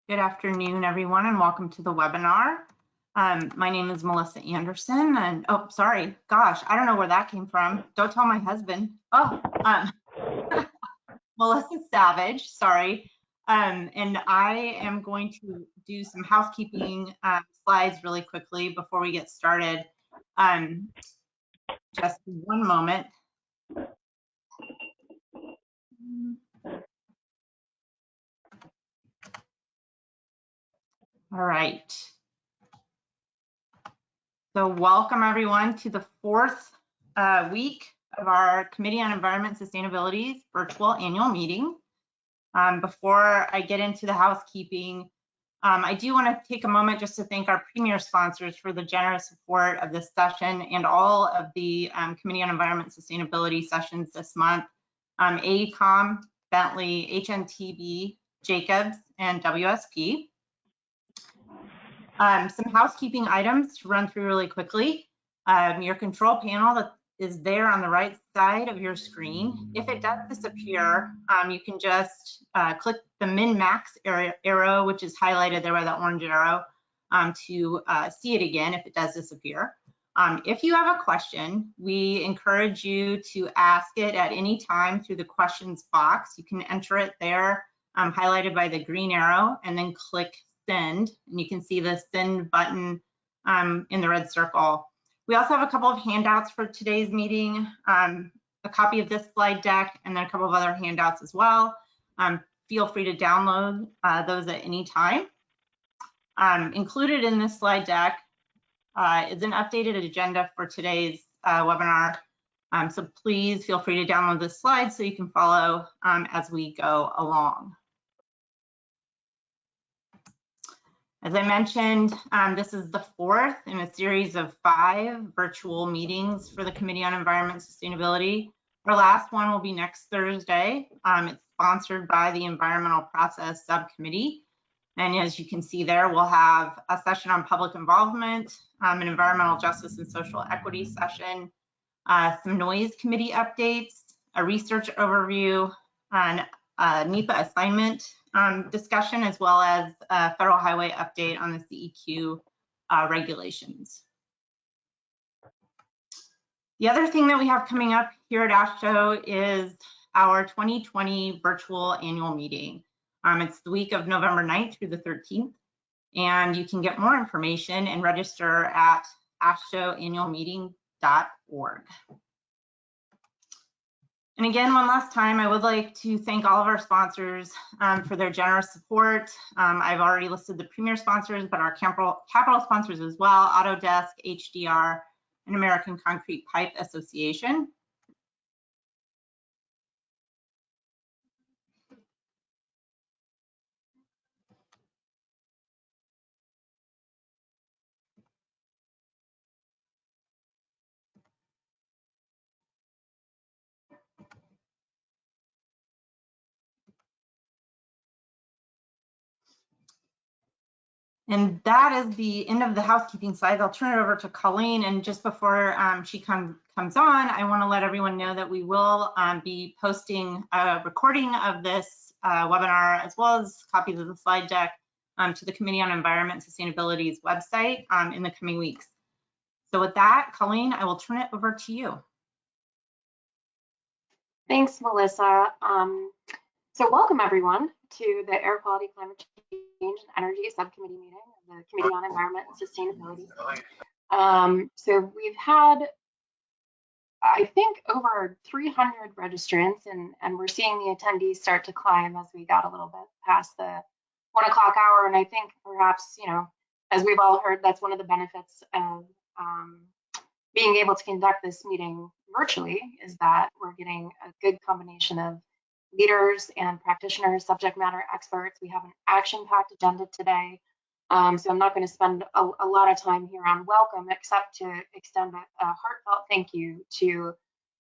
Good afternoon, everyone, and welcome to the webinar. My name is Melissa Anderson, and oh, sorry, gosh, I don't know where that came from. Don't tell my husband. Melissa Savage, sorry. And I am going to do some housekeeping slides really quickly before we get started. Just one moment. All right. So welcome everyone to the fourth week of our Committee on Environment Sustainability's virtual annual meeting. Before I get into the housekeeping, I do want to take a moment just to thank our premier sponsors for the generous support of this session and all of the Committee on Environment Sustainability sessions this month. AECOM, Bentley, HNTB, Jacobs, and WSP. Some housekeeping items to run through really quickly. Your control panel that is there on the right side of your screen. If it does disappear, you can just click the min-max arrow, which is highlighted there by that orange arrow, to see it again if it does disappear. If you have a question, we encourage you to ask it at any time through the questions box. You can enter it there, highlighted by the green arrow, and then click send, and you can see the send button in the red circle. We also have a couple of handouts for today's meeting, a copy of this slide deck, and then a couple of other handouts as well. Feel free to download those at any time. Included in this slide deck is an updated agenda for today's webinar. So please feel free to download this slide so you can follow as we go along. As I mentioned, this is the fourth in a series of 5 virtual meetings for the Committee on Environment Sustainability. Our last one will be next Thursday. It's sponsored by the Environmental Process Subcommittee. And as you can see there, we'll have a session on public involvement, an environmental justice and social equity session, some noise committee updates, a research overview, and NEPA assignment discussion, as well as a federal highway update on the CEQ regulations. The other thing that we have coming up here at ASHTO is our 2020 virtual annual meeting. It's the week of November 9th through the 13th, and you can get more information and register at ashtoannualmeeting.org. And again, one last time, I would like to thank all of our sponsors for their generous support. I've already listed the premier sponsors, but our capital sponsors as well, Autodesk, HDR, and American Concrete Pipe Association. And that is the end of the housekeeping slides. I'll turn it over to Colleen. And just before she comes on, I want to let everyone know that we will be posting a recording of this webinar, as well as copies of the slide deck to the Committee on Environment Sustainability's website in the coming weeks. So with that, Colleen, I will turn it over to you. Thanks, Melissa. So welcome everyone to the Air Quality, Climate Change and Energy Subcommittee meeting of the Committee on Environment and Sustainability. So we've had, I think, over 300 registrants, and we're seeing the attendees start to climb as we got a little bit past the 1 o'clock hour. And I think perhaps, you know, as we've all heard, that's one of the benefits of being able to conduct this meeting virtually, is that we're getting a good combination of leaders and practitioners, subject matter experts. We have an action-packed agenda today, so I'm not going to spend a lot of time here on welcome, except to extend a heartfelt thank you to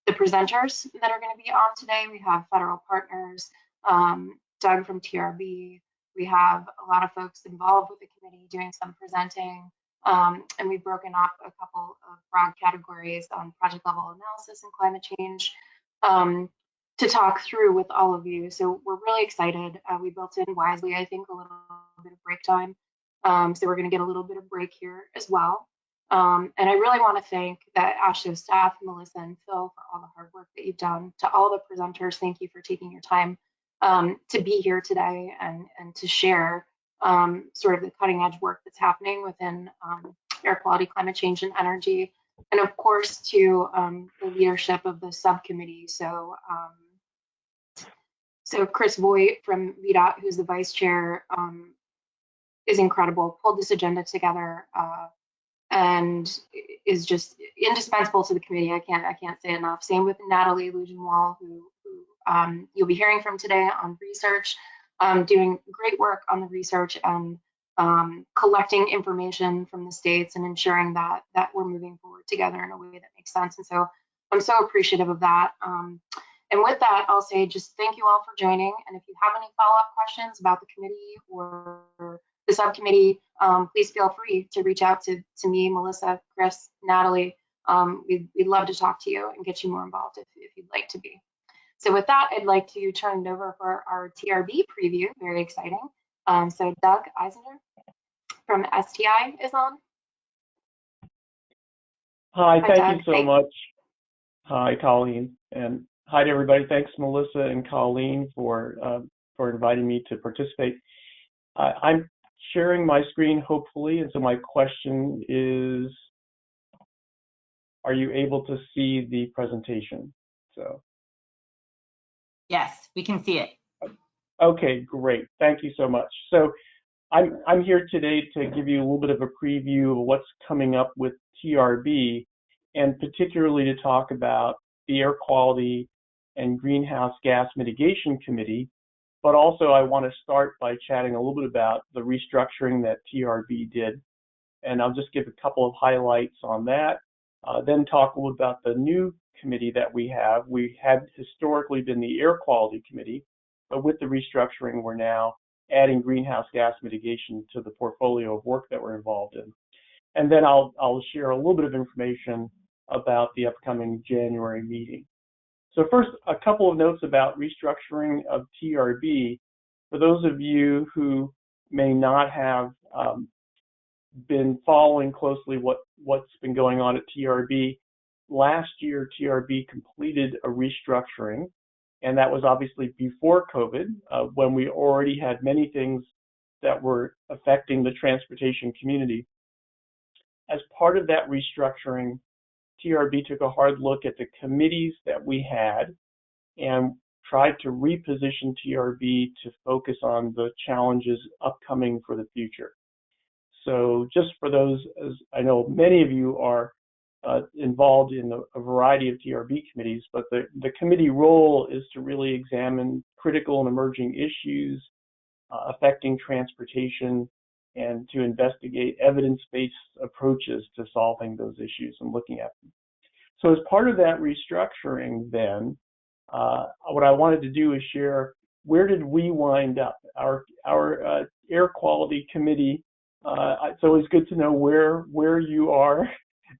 the presenters that are going to be on today. We have federal partners, Doug from TRB. We have a lot of folks involved with the committee doing some presenting, and we've broken up a couple of broad categories on project level analysis and climate change. to talk through with all of you. So we're really excited. We built in wisely, I think, a little bit of break time. So we're going to get a little bit of break here as well. And I really want to thank the ASHO staff, Melissa and Phil, for all the hard work that you've done. To all the presenters, thank you for taking your time to be here today and to share sort of the cutting edge work that's happening within air quality, climate change, and energy. And of course, to the leadership of the subcommittee. So Chris Voigt from VDOT, who's the vice chair, is incredible, pulled this agenda together and is just indispensable to the committee. I can't say enough. Same with Natalie Lugenwall, who you'll be hearing from today on research, doing great work on the research and collecting information from the states and ensuring that we're moving forward together in a way that makes sense. And so I'm so appreciative of that. And with that, I'll say just thank you all for joining. And if you have any follow-up questions about the committee or the subcommittee, please feel free to reach out to me, Melissa, Chris, Natalie. We'd love to talk to you and get you more involved if you'd like to be. So with that, I'd like to turn it over for our TRB preview. Very exciting. So Doug Eisinger from STI is on. Hi, thank Doug. you so much. Hi, Colleen, and hi to everybody. Thanks, Melissa and Colleen, for inviting me to participate. I'm sharing my screen, hopefully, and so my question is, are you able to see the presentation? So. Yes, we can see it. Okay, great. Thank you so much. So I'm here today to give you a little bit of a preview of what's coming up with TRB, and particularly to talk about the Air Quality and Greenhouse Gas Mitigation Committee. But also I want to start by chatting a little bit about the restructuring that TRB did. And I'll just give a couple of highlights on that. Then talk a little about the new committee that we have. We had historically been the Air Quality Committee, but with the restructuring, we're now adding greenhouse gas mitigation to the portfolio of work that we're involved in. And then I'll share a little bit of information about the upcoming January meeting. So first, a couple of notes about restructuring of TRB. For those of you who may not have been following closely what's been going on at TRB, last year TRB completed a restructuring, and that was obviously before COVID, when we already had many things that were affecting the transportation community. As part of that restructuring, TRB took a hard look at the committees that we had and tried to reposition TRB to focus on the challenges upcoming for the future. So just for those, as I know many of you are involved in a variety of TRB committees, but the committee role is to really examine critical and emerging issues affecting transportation and to investigate evidence-based approaches to solving those issues and looking at them. So as part of that restructuring then, what I wanted to do is share where did we wind up. Our Air Quality Committee, it's always good to know where you are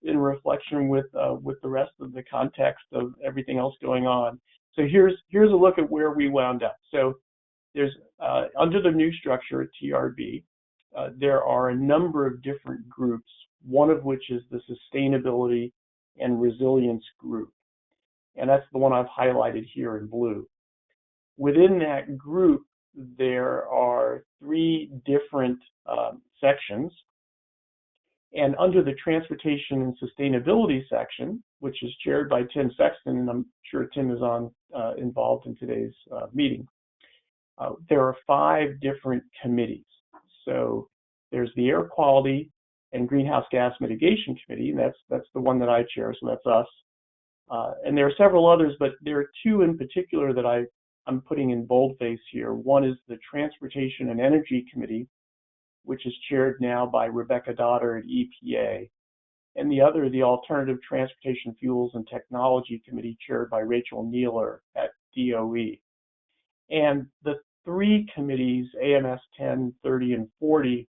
in reflection with the rest of the context of everything else going on. So here's a look at where we wound up. So there's under the new structure at TRB, there are a number of different groups, one of which is the Sustainability and Resilience Group. And that's the one I've highlighted here in blue. Within that group, there are 3 different sections. And under the Transportation and Sustainability section, which is chaired by Tim Sexton, and I'm sure Tim is involved in today's meeting, there are 5 different committees. So there's the Air Quality and Greenhouse Gas Mitigation Committee, and that's the one that I chair, so that's us. And there are several others, but there are 2 in particular that I'm putting in boldface here. One is the Transportation and Energy Committee, which is chaired now by Rebecca Dotter at EPA, and the other, the Alternative Transportation Fuels and Technology Committee, chaired by Rachel Nealer at DOE. And the 3 committees, AMS 10, 30, and 40,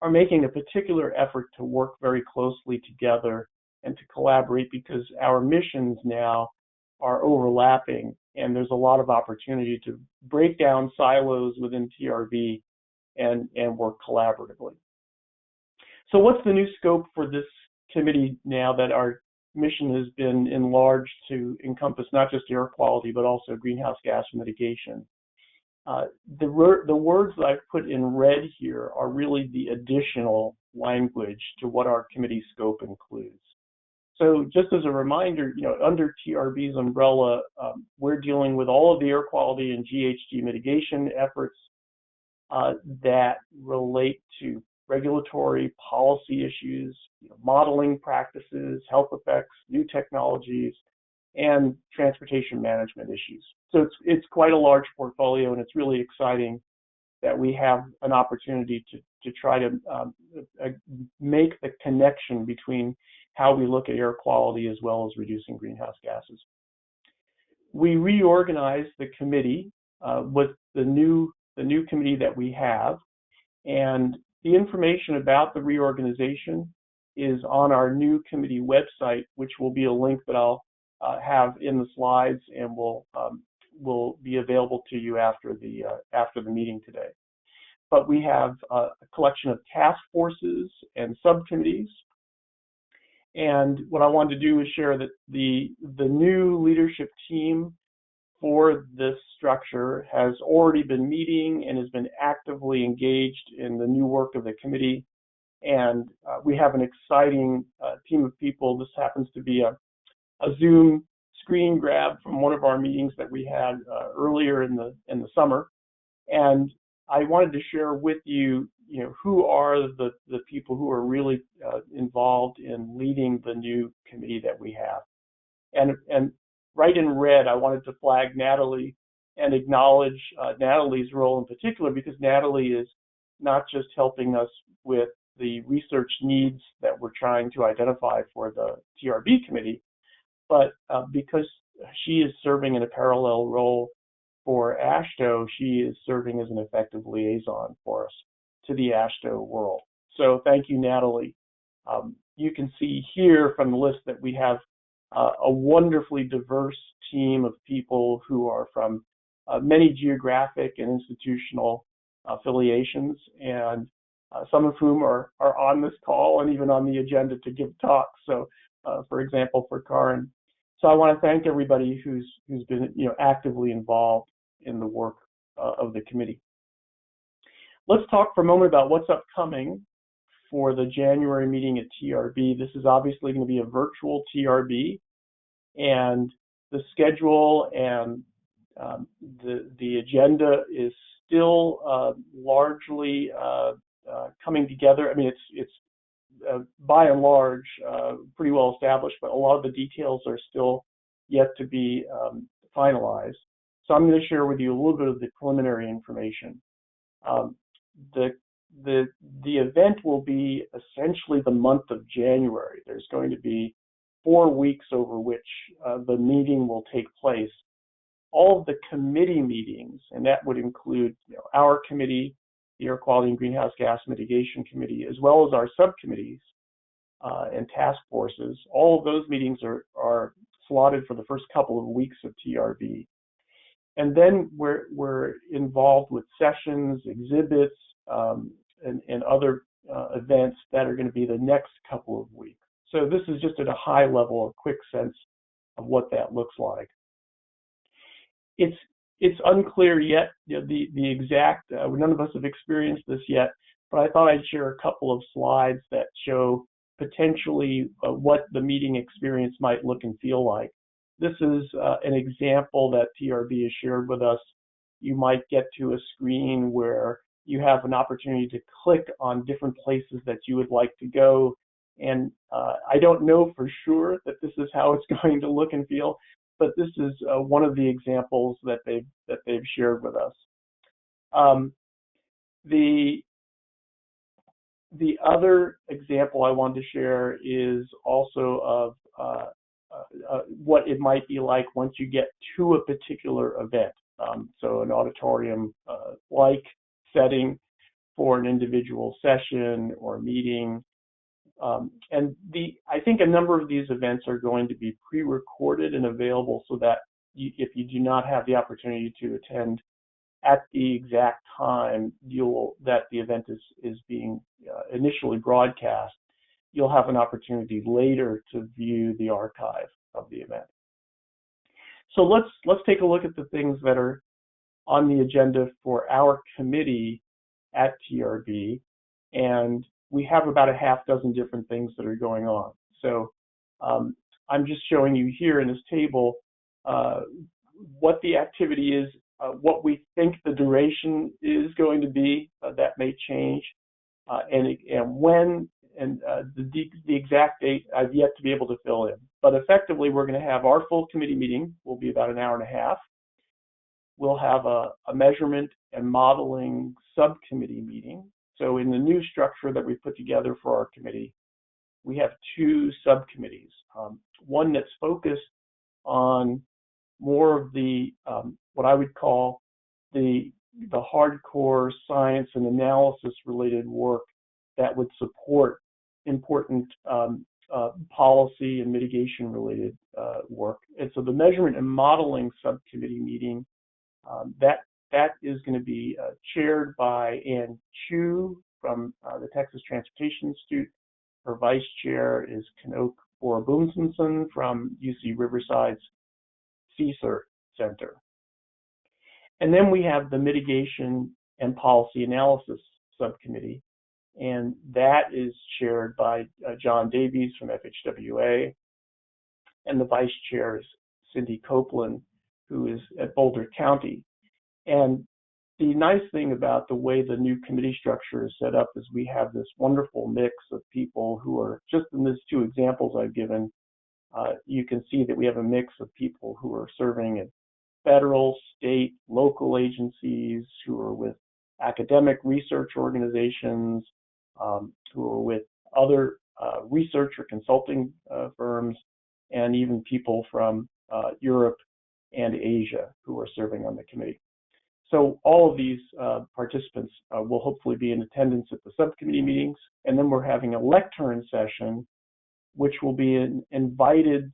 are making a particular effort to work very closely together and to collaborate because our missions now are overlapping, and there's a lot of opportunity to break down silos within TRB and work collaboratively. So what's the new scope for this committee now that our mission has been enlarged to encompass not just air quality, but also greenhouse gas mitigation? The words that I've put in red here are really the additional language to what our committee scope includes. So just as a reminder, under TRB's umbrella, we're dealing with all of the air quality and GHG mitigation efforts that relate to regulatory policy issues, modeling practices, health effects, new technologies, and transportation management issues. So it's quite a large portfolio, and it's really exciting that we have an opportunity to try to make the connection between how we look at air quality as well as reducing greenhouse gases. We reorganized the committee with the new committee that we have, and the information about the reorganization is on our new committee website, which will be a link that I'll have in the slides and will be available to you after the meeting today. But we have a collection of task forces and subcommittees. And what I wanted to do is share that the new leadership team for this structure has already been meeting and has been actively engaged in the new work of the committee. And we have an exciting team of people. This happens to be a Zoom screen grab from one of our meetings that we had earlier in the summer. And I wanted to share with you, who are the people who are really involved in leading the new committee that we have. And right in red, I wanted to flag Natalie and acknowledge Natalie's role in particular, because Natalie is not just helping us with the research needs that we're trying to identify for the TRB committee, but because she is serving in a parallel role for AASHTO, she is serving as an effective liaison for us to the AASHTO world. So thank you, Natalie. You can see here from the list that we have a wonderfully diverse team of people who are from many geographic and institutional affiliations, and some of whom are on this call and even on the agenda to give talks. So, for example, for Karin. So I want to thank everybody who's been actively involved in the work of the committee. Let's talk for a moment about what's upcoming for the January meeting at TRB. This is obviously going to be a virtual TRB, and the schedule and the agenda is still largely coming together. I mean, it's by and large pretty well established, but a lot of the details are still yet to be finalized. So I'm going to share with you a little bit of the preliminary information. The event will be essentially the month of January. There's going to be 4 weeks over which the meeting will take place. All of the committee meetings, and that would include our committee, the Air Quality and Greenhouse Gas Mitigation Committee, as well as our subcommittees and task forces, all of those meetings are slotted for the first couple of weeks of TRB. And then we're involved with sessions, exhibits, and other events that are going to be the next couple of weeks. So this is just at a high level, a quick sense of what that looks like. It's unclear yet, the exact, none of us have experienced this yet, but I thought I'd share a couple of slides that show potentially what the meeting experience might look and feel like. This is an example that TRB has shared with us. You might get to a screen where you have an opportunity to click on different places that you would like to go. And I don't know for sure that this is how it's going to look and feel, but this is one of the examples that they've shared with us. The other example I wanted to share is also of what it might be like once you get to a particular event. So an auditorium-like setting for an individual session or meeting. And I think a number of these events are going to be pre-recorded and available so that if you do not have the opportunity to attend at the exact time that the event is being initially broadcast, you'll have an opportunity later to view the archive of the event. So let's take a look at the things that are on the agenda for our committee at TRB, and we have about a half dozen different things that are going on. So I'm just showing you here in this table what the activity is, what we think the duration is going to be. That may change, and when, and the exact date I've yet to be able to fill in. But effectively, we're going to have our full committee meeting will be about an hour and a half. We'll have a measurement and modeling subcommittee meeting. So in the new structure that we put together for our committee, we have two subcommittees. One that's focused on more of the what I would call the hardcore science and analysis related work that would support important policy and mitigation related work. And so the measurement and modeling subcommittee meeting, that is going to be chaired by Ann Chu from the Texas Transportation Institute. Her vice chair is Kanoke Boer-Boomsenson from UC Riverside's CSER Center. And then we have the mitigation and policy analysis subcommittee, and that is chaired by John Davies from FHWA, and the vice chair is Cindy Copeland, who is at Boulder County. And the nice thing about the way the new committee structure is set up is we have this wonderful mix of people who are, just in these two examples I've given, you can see that we have a mix of people who are serving in federal, state, local agencies, who are with academic research organizations, who are with other research or consulting firms, and even people from Europe and Asia who are serving on the committee. So all of these participants will hopefully be in attendance at the subcommittee meetings, and then we're having a lectern session, which will be an invited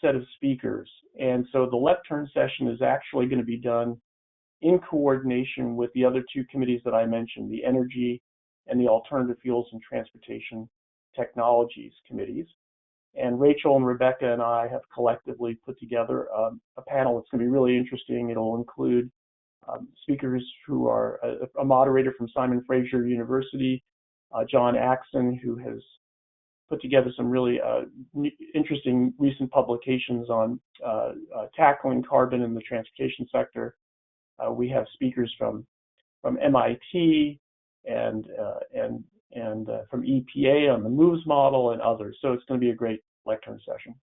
set of speakers. And so the lectern session is actually going to be done in coordination with the other two committees that I mentioned, the Energy and the Alternative Fuels and Transportation Technologies committees. And Rachel and Rebecca and I have collectively put together a panel that's going to be really interesting. It'll include speakers who are a moderator from Simon Fraser University, John Axon, who has put together some really interesting recent publications on tackling carbon in the transportation sector. We have speakers from MIT and from EPA on the MOVES model and others. So it's going to be a great lectern session.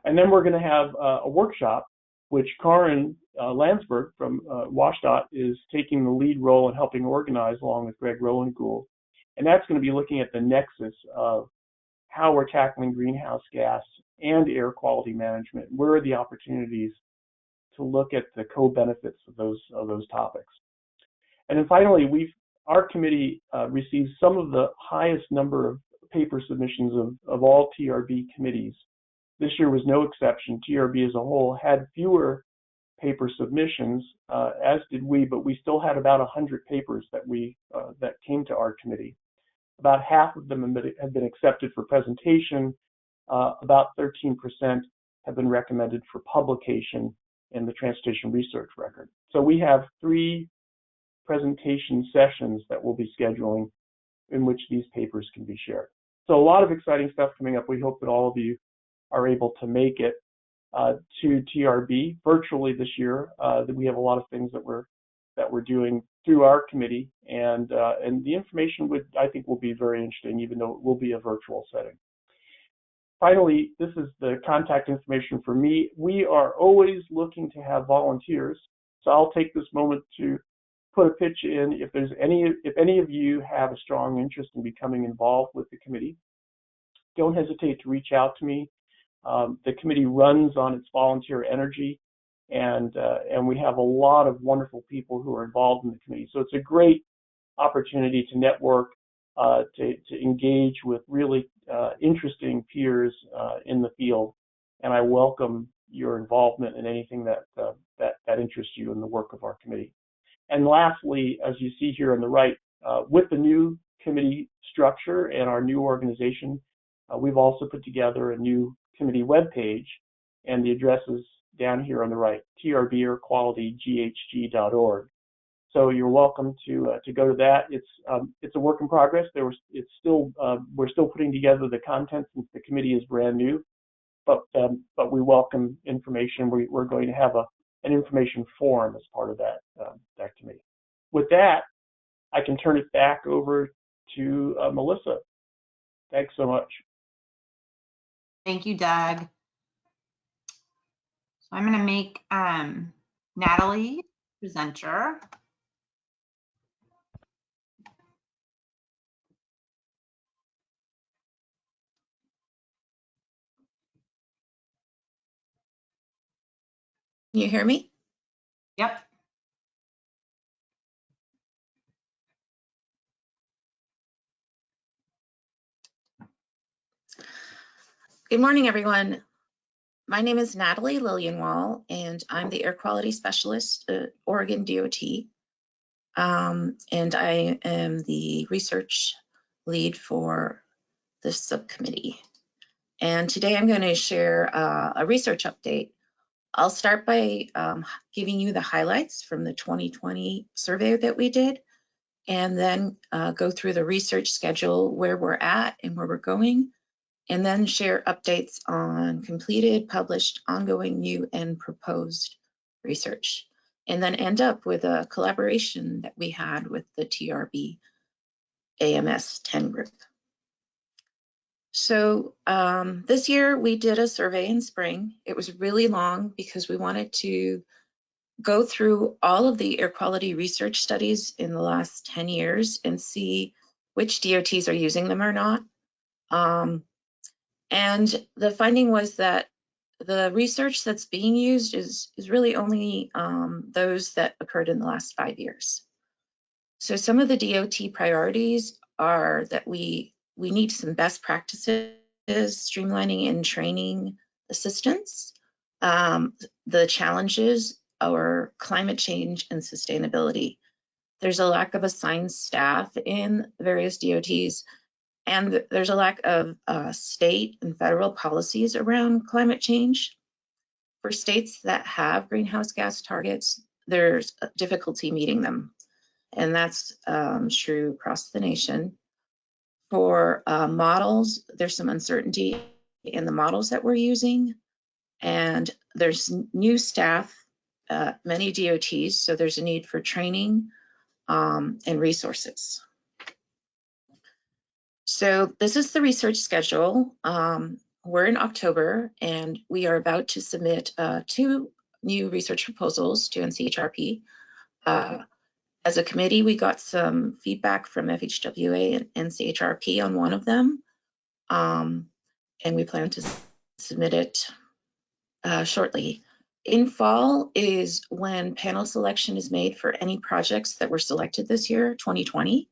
And then we're going to have a workshop, which Karin Landsberg from WashDOT is taking the lead role in helping organize along with Greg Rowan-Gould. And that's going to be looking at the nexus of how we're tackling greenhouse gas and air quality management. Where are the opportunities to look at the co-benefits of those topics? And then finally, our committee received some of the highest number of paper submissions of all TRB committees. This year was no exception. TRB as a whole had fewer paper submissions, as did we, but we still had about 100 papers that came to our committee. About half of them have been accepted for presentation. About 13% have been recommended for publication in the Transportation Research Record. So we have 3 presentation sessions that we'll be scheduling in which these papers can be shared. So a lot of exciting stuff coming up. We hope that all of you are able to make it to TRB virtually this year. That we have a lot of things that we're doing through our committee, and the information I think will be very interesting, even though it will be a virtual setting. Finally, this is the contact information for me. We are always looking to have volunteers, so I'll take this moment to put a pitch in. If any of you have a strong interest in becoming involved with the committee, don't hesitate to reach out to me. The committee runs on its volunteer energy, and we have a lot of wonderful people who are involved in the committee. So it's a great opportunity to network, to engage with really interesting peers in the field, and I welcome your involvement in anything that interests you in the work of our committee. And lastly, as you see here on the right, with the new committee structure and our new organization, we've also put together a new committee webpage, and the address is down here on the right, trbairqualityghg.org. So you're welcome to go to that. It's a work in progress. We're still putting together the content since the committee is brand new, but we welcome information. We're going to have an information forum as part of that committee. With that, I can turn it back over to Melissa. Thanks so much. Thank you, Doug. So I'm going to make Natalie presenter. Can you hear me? Yep. Good morning, everyone. My name is Natalie Lillienwall, and I'm the Air Quality Specialist at Oregon DOT. And I am the research lead for this subcommittee. And today I'm going to share a research update. I'll start by giving you the highlights from the 2020 survey that we did, and then go through the research schedule, where we're at and where we're going, and then share updates on completed, published, ongoing, new, and proposed research, and then end up with a collaboration that we had with the TRB AMS 10 group. So this year we did a survey in spring. It was really long because we wanted to go through all of the air quality research studies in the last 10 years and see which DOTs are using them or not. And the finding was that the research that's being used is really only those that occurred in the last 5 years. So some of the DOT priorities are that we need some best practices, streamlining and training assistance. The challenges are climate change and sustainability. There's a lack of assigned staff in various DOTs, and there's a lack of state and federal policies around climate change. For states that have greenhouse gas targets, there's difficulty meeting them, and that's true across the nation. For models, there's some uncertainty in the models that we're using, and there's new staff, many DOTs, so there's a need for training and resources. So this is the research schedule. We're in October, and we are about to submit 2 new research proposals to NCHRP. As a committee, we got some feedback from FHWA and NCHRP on one of them, and we plan to submit it shortly. In fall is when panel selection is made for any projects that were selected this year, 2020.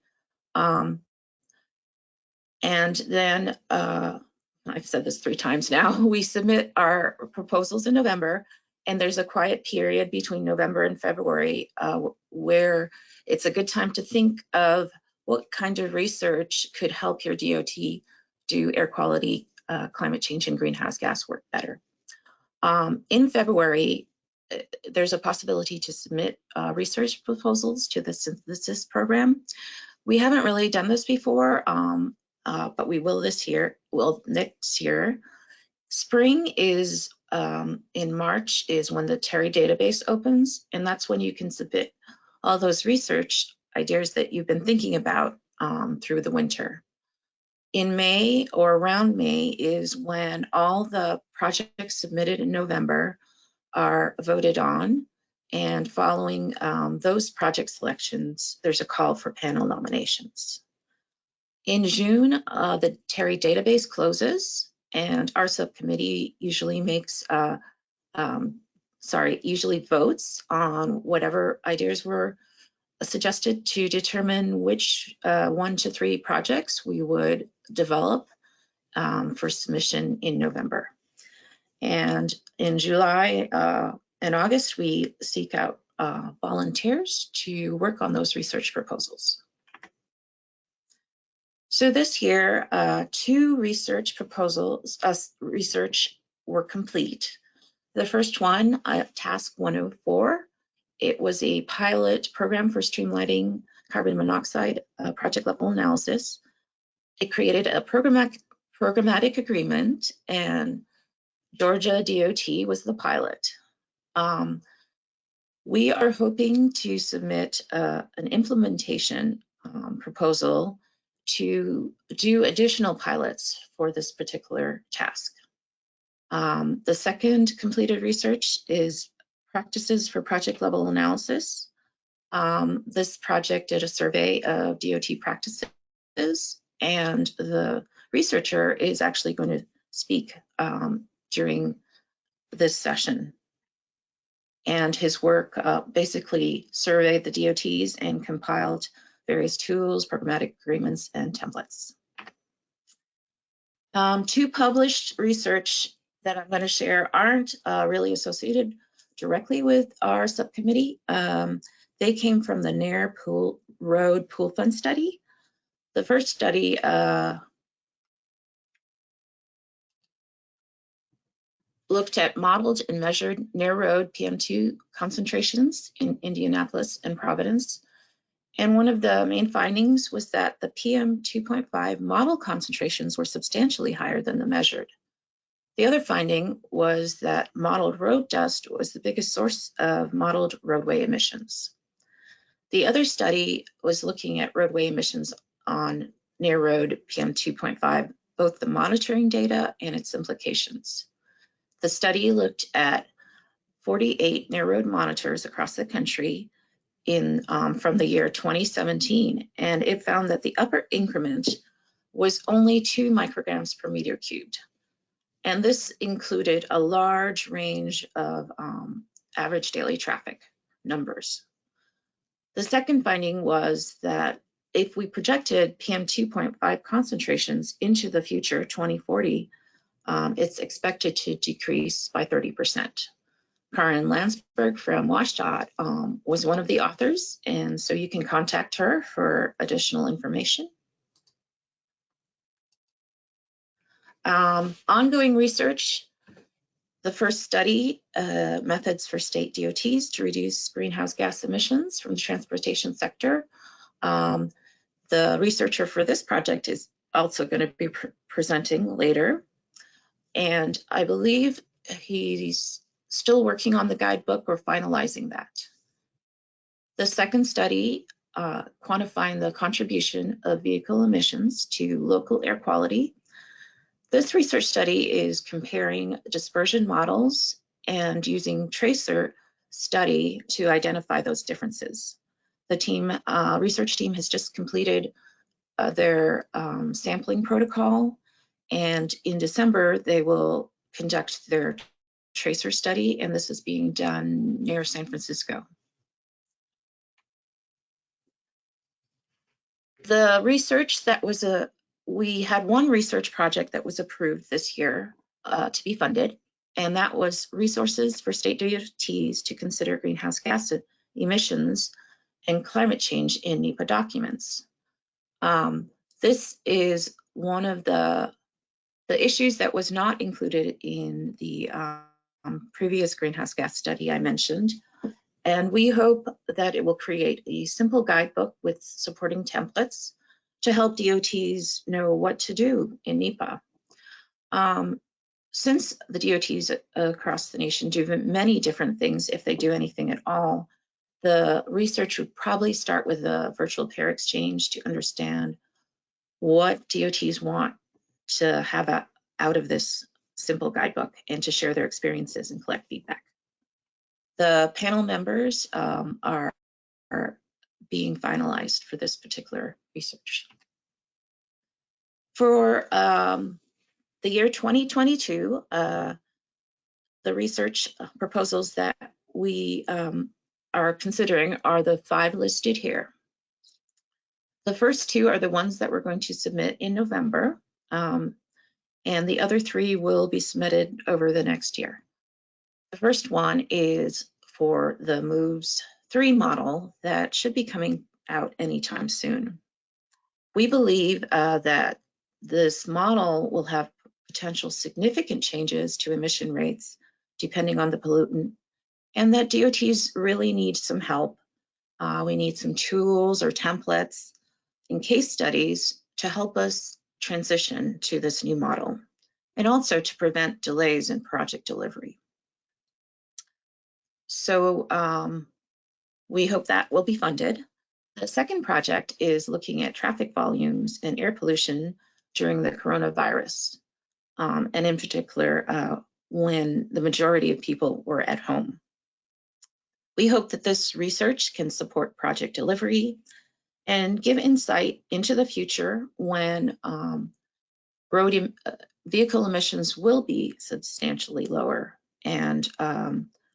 And then, I've said this 3 times now, we submit our proposals in November, and there's a quiet period between November and February where it's a good time to think of what kind of research could help your DOT do air quality, climate change, and greenhouse gas work better. In February, there's a possibility to submit research proposals to the synthesis program. We haven't really done this before, but we will this year, next year. Spring is, in March, is when the TERI database opens, and that's when you can submit all those research ideas that you've been thinking about through the winter. In May, or around May, is when all the projects submitted in November are voted on, and following those project selections, there's a call for panel nominations. In June, the TERI database closes, and our subcommittee usually usually votes on whatever ideas were suggested to determine which 1 to 3 projects we would develop for submission in November. And in July and August, we seek out volunteers to work on those research proposals. So this year, 2 research proposals, research were complete. The first one, task 104, it was a pilot program for streamlining carbon monoxide project level analysis. It created a programmatic agreement, and Georgia DOT was the pilot. We are hoping to submit an implementation proposal to do additional pilots for this particular task. The second completed research is practices for project level analysis. This project did a survey of DOT practices, and the researcher is actually going to speak during this session. And his work basically surveyed the DOTs and compiled various tools, programmatic agreements, and templates. 2 published research that I'm going to share aren't really associated directly with our subcommittee. They came from the Nair Road Pool Fund study. The first study looked at modeled and measured Nair Road PM2 concentrations in Indianapolis and Providence. And one of the main findings was that the PM2.5 model concentrations were substantially higher than the measured. The other finding was that modeled road dust was the biggest source of modeled roadway emissions. The other study was looking at roadway emissions on Nair Road PM2.5, both the monitoring data and its implications. The study looked at 48 Nair Road monitors across the country from the year 2017, and it found that the upper increment was only 2 micrograms per meter cubed. And this included a large range of average daily traffic numbers. The second finding was that if we projected PM2.5 concentrations into the future 2040, it's expected to decrease by 30%. Karin Landsberg from WashDOT was one of the authors, and so you can contact her for additional information. Ongoing research. The first study, methods for state DOTs to reduce greenhouse gas emissions from the transportation sector. The researcher for this project is also going to be presenting later. And I believe he's still working on the guidebook or finalizing that. The second study, quantifying the contribution of vehicle emissions to local air quality. This research study is comparing dispersion models and using tracer study to identify those differences. The research team has just completed their sampling protocol, and in December they will conduct their tracer study, and this is being done near San Francisco. The research that was we had one research project that was approved this year to be funded, and that was resources for state DOTs to consider greenhouse gas emissions and climate change in NEPA documents. This is one of the issues that was not included in the previous greenhouse gas study I mentioned, and we hope that it will create a simple guidebook with supporting templates to help DOTs know what to do in NEPA. Since the DOTs across the nation do many different things, if they do anything at all, the research would probably start with a virtual pair exchange to understand what DOTs want to have out of this simple guidebook and to share their experiences and collect feedback. The panel members are being finalized for this particular research. For the year 2022, the research proposals that we are considering are the 5 listed here. The first 2 are the ones that we're going to submit in November. and the other 3 will be submitted over the next year. The first one is for the MOVES 3 model that should be coming out anytime soon. We believe that this model will have potential significant changes to emission rates depending on the pollutant, and that DOTs really need some help. We need some tools or templates and case studies to help us transition to this new model, and also to prevent delays in project delivery. So we hope that will be funded. The second project is looking at traffic volumes and air pollution during the coronavirus, and in particular, when the majority of people were at home. We hope that this research can support project delivery and give insight into the future when vehicle emissions will be substantially lower, and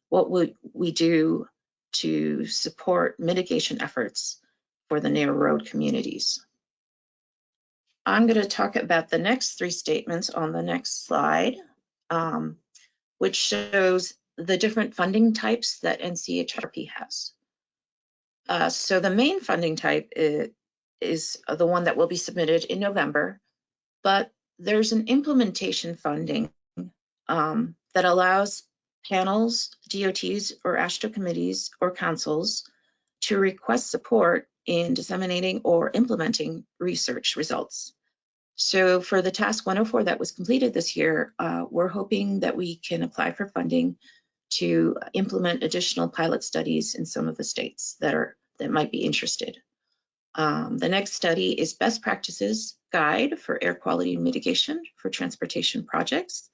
what would we do to support mitigation efforts for the near road communities. I'm going to talk about the next 3 statements on the next slide, which shows the different funding types that NCHRP has. So the main funding type is the one that will be submitted in November, but there's an implementation funding that allows panels, DOTs, or AASHTO committees or councils to request support in disseminating or implementing research results. So for the task 104 that was completed this year, we're hoping that we can apply for funding to implement additional pilot studies in some of the states that might be interested. The next study is Best Practices Guide for Air Quality Mitigation for Transportation Projects,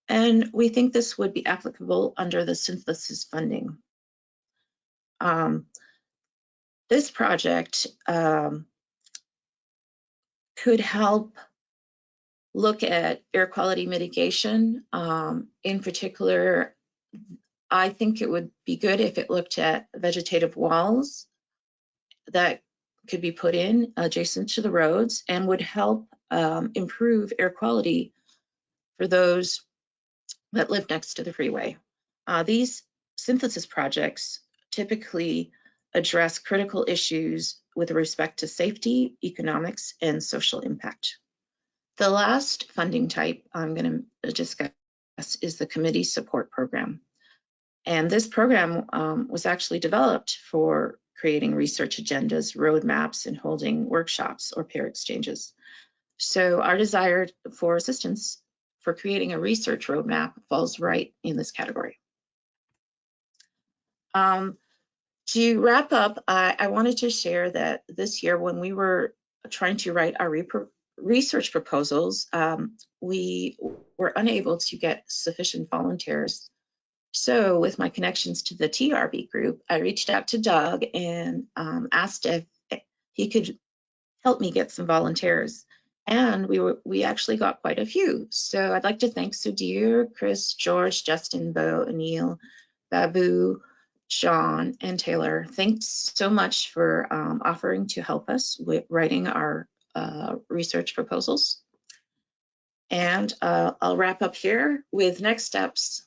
and we think this would be applicable under the synthesis funding. This project could help look at air quality mitigation. In particular, I think it would be good if it looked at vegetative walls that could be put in adjacent to the roads and would help improve air quality for those that live next to the freeway. These synthesis projects typically address critical issues with respect to safety, economics, and social impact. The last funding type I'm going to discuss is the committee support program. And this program was actually developed for creating research agendas, roadmaps, and holding workshops or peer exchanges. So our desire for assistance for creating a research roadmap falls right in this category. To wrap up, I wanted to share that this year when we were trying to write our research proposals, we were unable to get sufficient volunteers. So with my connections to the TRB group, I reached out to Doug and asked if he could help me get some volunteers. And we actually got quite a few. So I'd like to thank Sudhir, Chris, George, Justin, Bo, Anil, Babu, Sean, and Taylor. Thanks so much for offering to help us with writing our research proposals. And I'll wrap up here with next steps.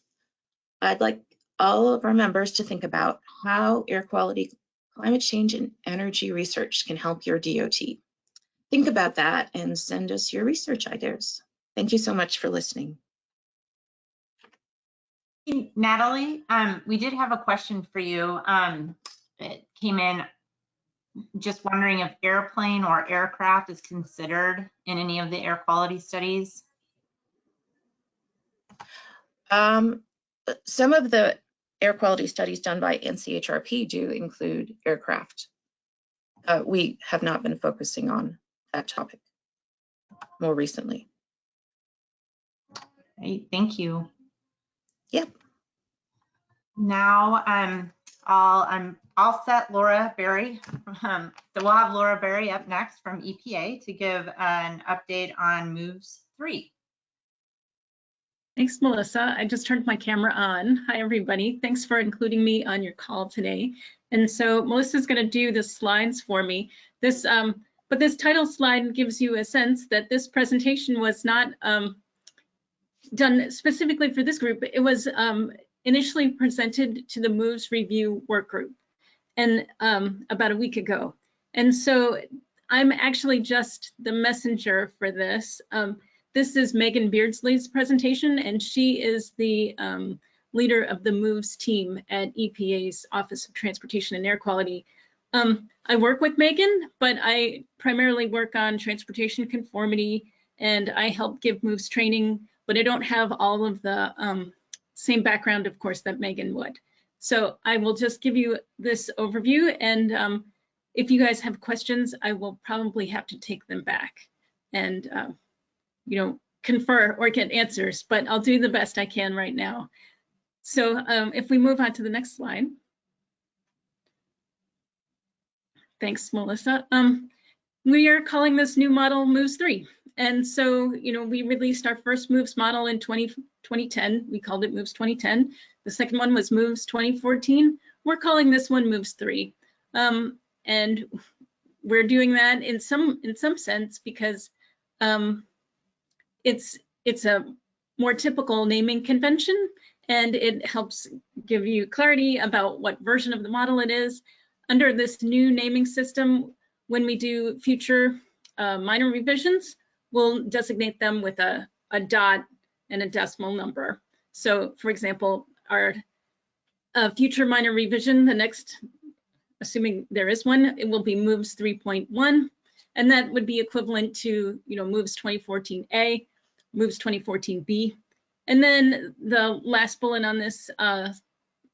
I'd like all of our members to think about how air quality, climate change, and energy research can help your DOT. Think about that and send us your research ideas. Thank you so much for listening. Natalie, we did have a question for you. It came in just wondering if airplane or aircraft is considered in any of the air quality studies. Some of the air quality studies done by NCHRP do include aircraft. We have not been focusing on that topic more recently. Great, thank you. Yep. Now I'm all set, Laura Berry. So we'll have Laura Berry up next from EPA to give an update on MOVES 3. Thanks, Melissa. I just turned my camera on. Hi, everybody. Thanks for including me on your call today. And so Melissa's going to do the slides for me. But this title slide gives you a sense that this presentation was not done specifically for this group. It was initially presented to the Moves Review work group and about a week ago. And so I'm actually just the messenger for this. This is Megan Beardsley's presentation, and she is the leader of the Moves team at EPA's Office of Transportation and Air Quality. I work with Megan, but I primarily work on transportation conformity, and I help give Moves training, but I don't have all of the same background, of course, that Megan would. So I will just give you this overview, and if you guys have questions, I will probably have to take them back and confer or get answers, but I'll do the best I can right now. So if we move on to the next slide. Thanks, Melissa. We are calling this new model Moves 3. And so, we released our first Moves model in 2010. We called it Moves 2010. The second one was Moves 2014. We're calling this one Moves 3. And we're doing that in some sense because it's a more typical naming convention, and it helps give you clarity about what version of the model it is. Under this new naming system, when we do future minor revisions, we'll designate them with a dot and a decimal number. So for example, our future minor revision, the next, assuming there is one, it will be Moves 3.1, and that would be equivalent to Moves 2014A, Moves 2014B. And then the last bullet on this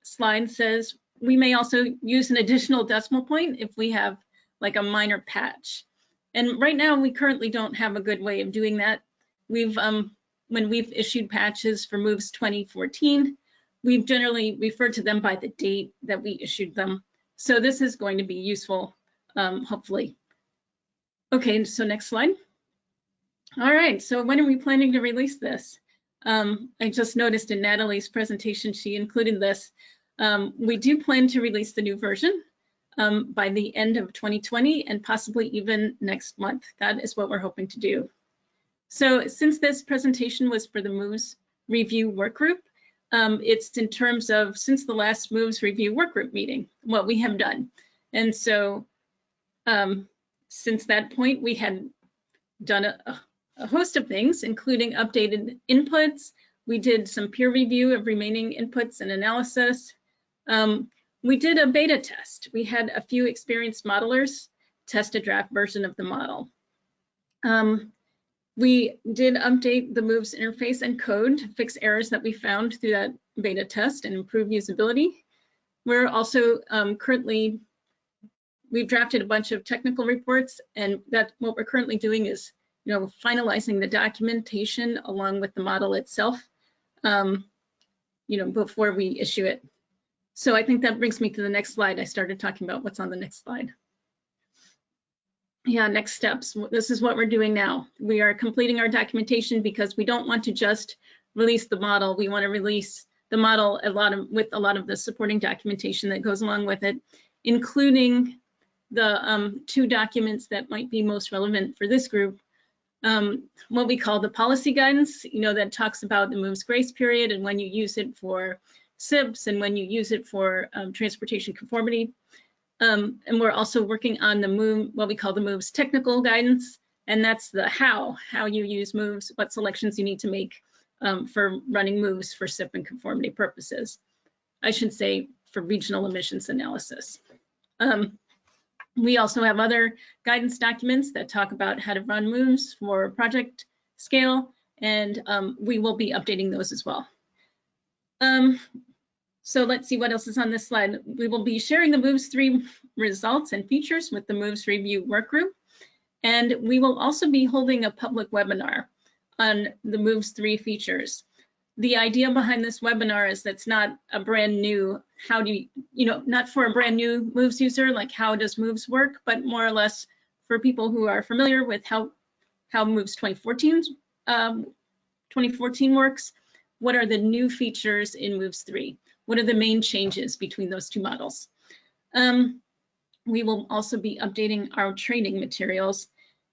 slide says we may also use an additional decimal point if we have like a minor patch. And right now we currently don't have a good way of doing that. We've when we've issued patches for Moves 2014, we've generally referred to them by the date that we issued them. So this is going to be useful, hopefully. Okay, so next slide. All right, so when are we planning to release this? I just noticed in Natalie's presentation, she included this. We do plan to release the new version by the end of 2020 and possibly even next month. That is what we're hoping to do. So since this presentation was for the Moves Review Work Group, it's in terms of since the last Moves Review Work Group meeting, what we have done. And so since that point, we had done a host of things, including updated inputs. We did some peer review of remaining inputs and analysis. We did a beta test. We had a few experienced modelers test a draft version of the model. We did update the Moves interface and code to fix errors that we found through that beta test and improve usability. We're also we've drafted a bunch of technical reports, and what we're currently doing is finalizing the documentation along with the model itself, before we issue it. So I think that brings me to the next slide. I started talking about what's on the next slide. Yeah, next steps. This is what we're doing now. We are completing our documentation because we don't want to just release the model. We want to release the model with a lot of the supporting documentation that goes along with it, including the 2 documents that might be most relevant for this group. What we call the policy guidance, that talks about the Moves grace period and when you use it for SIPs and when you use it for transportation conformity. And we're also working on what we call the Moves technical guidance, and that's the how you use Moves, what selections you need to make for running Moves for SIP and conformity purposes. I should say for regional emissions analysis. We also have other guidance documents that talk about how to run Moves for project scale, and we will be updating those as well. So let's see what else is on this slide. We will be sharing the Moves 3 results and features with the Moves Review Work Group, and we will also be holding a public webinar on the Moves 3 features. The idea behind this webinar is that's not a brand new, not for a brand new Moves user, like how does Moves work, but more or less for people who are familiar with how Moves 2014 works. What are the new features in Moves 3? What are the main changes between those 2 models? We will also be updating our training materials.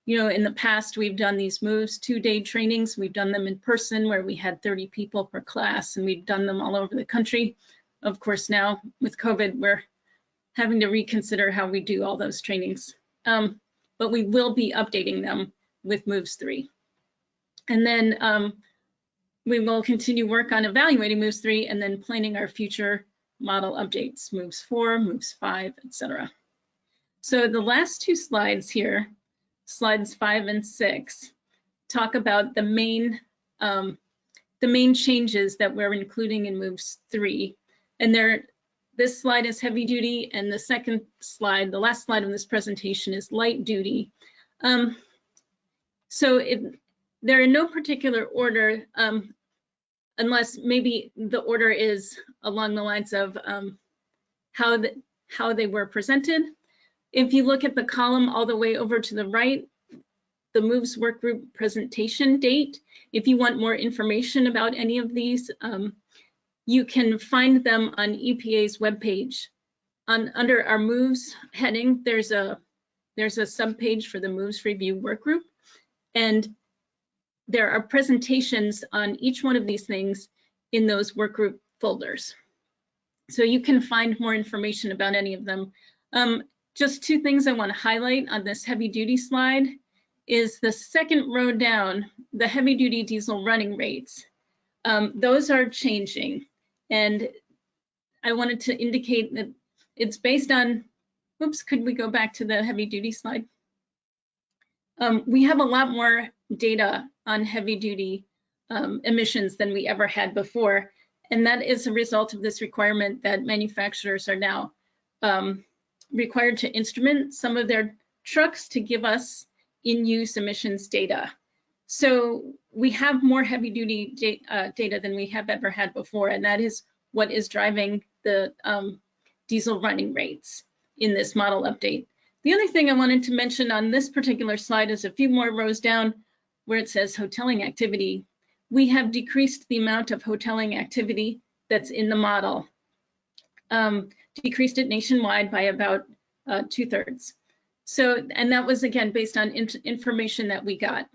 You know, in the past, we've done these moves 2-day trainings. We've done them in person where we had 30 people per class, and we've done them all over the country. Of course, now with COVID, we're having to reconsider how we do all those trainings. But we will be updating them with Moves 3. And then we will continue work on evaluating Moves 3 and then planning our future model updates, Moves 4, Moves 5, etc. So the last two slides here, slides 5 and 6, talk about the main changes that we're including in Moves 3. And this slide is heavy duty, and the second slide, the last slide of this presentation, is light duty. So they're in no particular order, unless maybe the order is along the lines of how they were presented. If you look at the column all the way over to the right, the Moves Workgroup presentation date, if you want more information about any of these, you can find them on EPA's webpage. Under our Moves heading, there's a subpage for the Moves Review Workgroup, and there are presentations on each one of these things in those workgroup folders. So you can find more information about any of them. Just two things I want to highlight on this heavy duty slide is the second row down, the heavy duty diesel running rates. Those are changing. And I wanted to indicate that it's based on, oops, could we go back to the heavy duty slide? We have a lot more data on heavy duty emissions than we ever had before. And that is a result of this requirement that manufacturers are now required to instrument some of their trucks to give us in-use emissions data. So we have more heavy duty data than we have ever had before, and that is what is driving the diesel running rates in this model update. The other thing I wanted to mention on this particular slide is a few more rows down where it says hoteling activity. We have decreased the amount of hoteling activity that's in the model, decreased it nationwide by about 2/3. So, and that was again based on information that we got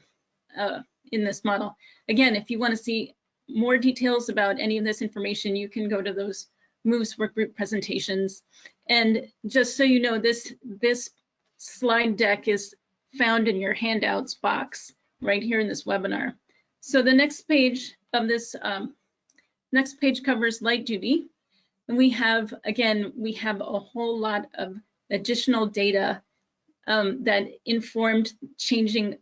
in this model. Again, if you want to see more details about any of this information, you can go to those Moves Workgroup presentations. And just so you know, this slide deck is found in your handouts box right here in this webinar. So the next page of this, next page covers light duty. And we have, again, we have a whole lot of additional data that informed changing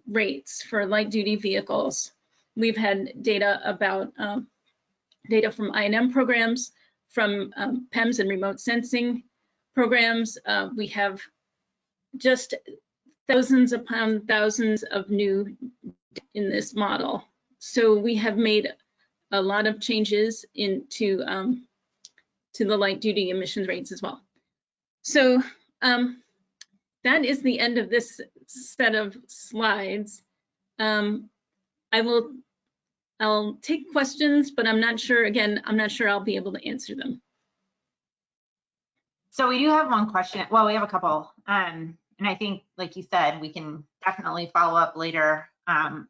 rates for light duty vehicles. We've had data about data from I&M programs, from PEMS and remote sensing programs. We have just thousands upon thousands of new in this model. So we have made a lot of changes into to the light duty emissions rates as well. So that is the end of this set of slides. I'll take questions, but I'm not sure, again, I'm not sure I'll be able to answer them. So we do have one question. Well, we have a couple. And I think, like you said, we can definitely follow up later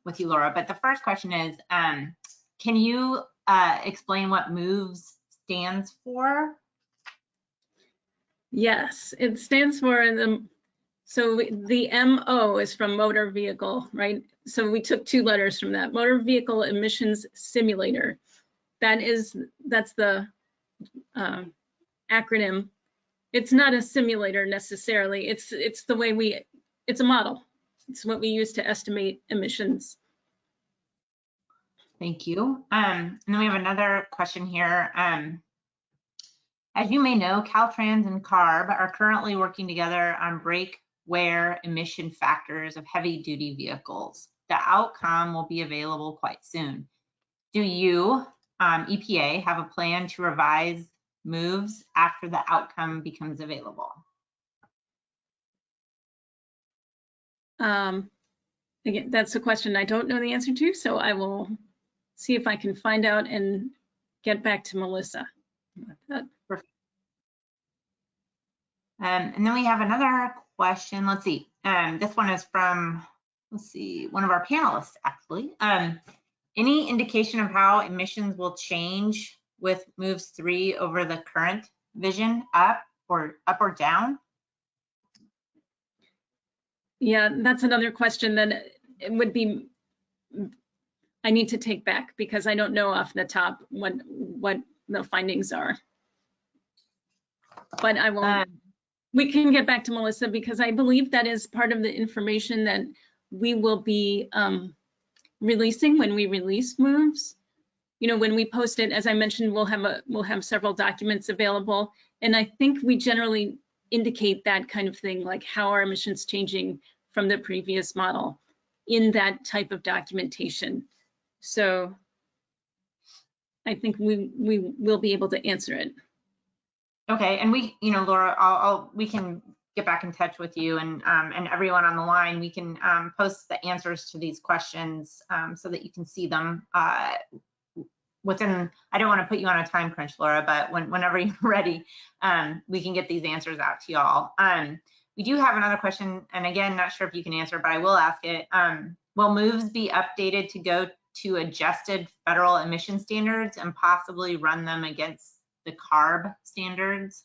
with you, Laura. But the first question is, can you explain what MOVES stands for? Yes, it stands for the MO is from motor vehicle, right? So we took 2 letters from that, motor vehicle emissions simulator. That's the acronym. It's not a simulator necessarily. It's the way it's a model. It's what we use to estimate emissions. Thank you. And then we have another question here. As you may know, Caltrans and CARB are currently working together on brake wear emission factors of heavy duty vehicles. The outcome will be available quite soon. Do you, EPA, have a plan to revise MOVES after the outcome becomes available? Again, that's a question I don't know the answer to, so I will see if I can find out and get back to Melissa. Perfect. And then we have another question. Let's see. This one is from, let's see, one of our panelists, actually. Any indication of how emissions will change with moves 3 over the current vision, up or down? Yeah, that's another question that it would be, I need to take back because I don't know off the top what the findings are. But I will, we can get back to Melissa because I believe that is part of the information that we will be releasing when we release moves. You know, when we post it, as I mentioned, we'll have several documents available. And I think we generally indicate that kind of thing, like how are emissions changing from the previous model in that type of documentation. So I think we will be able to answer it. Okay, and we, you know, Laura, we can get back in touch with you and everyone on the line. We can post the answers to these questions so that you can see them within. I don't want to put you on a time crunch, Laura, but whenever you're ready, we can get these answers out to y'all. We do have another question, and again, not sure if you can answer, but I will ask it. Will moves be updated to go to adjusted federal emission standards and possibly run them against the CARB standards?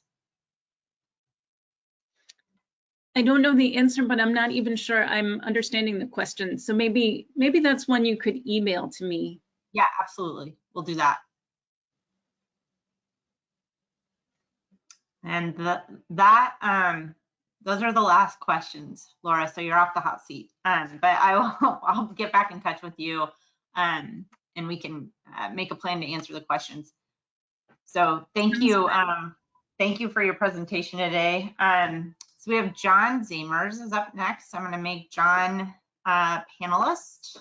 I don't know the answer, but I'm not even sure I'm understanding the question. So maybe that's one you could email to me. Yeah, absolutely. We'll do that. And those are the last questions, Laura. So you're off the hot seat. But I'll get back in touch with you, and we can make a plan to answer the questions. So thank you. Thank you for your presentation today. So we have John Zamers is up next. I'm going to make John panelist.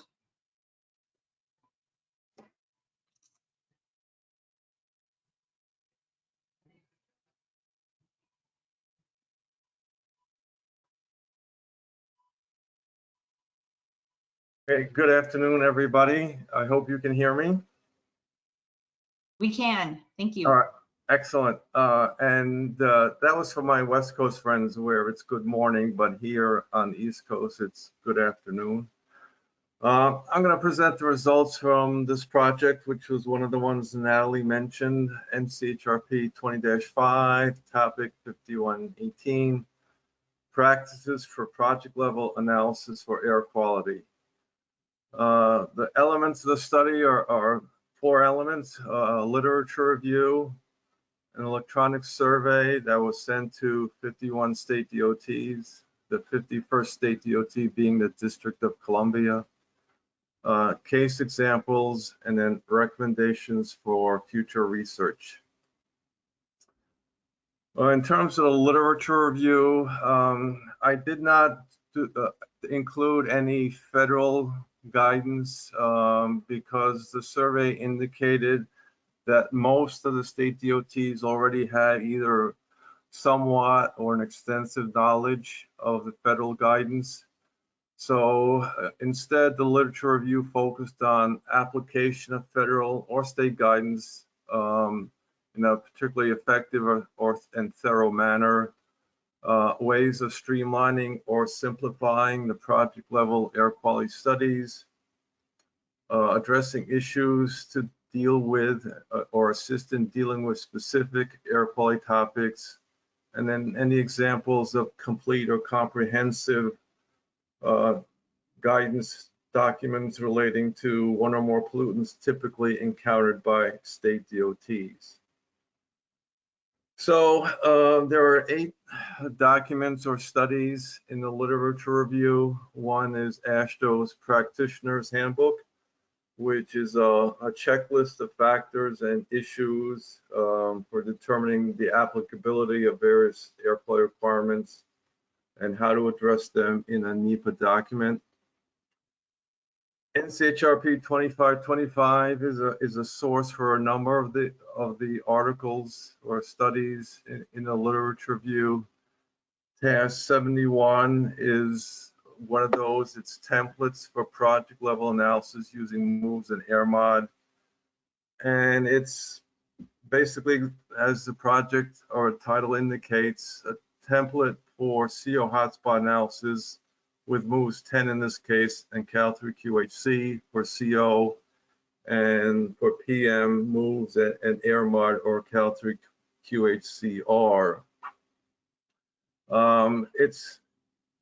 Hey, good afternoon, everybody. I hope you can hear me. We can. Thank you. All right, excellent. That was for my West Coast friends where it's good morning, but here on the East Coast, it's good afternoon. I'm going to present the results from this project, which was one of the ones Natalie mentioned, NCHRP 20-5, topic 5118, practices for project level analysis for air quality. The elements of the study are 4 elements: literature review, an electronic survey that was sent to 51 state DOTs, the 51st state DOT being the District of Columbia, case examples, and then recommendations for future research. In terms of the literature review, I did not include any federal guidance because the survey indicated that most of the state DOTs already had either somewhat or an extensive knowledge of the federal guidance. So instead, the literature review focused on application of federal or state guidance in a particularly effective and thorough manner, ways of streamlining or simplifying the project level air quality studies, addressing issues to deal with or assist in dealing with specific air quality topics, and then any examples of complete or comprehensive guidance documents relating to one or more pollutants typically encountered by state DOTs. So there are 8 documents or studies in the literature review. One is AASHTO's Practitioner's Handbook, which is a checklist of factors and issues for determining the applicability of various air quality requirements and how to address them in a NEPA document. NCHRP 2525 is a source for a number of the articles or studies in the literature review. Task 71 is one of those. It's templates for project level analysis using moves and AirMod. And it's basically, as the project or title indicates, a template for CO hotspot analysis with moves 10 in this case, and Cal3 QHC for CO, and for PM moves and AirMod or Cal3 QHCR.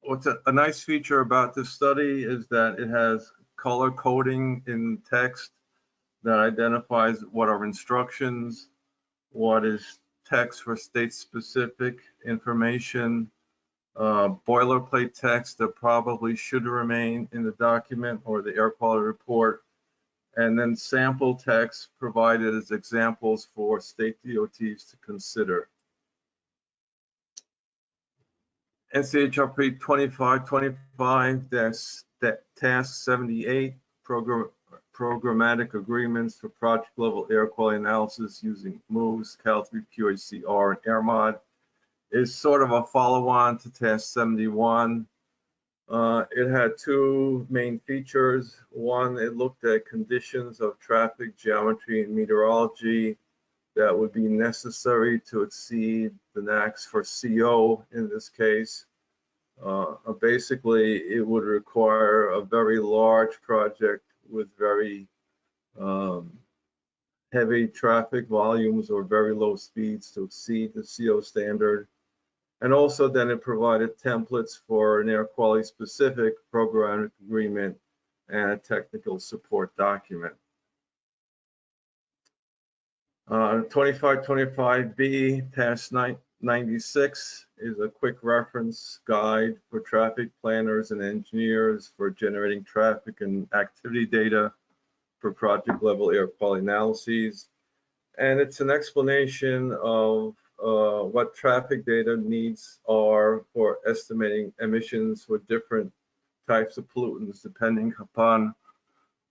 What's a nice feature about this study is that it has color coding in text that identifies what are instructions, what is text for state-specific information, boilerplate text that probably should remain in the document or the air quality report, and then sample text provided as examples for state DOTs to consider. NCHRP 2525 Task 78, Programmatic Agreements for Project Level Air Quality Analysis using MOVES, Cal3 QHCR, and AirMod, is sort of a follow-on to Task 71. It had two main features. One, it looked at conditions of traffic, geometry, and meteorology that would be necessary to exceed the NAAQS for CO in this case. Basically, it would require a very large project with very heavy traffic volumes or very low speeds to exceed the CO standard. And also then it provided templates for an air quality specific programmatic agreement and a technical support document. 2525B Task 96 is a quick reference guide for traffic planners and engineers for generating traffic and activity data for project level air quality analyses. And it's an explanation of what traffic data needs are for estimating emissions for different types of pollutants, depending upon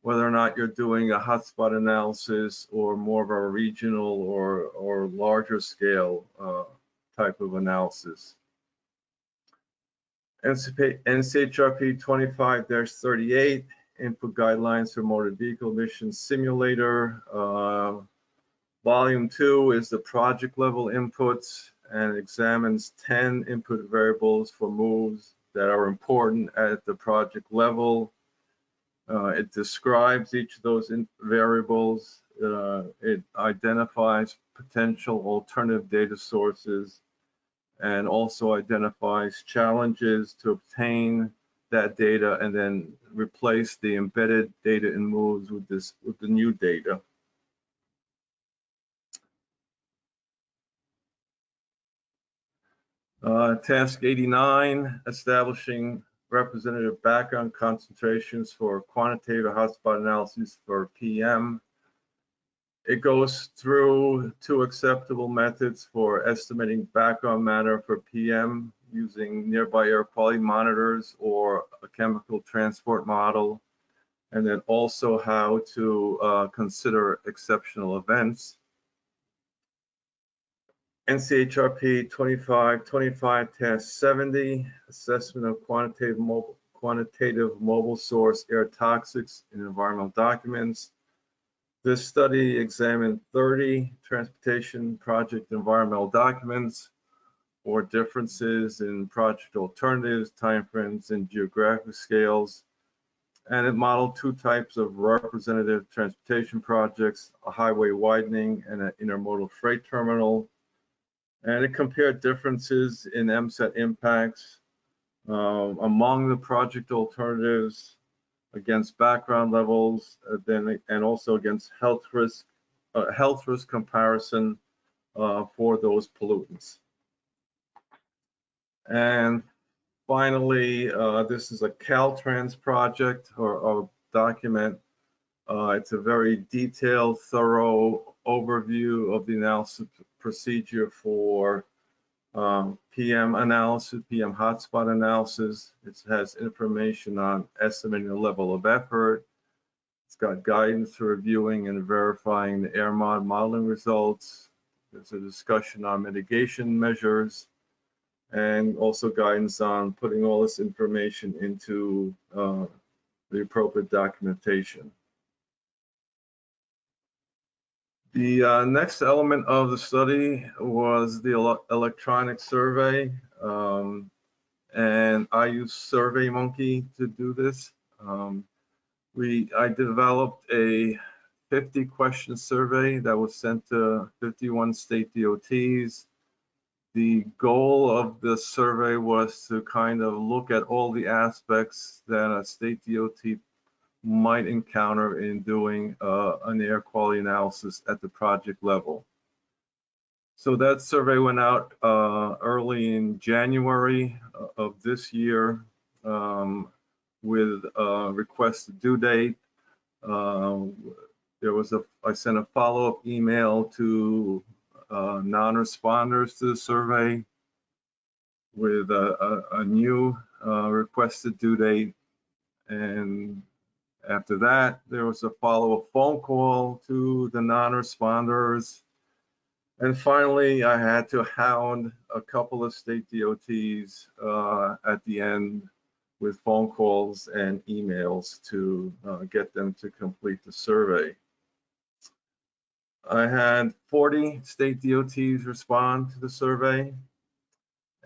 whether or not you're doing a hotspot analysis or more of a regional or larger scale type of analysis. NCHRP 25-38, Input Guidelines for Motor Vehicle Emissions Simulator. Volume 2 is the project level inputs and examines 10 input variables for moves that are important at the project level. It describes each of those variables. It identifies potential alternative data sources and also identifies challenges to obtain that data and then replace the embedded data in moves with the new data. Task 89, establishing representative background concentrations for quantitative hotspot analysis for PM. It goes through two acceptable methods for estimating background matter for PM using nearby air quality monitors or a chemical transport model, and then also how to consider exceptional events. NCHRP 2525 Task 70, assessment of quantitative mobile source air toxics in environmental documents. This study examined 30 transportation project environmental documents for differences in project alternatives, timeframes, and geographic scales. And it modeled two types of representative transportation projects, a highway widening and an intermodal freight terminal. And it compared differences in MSET impacts among the project alternatives against background levels, and also against health risk comparison for those pollutants. And finally, this is a Caltrans project or document. It's a very detailed, thorough overview of the analysis procedure for PM analysis, PM hotspot analysis. It has information on estimating the level of effort. It's got guidance for reviewing and verifying the AirMod modeling results. There's a discussion on mitigation measures and also guidance on putting all this information into the appropriate documentation. The next element of the study was the electronic survey, and I use SurveyMonkey to do this. I developed a 50-question survey that was sent to 51 state DOTs. The goal of the survey was to kind of look at all the aspects that a state DOT might encounter in doing an air quality analysis at the project level. So that survey went out early in January of this year with a requested due date. I sent a follow-up email to non-responders to the survey with a new requested due date. And after that, there was a follow-up phone call to the non-responders. And finally, I had to hound a couple of state DOTs at the end with phone calls and emails to get them to complete the survey. I had 40 state DOTs respond to the survey.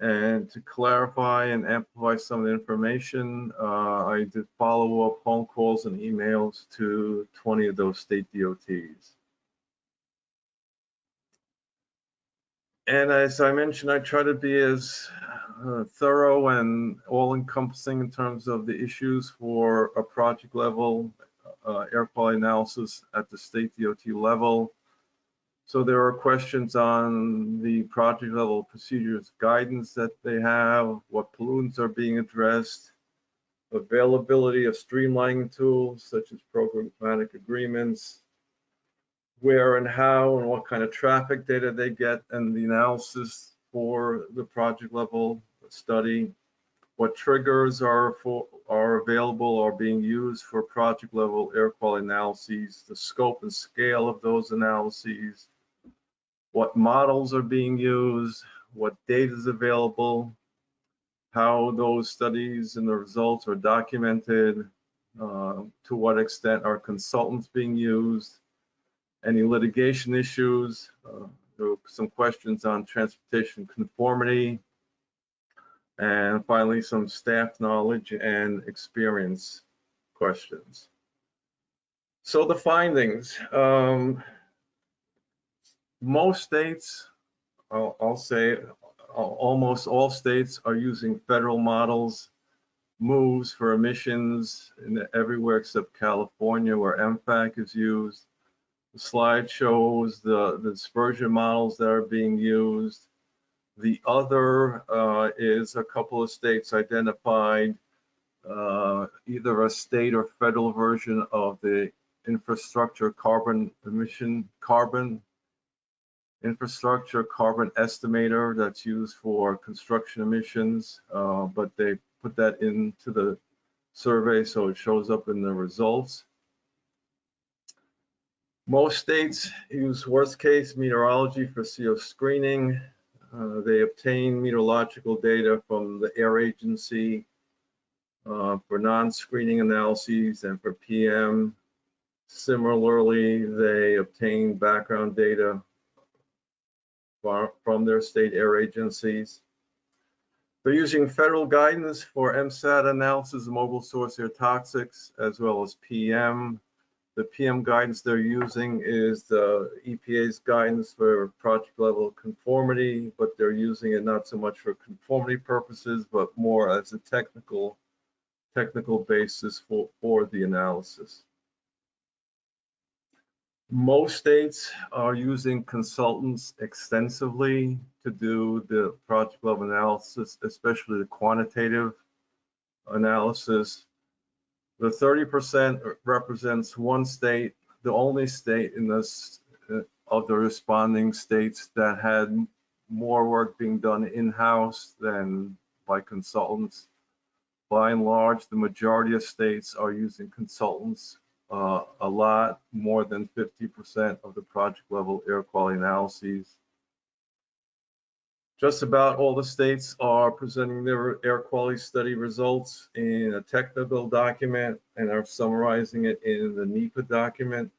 And to clarify and amplify some of the information, I did follow-up phone calls and emails to 20 of those state DOTs. And as I mentioned, I try to be as thorough and all-encompassing in terms of the issues for a project level air quality analysis at the state DOT level. So there are questions on the project level procedures guidance that they have, what pollutants are being addressed, availability of streamlining tools such as programmatic agreements, where and how and what kind of traffic data they get, and the analysis for the project level study, what triggers are available or being used for project level air quality analyses, the scope and scale of those analyses, what models are being used, what data is available, how those studies and the results are documented, to what extent are consultants being used, any litigation issues. There were some questions on transportation conformity, and finally some staff knowledge and experience questions. So the findings, most states, I'll say almost all states are using federal models, moves for emissions everywhere except California, where MFAC is used. The slide shows the dispersion models that are being used. The other is a couple of states identified either a state or federal version of the infrastructure carbon estimator that's used for construction emissions, but they put that into the survey so it shows up in the results. Most states use worst case meteorology for CO screening. They obtain meteorological data from the air agency for non-screening analyses and for PM. Similarly, they obtain background data from their state air agencies. They're using federal guidance for MSAT analysis of mobile source air toxics, as well as PM. The PM guidance they're using is the EPA's guidance for project level conformity, but they're using it not so much for conformity purposes, but more as a technical basis for the analysis. Most states are using consultants extensively to do the project level analysis, especially the quantitative analysis. The 30% represents one state, the only state in this of the responding states that had more work being done in-house than by consultants. By and large, the majority of states are using consultants. A lot more than 50% of the project level air quality analyses. Just about all the states are presenting their air quality study results in a technical document and are summarizing it in the NEPA document.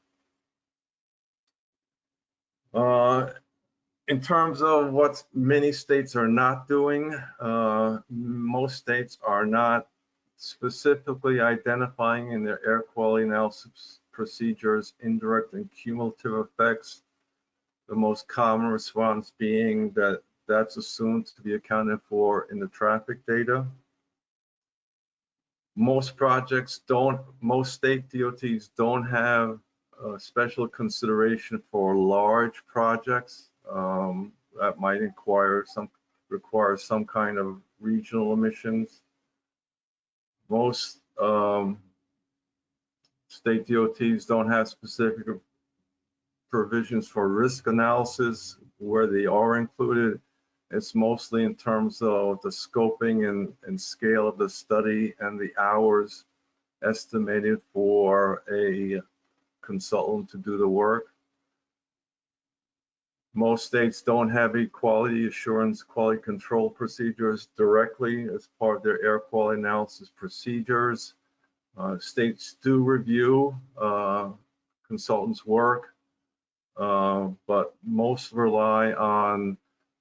In terms of what many states are not doing, most states are not specifically identifying in their air quality analysis procedures indirect and cumulative effects. The most common response being that that's assumed to be accounted for in the traffic data. Most state DOTs don't have special consideration for large projects that might require some kind of regional emissions. Most state DOTs don't have specific provisions for risk analysis. Where they are included, it's mostly in terms of the scoping and scale of the study and the hours estimated for a consultant to do the work. Most states don't have quality assurance, quality control procedures directly as part of their air quality analysis procedures. States do review consultants' work, but most rely on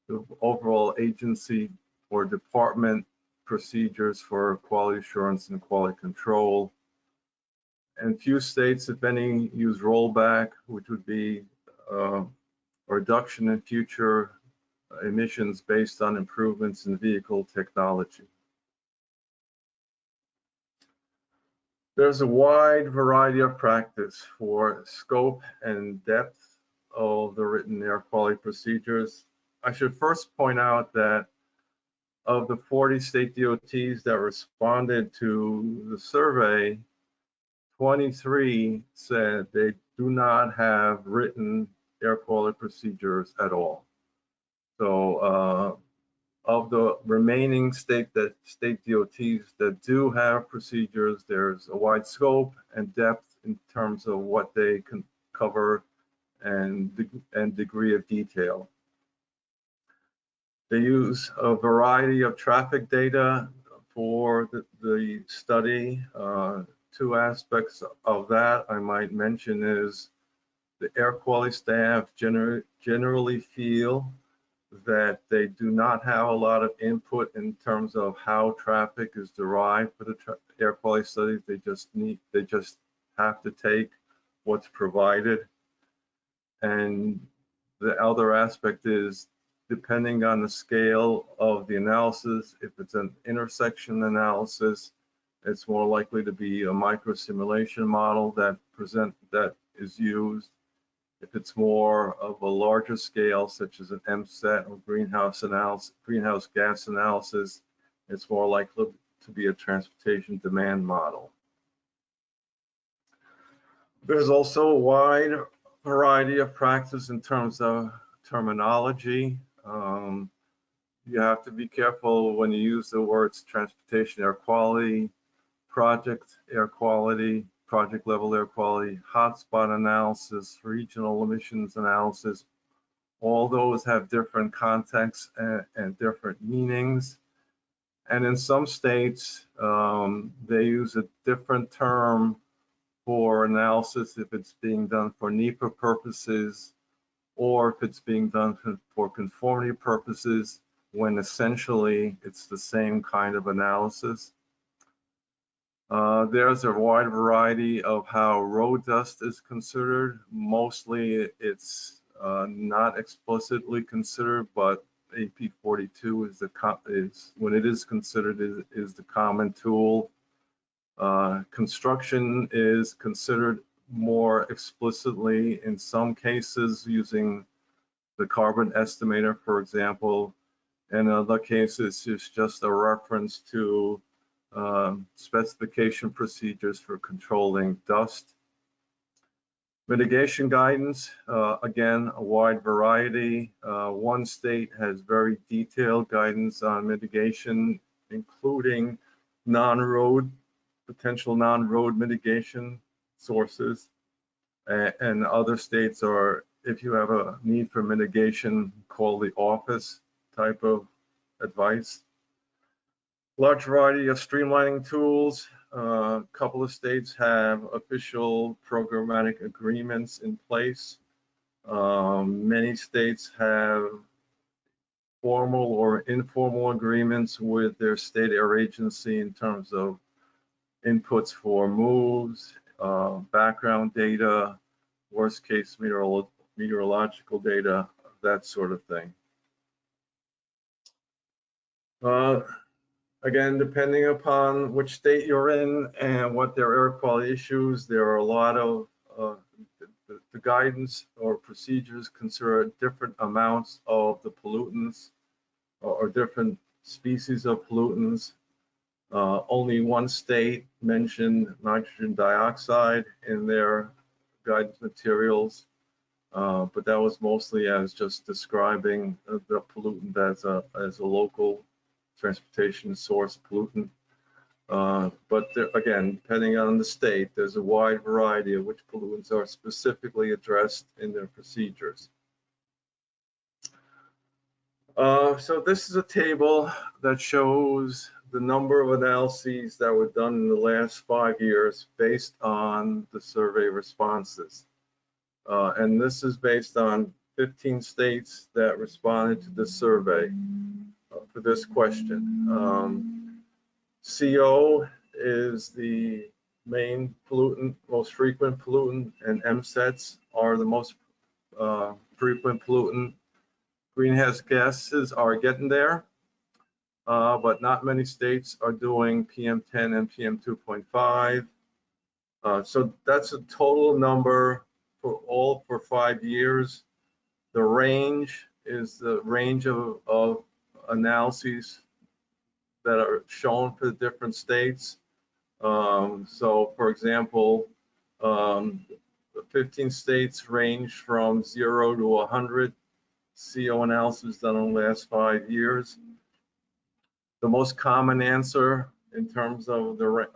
the overall agency or department procedures for quality assurance and quality control. And few states, if any, use rollback, which would be a reduction in future emissions based on improvements in vehicle technology. There's a wide variety of practice for scope and depth of the written air quality procedures. I should first point out that of the 40 state DOTs that responded to the survey, 23 said they do not have written air quality procedures at all. So of the remaining state DOTs that do have procedures, there's a wide scope and depth in terms of what they can cover and degree of detail. They use a variety of traffic data for the study. Two aspects of that I might mention is the air quality staff generally feel that they do not have a lot of input in terms of how traffic is derived for the air quality studies. They just have to take what's provided. And the other aspect is, depending on the scale of the analysis, if it's an intersection analysis, it's more likely to be a micro simulation model that is used. If it's more of a larger scale, such as an MSET or greenhouse gas analysis, it's more likely to be a transportation demand model. There's also a wide variety of practice in terms of terminology. You have to be careful when you use the words transportation air quality, project air quality, project level air quality, hotspot analysis, regional emissions analysis. All those have different contexts and different meanings. And in some states, they use a different term for analysis if it's being done for NEPA purposes or if it's being done for conformity purposes, when essentially it's the same kind of analysis. There's a wide variety of how road dust is considered. Mostly it's not explicitly considered, but AP 42 is when it is considered is the common tool. Construction is considered more explicitly in some cases using the carbon estimator, for example. In other cases, it's just a reference to specification procedures for controlling dust. Mitigation guidance, again, a wide variety. One state has very detailed guidance on mitigation, including potential non-road mitigation sources. And other states are, if you have a need for mitigation, call the office type of advice. Large variety of streamlining tools. A couple of states have official programmatic agreements in place. Many states have formal or informal agreements with their state air agency in terms of inputs for moves, background data, worst case meteorological data, that sort of thing. Again, depending upon which state you're in and what their air quality issues, there are a lot of the guidance or procedures consider different amounts of the pollutants or different species of pollutants. Only one state mentioned nitrogen dioxide in their guidance materials, but that was mostly as just describing the pollutant as a local transportation source pollutant. But there, again, depending on the state, there's a wide variety of which pollutants are specifically addressed in their procedures. So this is a table that shows the number of analyses that were done in the last 5 years based on the survey responses. And this is based on 15 states that responded to the survey for this question. CO is the main pollutant, most frequent pollutant, and MSETs are the most frequent pollutant. Greenhouse gases are getting there, but not many states are doing PM10 and PM2.5. So that's a total number for 5 years. The range is the range of analyses that are shown for the different states. So for example, 15 states range from 0 to 100 CO analysis done in the last 5 years. The most common answer in terms of the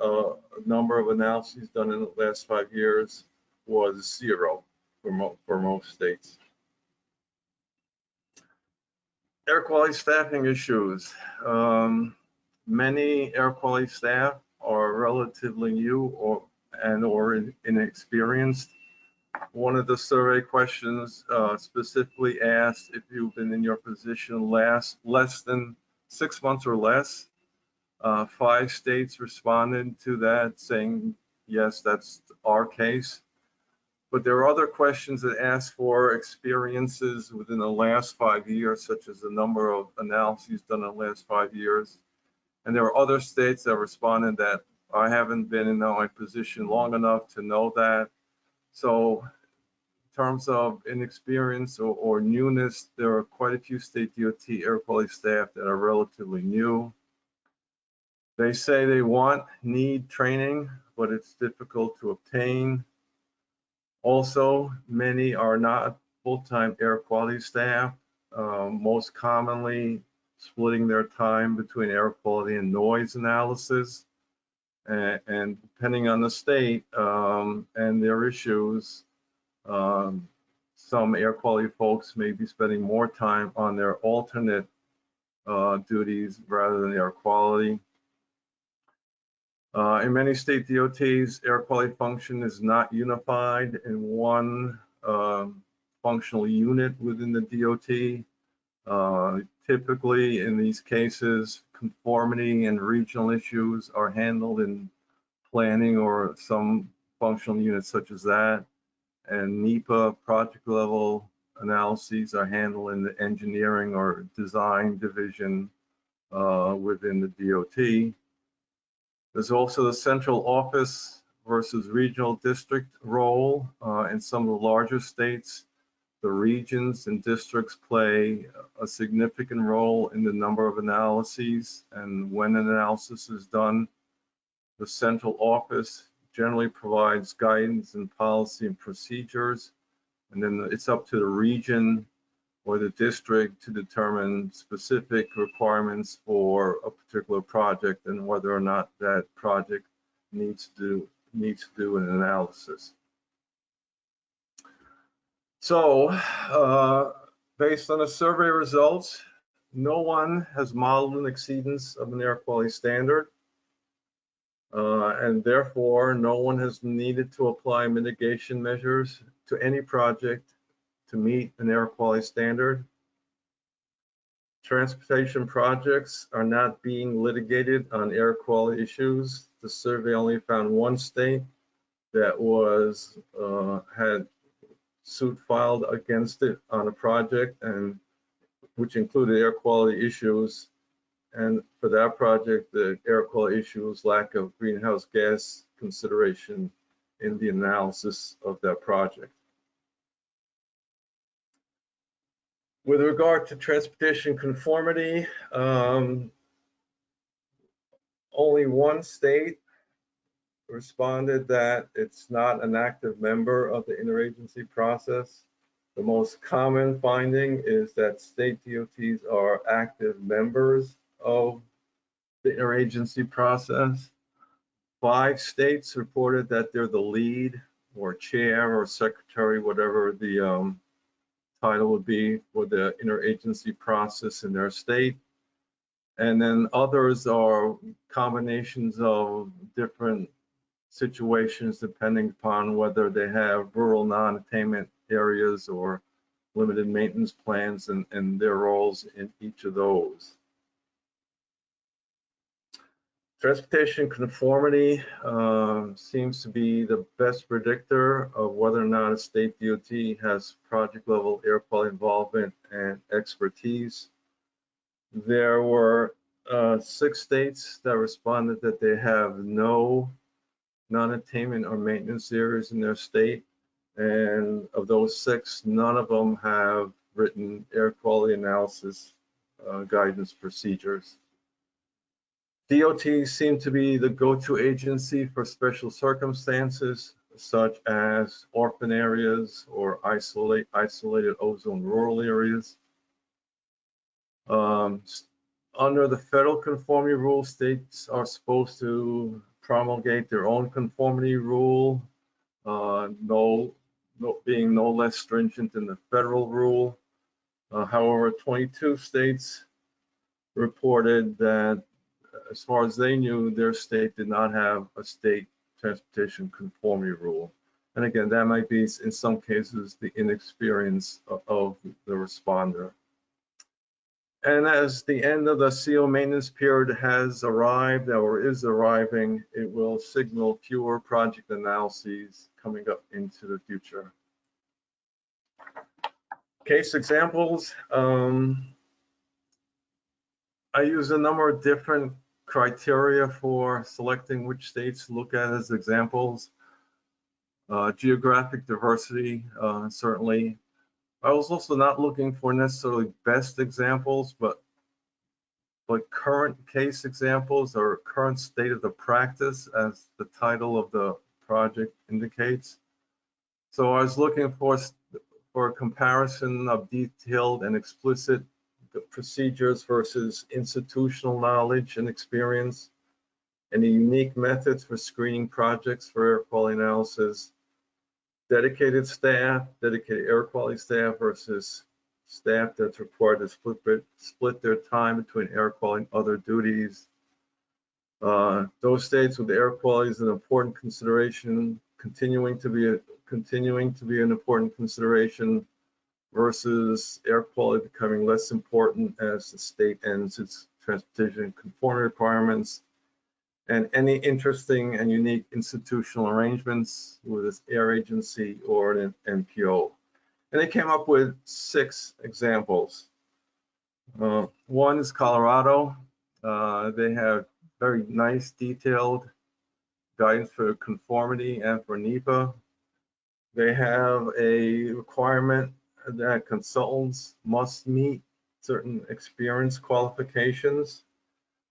number of analyses done in the last 5 years was 0 for most states. Air quality staffing issues. Many air quality staff are relatively new or inexperienced. One of the survey questions specifically asked if you've been in your position less than 6 months or less. 5 states responded to that saying, yes, that's our case. But there are other questions that ask for experiences within the last 5 years, such as the number of analyses done in the last 5 years. And there are other states that responded that I haven't been in my position long enough to know that. So in terms of inexperience or newness, there are quite a few state DOT air quality staff that are relatively new. They say they need training, but it's difficult to obtain. Also, many are not full-time air quality staff, most commonly splitting their time between air quality and noise analysis. And depending on the state and their issues, some air quality folks may be spending more time on their alternate duties rather than air quality. In many state DOTs, air quality function is not unified in one functional unit within the DOT. Typically, in these cases, conformity and regional issues are handled in planning or some functional units such as that. And NEPA project level analyses are handled in the engineering or design division within the DOT. There's also the central office versus regional district role. In some of the larger states, the regions and districts play a significant role in the number of analyses, and when an analysis is done, the central office generally provides guidance and policy and procedures, and then it's up to the region or the district to determine specific requirements for a particular project and whether or not that project needs to do an analysis. So, based on the survey results, no one has modeled an exceedance of an air quality standard, and therefore no one has needed to apply mitigation measures to any project to meet an air quality standard. Transportation projects are not being litigated on air quality issues. The survey only found one state that had suit filed against it on a project, and which included air quality issues. And for that project, the air quality issue was lack of greenhouse gas consideration in the analysis of that project. With regard to transportation conformity, only one state responded that it's not an active member of the interagency process. The most common finding is that state DOTs are active members of the interagency process. 5 states reported that they're the lead or chair or secretary, whatever the title would be for the interagency process in their state. And then others are combinations of different situations depending upon whether they have rural non-attainment areas or limited maintenance plans and their roles in each of those. Transportation conformity seems to be the best predictor of whether or not a state DOT has project level air quality involvement and expertise. There were 6 states that responded that they have no non-attainment or maintenance areas in their state. And of those 6, none of them have written air quality analysis guidance procedures. DOTs seem to be the go-to agency for special circumstances, such as orphan areas or isolated ozone rural areas. Under the federal conformity rule, states are supposed to promulgate their own conformity rule, being no less stringent than the federal rule. However, 22 states reported that, as far as they knew, their state did not have a state transportation conformity rule. And again, that might be, in some cases, the inexperience of the responder. And as the end of the CO maintenance period has arrived or is arriving, it will signal fewer project analyses coming up into the future. Case examples. I use a number of different criteria for selecting which states to look at as examples. Geographic diversity, certainly. I was also not looking for necessarily best examples, but current case examples or current state of the practice, as the title of the project indicates. So I was looking for a comparison of detailed and explicit procedures versus institutional knowledge and experience, and the unique methods for screening projects for air quality analysis, dedicated air quality staff versus staff that's required to split their time between air quality and other duties. Those states with air quality is an important consideration, continuing to be an important consideration, versus air quality becoming less important as the state ends its transportation conformity requirements, and any interesting and unique institutional arrangements with its air agency or an NPO. And they came up with 6 examples. One is Colorado. They have very nice detailed guidance for conformity and for NEPA. They have a requirement that consultants must meet certain experience qualifications.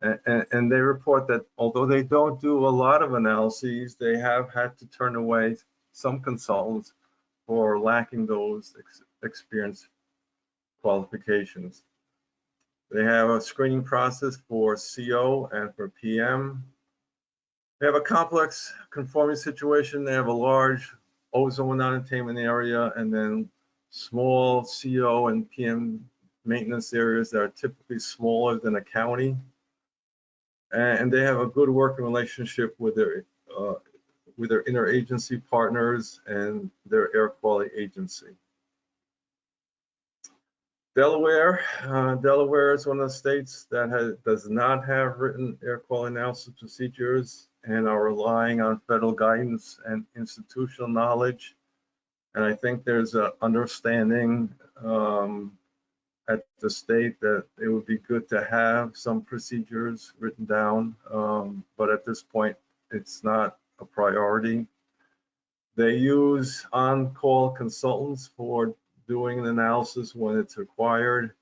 And they report that although they don't do a lot of analyses, they have had to turn away some consultants for lacking those experience qualifications. They have a screening process for CO and for PM. They have a complex conformity situation. They have a large ozone non-attainment area and then small CO and PM maintenance areas that are typically smaller than a county. And they have a good working relationship with their interagency partners and their air quality agency. Delaware. Delaware is one of the states that does not have written air quality analysis procedures and are relying on federal guidance and institutional knowledge. And I think there's an understanding at the state that it would be good to have some procedures written down, but at this point, it's not a priority. They use on-call consultants for doing an analysis when it's required,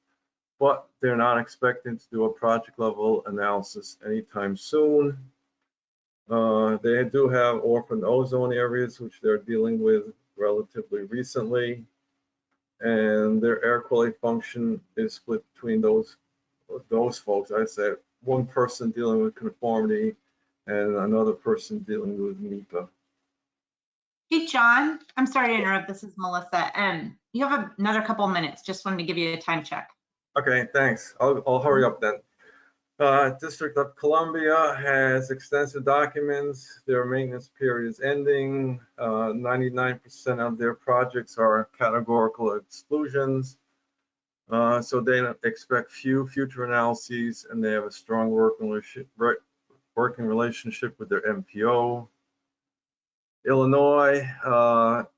but they're not expecting to do a project level analysis anytime soon. They do have orphan ozone areas, which they're dealing with relatively recently, and their air quality function is split between those folks. I said one person dealing with conformity and another person dealing with NEPA. Hey, John, I'm sorry to interrupt. This is Melissa. You have another couple minutes. Just wanted to give you a time check. Okay, thanks. I'll hurry up then. District of Columbia has extensive documents. Their maintenance period is ending. 99% of their projects are categorical exclusions. So they expect few future analyses, and they have a strong working relationship with their MPO. Illinois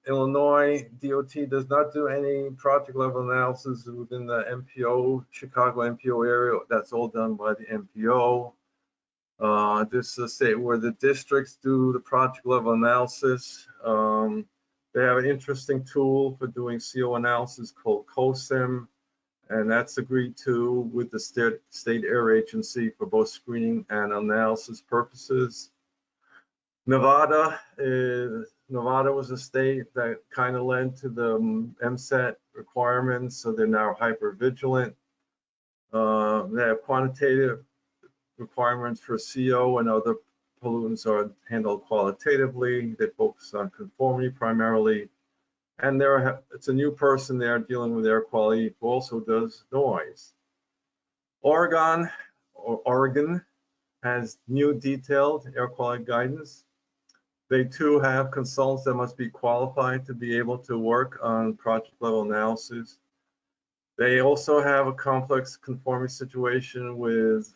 DOT does not do any project level analysis within the MPO, Chicago MPO area. That's all done by the MPO. This is a state where the districts do the project level analysis. They have an interesting tool for doing CO analysis called COSIM, and that's agreed to with the state air agency for both screening and analysis purposes. Nevada was a state that kind of led to the MSAT requirements, so they're now hyper vigilant. They have quantitative requirements for CO, and other pollutants are handled qualitatively. They focus on conformity primarily, and it's a new person there dealing with air quality who also does noise. Oregon has new detailed air quality guidance. They too have consultants that must be qualified to be able to work on project level analysis. They also have a complex conformity situation with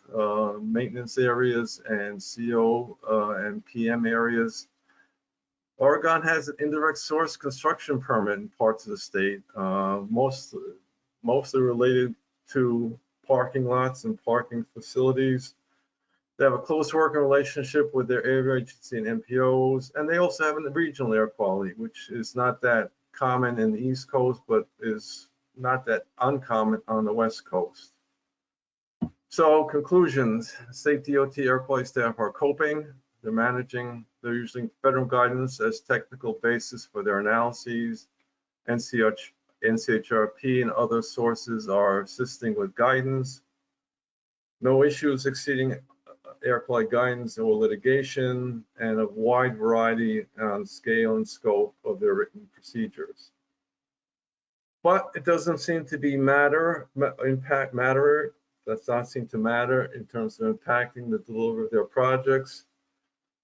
maintenance areas and CO and PM areas. Oregon has an indirect source construction permit in parts of the state, mostly related to parking lots and parking facilities. They have a close working relationship with their air agency and MPOs, and they also have a regional air quality, which is not that common in the East Coast, but is not that uncommon on the West Coast. So conclusions, state DOT air quality staff are coping. They're using federal guidance as technical basis for their analyses. NCHRP and other sources are assisting with guidance. No issues exceeding air quality guidance or litigation, and a wide variety on scale and scope of their written procedures. But it doesn't seem to be does not seem to matter in terms of impacting the delivery of their projects.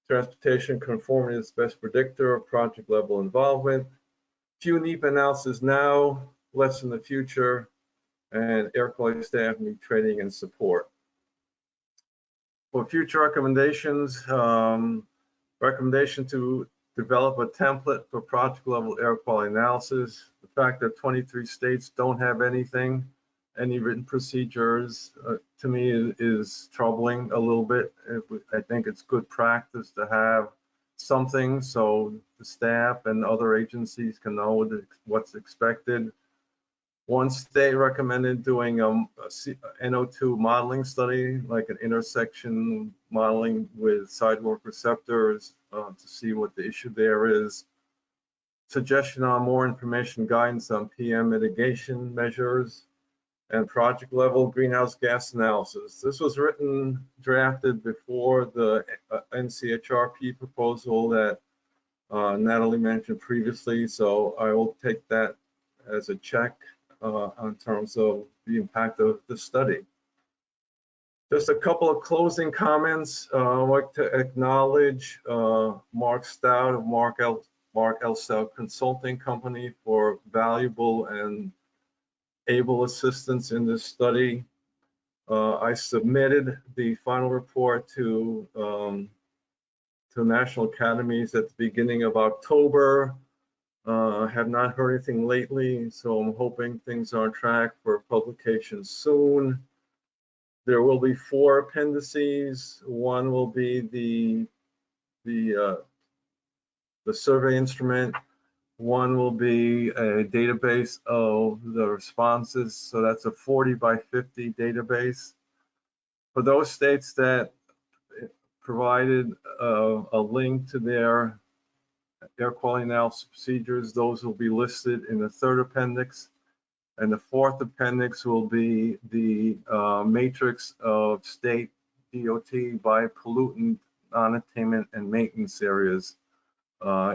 Transportation conformity is the best predictor of project level involvement. Few NEPA analysis now, less in the future, and air quality staff need training and support. For future recommendations, recommendation to develop a template for project level air quality analysis. The fact that 23 states don't have any written procedures, to me is troubling a little bit. I think it's good practice to have something so the staff and other agencies can know what's expected. One state recommended doing a NO2 modeling study, like an intersection modeling with sidewalk receptors to see what the issue there is. Suggestion on more information guidance on PM mitigation measures and project level greenhouse gas analysis. This was drafted before the NCHRP proposal that Natalie mentioned previously, so I will take that as a check in terms of the impact of the study. Just a couple of closing comments. I'd like to acknowledge Mark Stout of Mark L. Stout Consulting Company for valuable and able assistance in this study. I submitted the final report to national academies at the beginning of October. Have not heard anything lately, so I'm hoping things are on track for publication soon. There will be 4 appendices. One will be the survey instrument. One will be a database of the responses. So that's a 40 by 50 database. For those states that provided a link to their air quality analysis procedures, those will be listed in the 3rd appendix. And the 4th appendix will be the matrix of state DOT by pollutant, non-attainment, and maintenance areas,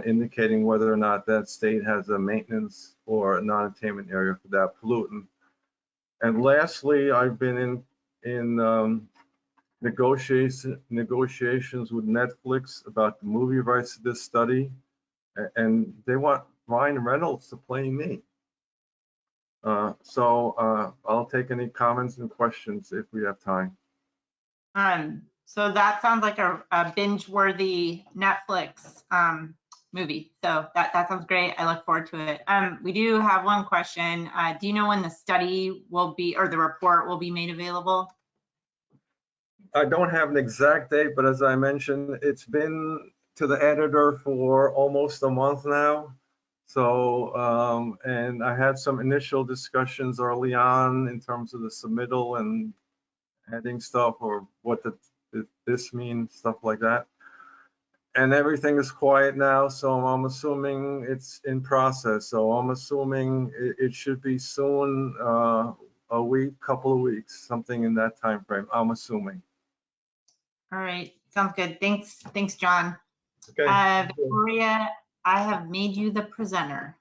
indicating whether or not that state has a maintenance or a non-attainment area for that pollutant. And lastly, I've been in negotiations with Netflix about the movie rights to this study, and they want Ryan Reynolds to play me. So I'll take any comments and questions if we have time. So that sounds like a binge-worthy Netflix movie. So that sounds great. I look forward to it. We do have one question. Do you know when the study will be, or the report will be made available? I don't have an exact date, but as I mentioned, it's been to the editor for almost a month now. So, and I had some initial discussions early on in terms of the submittal and adding stuff or what this means, stuff like that. And everything is quiet now, so I'm assuming it's in process. So I'm assuming it should be soon, a week, couple of weeks, something in that time frame, I'm assuming. All right, sounds good. Thanks, John. Okay. Victoria, I have made you the presenter.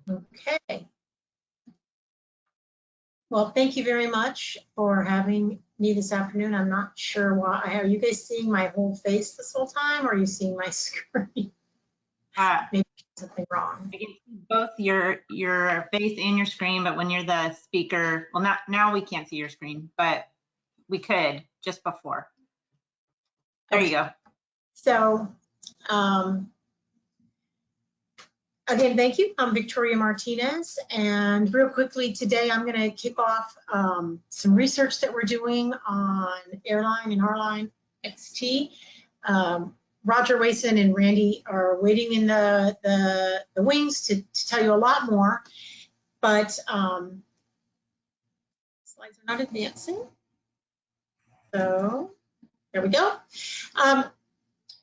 Okay. Well, thank you very much for having me this afternoon. I'm not sure why. Are you guys seeing my whole face this whole time, or are you seeing my screen? Maybe something wrong. I can see both your face and your screen, but when you're the speaker, well, now we can't see your screen, but we could just before. There you go. So, again, thank you. I'm Victoria Martinez, and real quickly today I'm going to kick off some research that we're doing on airline and R-Line XT. Roger Wason and Randy are waiting in the wings to tell you a lot more, but slides are not advancing. So there we go.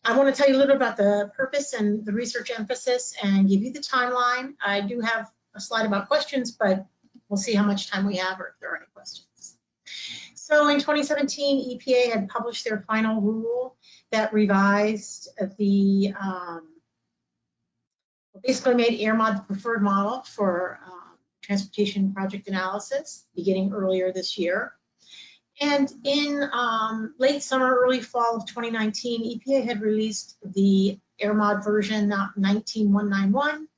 I want to tell you a little bit about the purpose and the research emphasis and give you the timeline. I do have a slide about questions, but we'll see how much time we have or if there are any questions. So in 2017, EPA had published their final rule that revised the, basically made AirMod the preferred model for transportation project analysis beginning earlier this year. And in late summer, early fall of 2019, EPA had released the AirMod version 19191,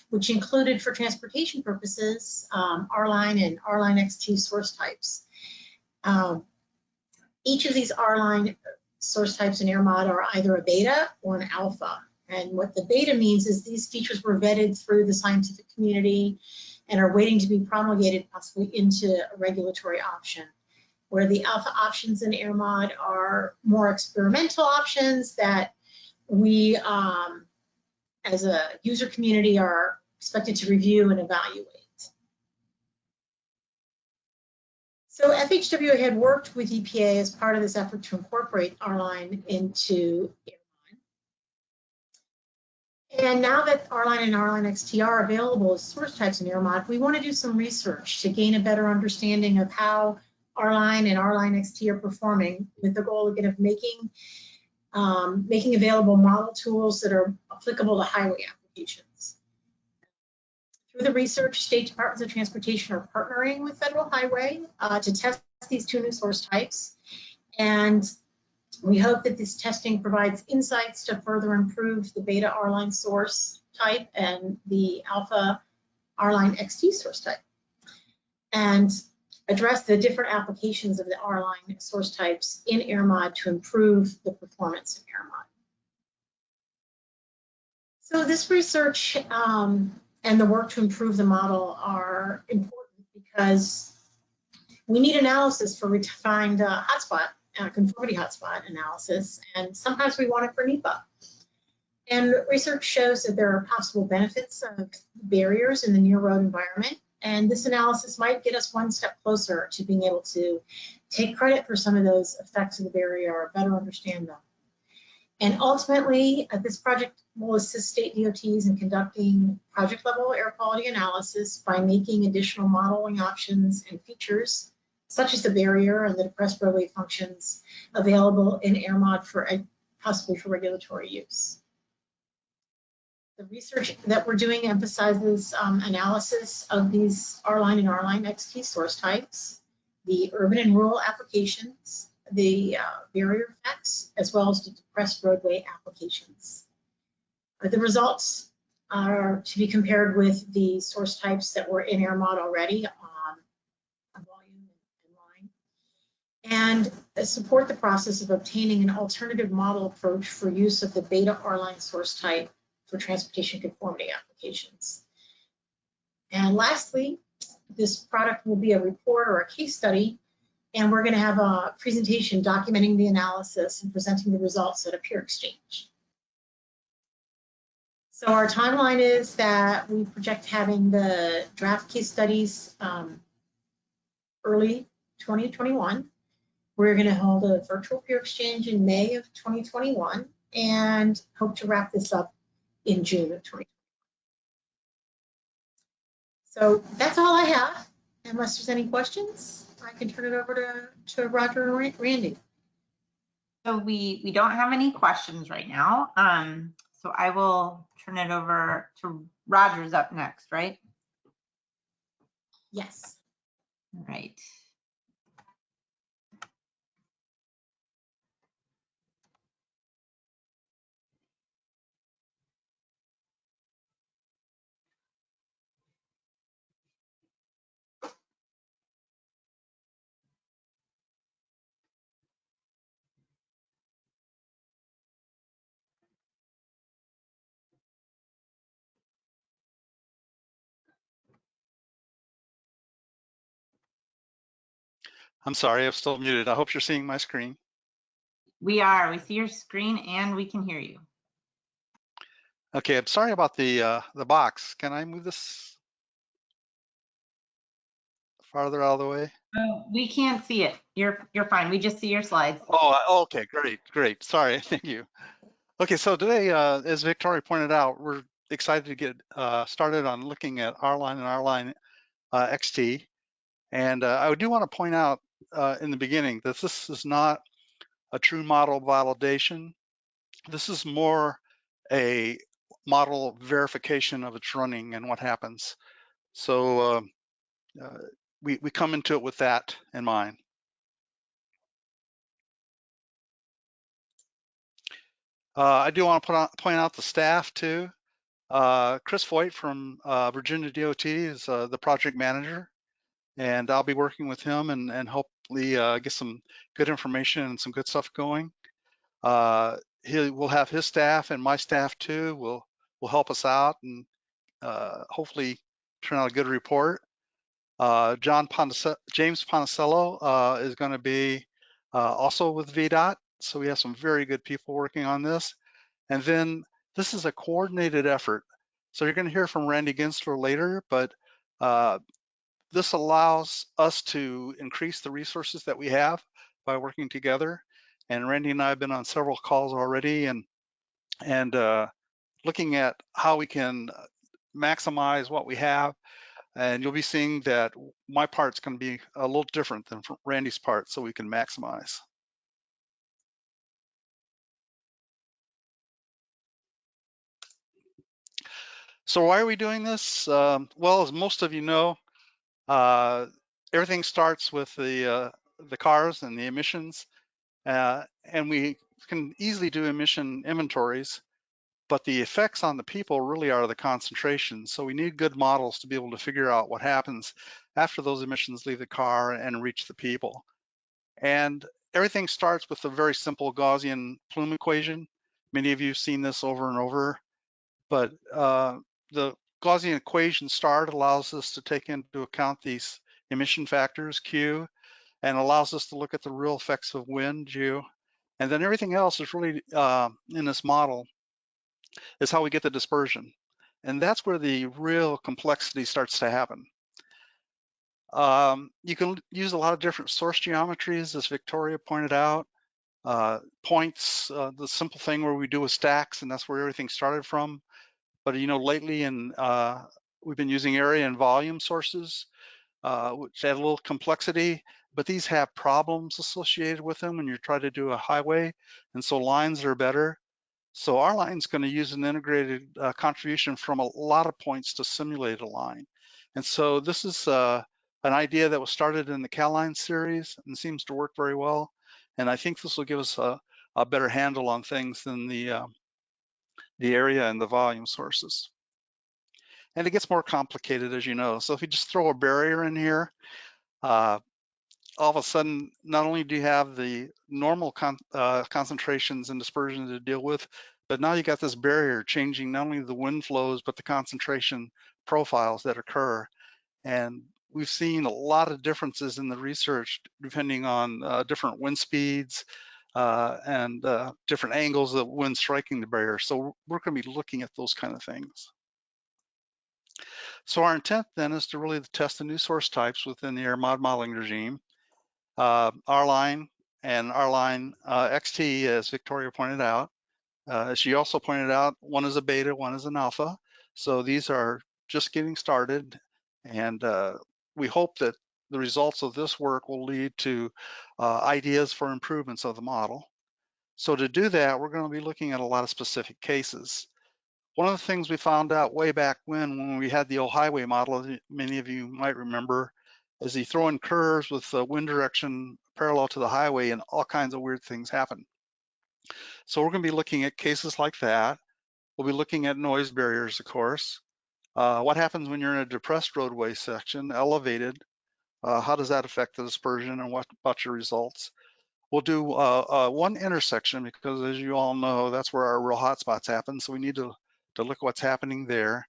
which included, for transportation purposes, R-Line and R-Line XT source types. Each of these R-Line source types in AirMod are either a beta or an alpha. And what the beta means is these features were vetted through the scientific community and are waiting to be promulgated possibly into a regulatory option, where the alpha options in AirMod are more experimental options that we, as a user community, are expected to review and evaluate. So FHWA had worked with EPA as part of this effort to incorporate R-Line into AirMod. And now that R-Line and R-Line XT are available as source types in AirMod, we want to do some research to gain a better understanding of how R-Line and R-Line XT are performing, with the goal again of making available model tools that are applicable to highway applications. Through the research, state departments of transportation are partnering with Federal Highway to test these two new source types. And we hope that this testing provides insights to further improve the beta R-Line source type and the alpha R-line XT source type and address the different applications of the R-line source types in AirMod to improve the performance of AirMod. So this research and the work to improve the model are important because we need analysis for refined hotspot, conformity hotspot analysis, and sometimes we want it for NEPA. And research shows that there are possible benefits of barriers in the near road environment, and this analysis might get us one step closer to being able to take credit for some of those effects of the barrier or better understand them. And ultimately, this project will assist state DOTs in conducting project level air quality analysis by making additional modeling options and features, such as the barrier and the depressed roadway functions, available in AirMod for possibly for regulatory use. The research that we're doing emphasizes analysis of these R-line and R-line XT source types, the urban and rural applications, the barrier effects, as well as the depressed roadway applications. The results are to be compared with the source types that were in AirMod already on volume and line, and support the process of obtaining an alternative model approach for use of the beta R-line source type for transportation conformity applications. And lastly, this product will be a report or a case study, and we're going to have a presentation documenting the analysis and presenting the results at a peer exchange. So our timeline is that we project having the draft case studies early 2021. We're going to hold a virtual peer exchange in May of 2021 and hope to wrap this up in June of 2020. So that's all I have. Unless there's any questions, I can turn it over to Roger and Randy. So we don't have any questions right now. So I will turn it over to Roger's up next, right? Yes. All right. I'm sorry, I'm still muted. I hope you're seeing my screen. We are. We see your screen and we can hear you. Okay, I'm sorry about the box. Can I move this farther out of the way? We can't see it. You're fine. We just see your slides. Oh, okay, great. Sorry, thank you. Okay, so today, as Victoria pointed out, we're excited to get started on looking at R-line and R-line XT. And I do want to point out in the beginning that this is not a true model validation. This is more a model verification of its running and what happens. So we come into it with that in mind. I do want to point out the staff too. Chris Voigt from Virginia DOT is the project manager, and I'll be working with him and hopefully get some good information and some good stuff going. He will have his staff and my staff too will help us out and hopefully turn out a good report. James Ponticello is going to be also with VDOT, so we have some very good people working on this. And then this is a coordinated effort. So you're going to hear from Randy Ginsler later, but this allows us to increase the resources that we have by working together. And Randy and I have been on several calls already and looking at how we can maximize what we have. And you'll be seeing that my part's going to be a little different than Randy's part, so we can maximize. So why are we doing this? Well, as most of you know, everything starts with the cars and the emissions, and we can easily do emission inventories. but the effects on the people really are the concentration. So we need good models to be able to figure out what happens after those emissions leave the car and reach the people. And everything starts with a very simple Gaussian plume equation. Many of you have seen this over and over, but the Gaussian equation start allows us to take into account these emission factors, Q, and allows us to look at the real effects of wind, G, and then everything else is really in this model is how we get the dispersion. And that's where the real complexity starts to happen. You can use a lot of different source geometries, as Victoria pointed out. Points, the simple thing where we do with stacks, and that's where everything started from. But lately we've been using area and volume sources, which add a little complexity, but these have problems associated with them when you try to do a highway, and so lines are better. So our line's going to use an integrated contribution from a lot of points to simulate a line. And so this is an idea that was started in the CalLine series and seems to work very well. And I think this will give us a better handle on things than the area and the volume sources. And it gets more complicated, as you know. So if you just throw a barrier in here, all of a sudden, not only do you have the normal concentrations and dispersion to deal with, but now you got this barrier changing not only the wind flows, but the concentration profiles that occur. And we've seen a lot of differences in the research depending on different wind speeds and different angles of wind striking the barrier. So we're going to be looking at those kind of things. So our intent then is to really test the new source types within the air mod modeling regime. R-line and R-line XT, as Victoria pointed out. She also pointed out, one is a beta, one is an alpha. So these are just getting started, and we hope that the results of this work will lead to ideas for improvements of the model. So to do that, we're going to be looking at a lot of specific cases. One of the things we found out way back when we had the old highway model, many of you might remember, is you throw in curves with the wind direction parallel to the highway and all kinds of weird things happen. So we're going to be looking at cases like that. We'll be looking at noise barriers, of course. What happens when you're in a depressed roadway section, elevated? How does that affect the dispersion, and what about your results? We'll do one intersection because, as you all know, that's where our real hotspots happen. So we need to look at what's happening there.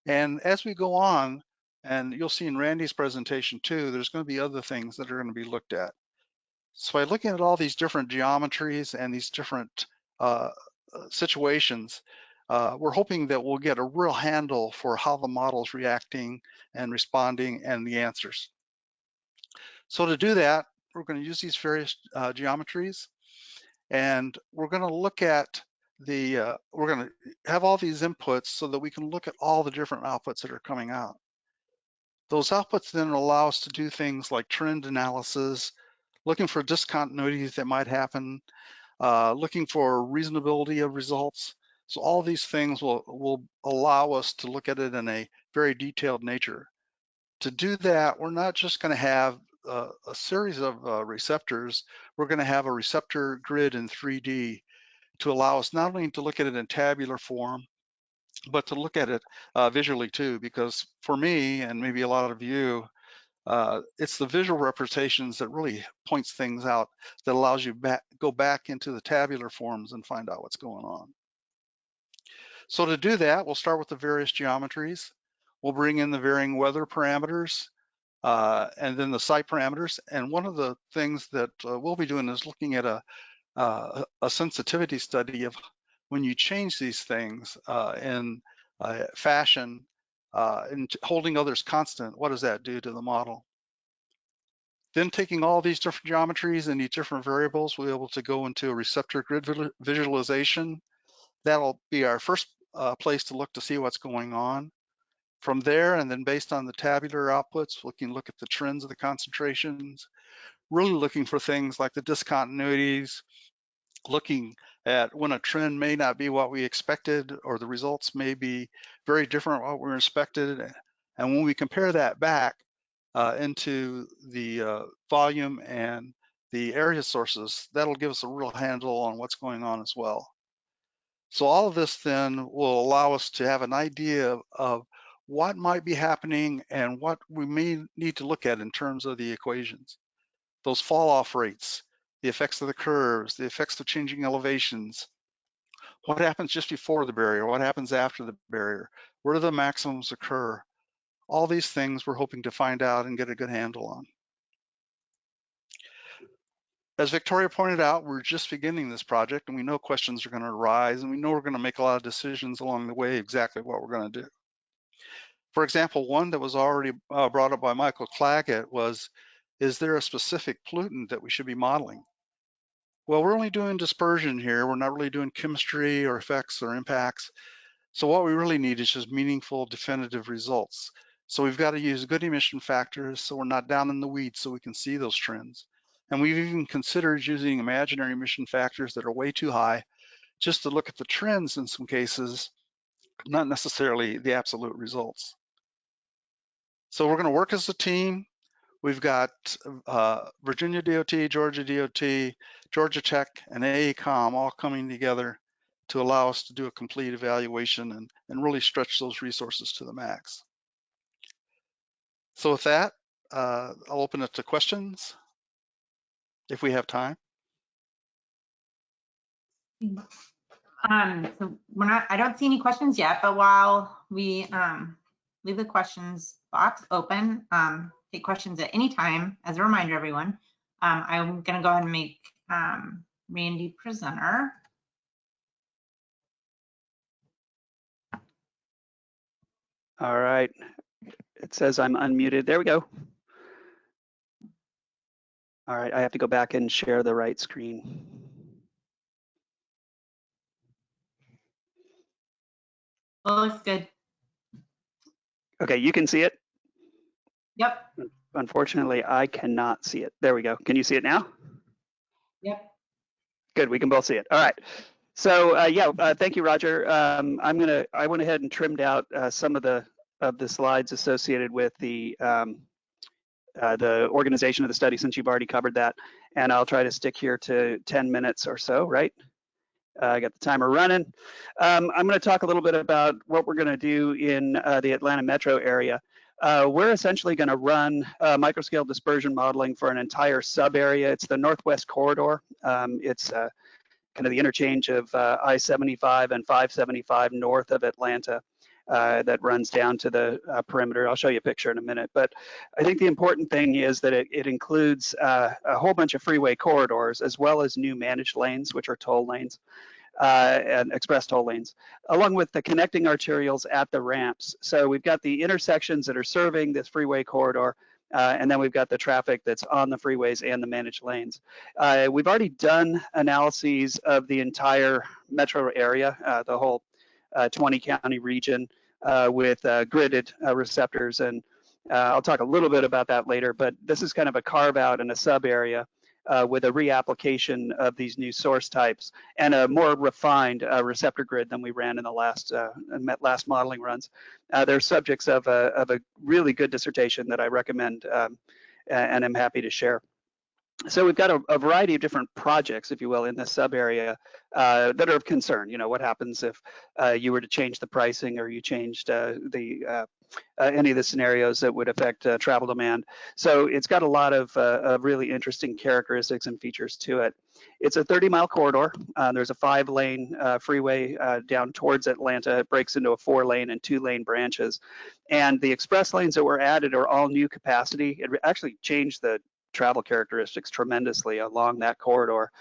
And as we go on, and you'll see in Randy's presentation too, there's going to be other things that are going to be looked at. So by looking at all these different geometries and these different situations, we're hoping that we'll get a real handle for how the model's reacting and responding and the answers. So to do that, we're going to use these various geometries, and we're going to look at we're going to have all these inputs so that we can look at all the different outputs that are coming out. Those outputs then allow us to do things like trend analysis, looking for discontinuities that might happen, looking for reasonability of results. So all these things will allow us to look at it in a very detailed nature. To do that, we're not just going to have a series of receptors. We're going to have a receptor grid in 3D to allow us not only to look at it in tabular form, but to look at it visually too, because for me, and maybe a lot of you, it's the visual representations that really points things out, that allows you go back into the tabular forms and find out what's going on. So to do that, we'll start with the various geometries. We'll bring in the varying weather parameters and then the site parameters. And one of the things that we'll be doing is looking at a sensitivity study of when you change these things in fashion and holding others constant, what does that do to the model? Then taking all these different geometries and these different variables, we'll be able to go into a receptor grid visualization. That'll be our first place to look to see what's going on. From there, and then based on the tabular outputs, we can look at the trends of the concentrations, really looking for things like the discontinuities, looking at when a trend may not be what we expected, or the results may be very different what we expected. And when we compare that back into the volume and the area sources, that'll give us a real handle on what's going on as well. So all of this then will allow us to have an idea of what might be happening and what we may need to look at in terms of the equations. Those fall off rates, the effects of the curves, the effects of changing elevations, what happens just before the barrier, what happens after the barrier, where do the maximums occur? All these things we're hoping to find out and get a good handle on. As Victoria pointed out, we're just beginning this project and we know questions are going to arise and we know we're going to make a lot of decisions along the way exactly what we're going to do. For example, one that was already brought up by Michael Claggett was, is there a specific pollutant that we should be modeling? Well, we're only doing dispersion here. We're not really doing chemistry or effects or impacts. So what we really need is just meaningful, definitive results. So we've got to use good emission factors so we're not down in the weeds so we can see those trends. And we've even considered using imaginary emission factors that are way too high just to look at the trends in some cases, not necessarily the absolute results. So we're going to work as a team. We've got Virginia DOT, Georgia DOT, Georgia Tech, and AECOM all coming together to allow us to do a complete evaluation and really stretch those resources to the max. So with that, I'll open it to questions if we have time. So I don't see any questions yet, but while we leave the questions box open, take questions at any time. As a reminder, everyone, I'm going to go ahead and make Randy presenter. All right. It says I'm unmuted. There we go. All right. I have to go back and share the right screen. Well, looks good. Okay. You can see it? Yep. Unfortunately, I cannot see it. There we go. Can you see it now? Yep. Good. We can both see it. All right. So thank you, Roger. I went ahead and trimmed out some of the slides associated with the organization of the study, since you've already covered that, and I'll try to stick here to 10 minutes or so, right? I got the timer running. I'm going to talk a little bit about what we're going to do in the Atlanta metro area. We're essentially going to run microscale dispersion modeling for an entire sub area. It's the Northwest Corridor. It's kind of the interchange of I-75 and 575 north of Atlanta. That runs down to the perimeter. I'll show you a picture in a minute, but I think the important thing is that it includes a whole bunch of freeway corridors as well as new managed lanes, which are toll lanes and express toll lanes, along with the connecting arterials at the ramps. So we've got the intersections that are serving this freeway corridor, and then we've got the traffic that's on the freeways and the managed lanes. We've already done analyses of the entire metro area, the whole 20 county region with gridded receptors, and I'll talk a little bit about that later, but this is kind of a carve out in a sub area with a reapplication of these new source types and a more refined receptor grid than we ran in the last modeling runs. They're subjects of a really good dissertation that I recommend and I'm happy to share. So we've got a variety of different projects, if you will, in this sub area that are of concern. You know, what happens if you were to change the pricing or you changed any of the scenarios that would affect travel demand. So it's got a lot of really interesting characteristics and features to it. It's a 30-mile corridor. There's a 5-lane freeway down towards Atlanta. It breaks into a 4-lane and 2-lane branches. And the express lanes that were added are all new capacity. It actually changed the travel characteristics tremendously along that corridor,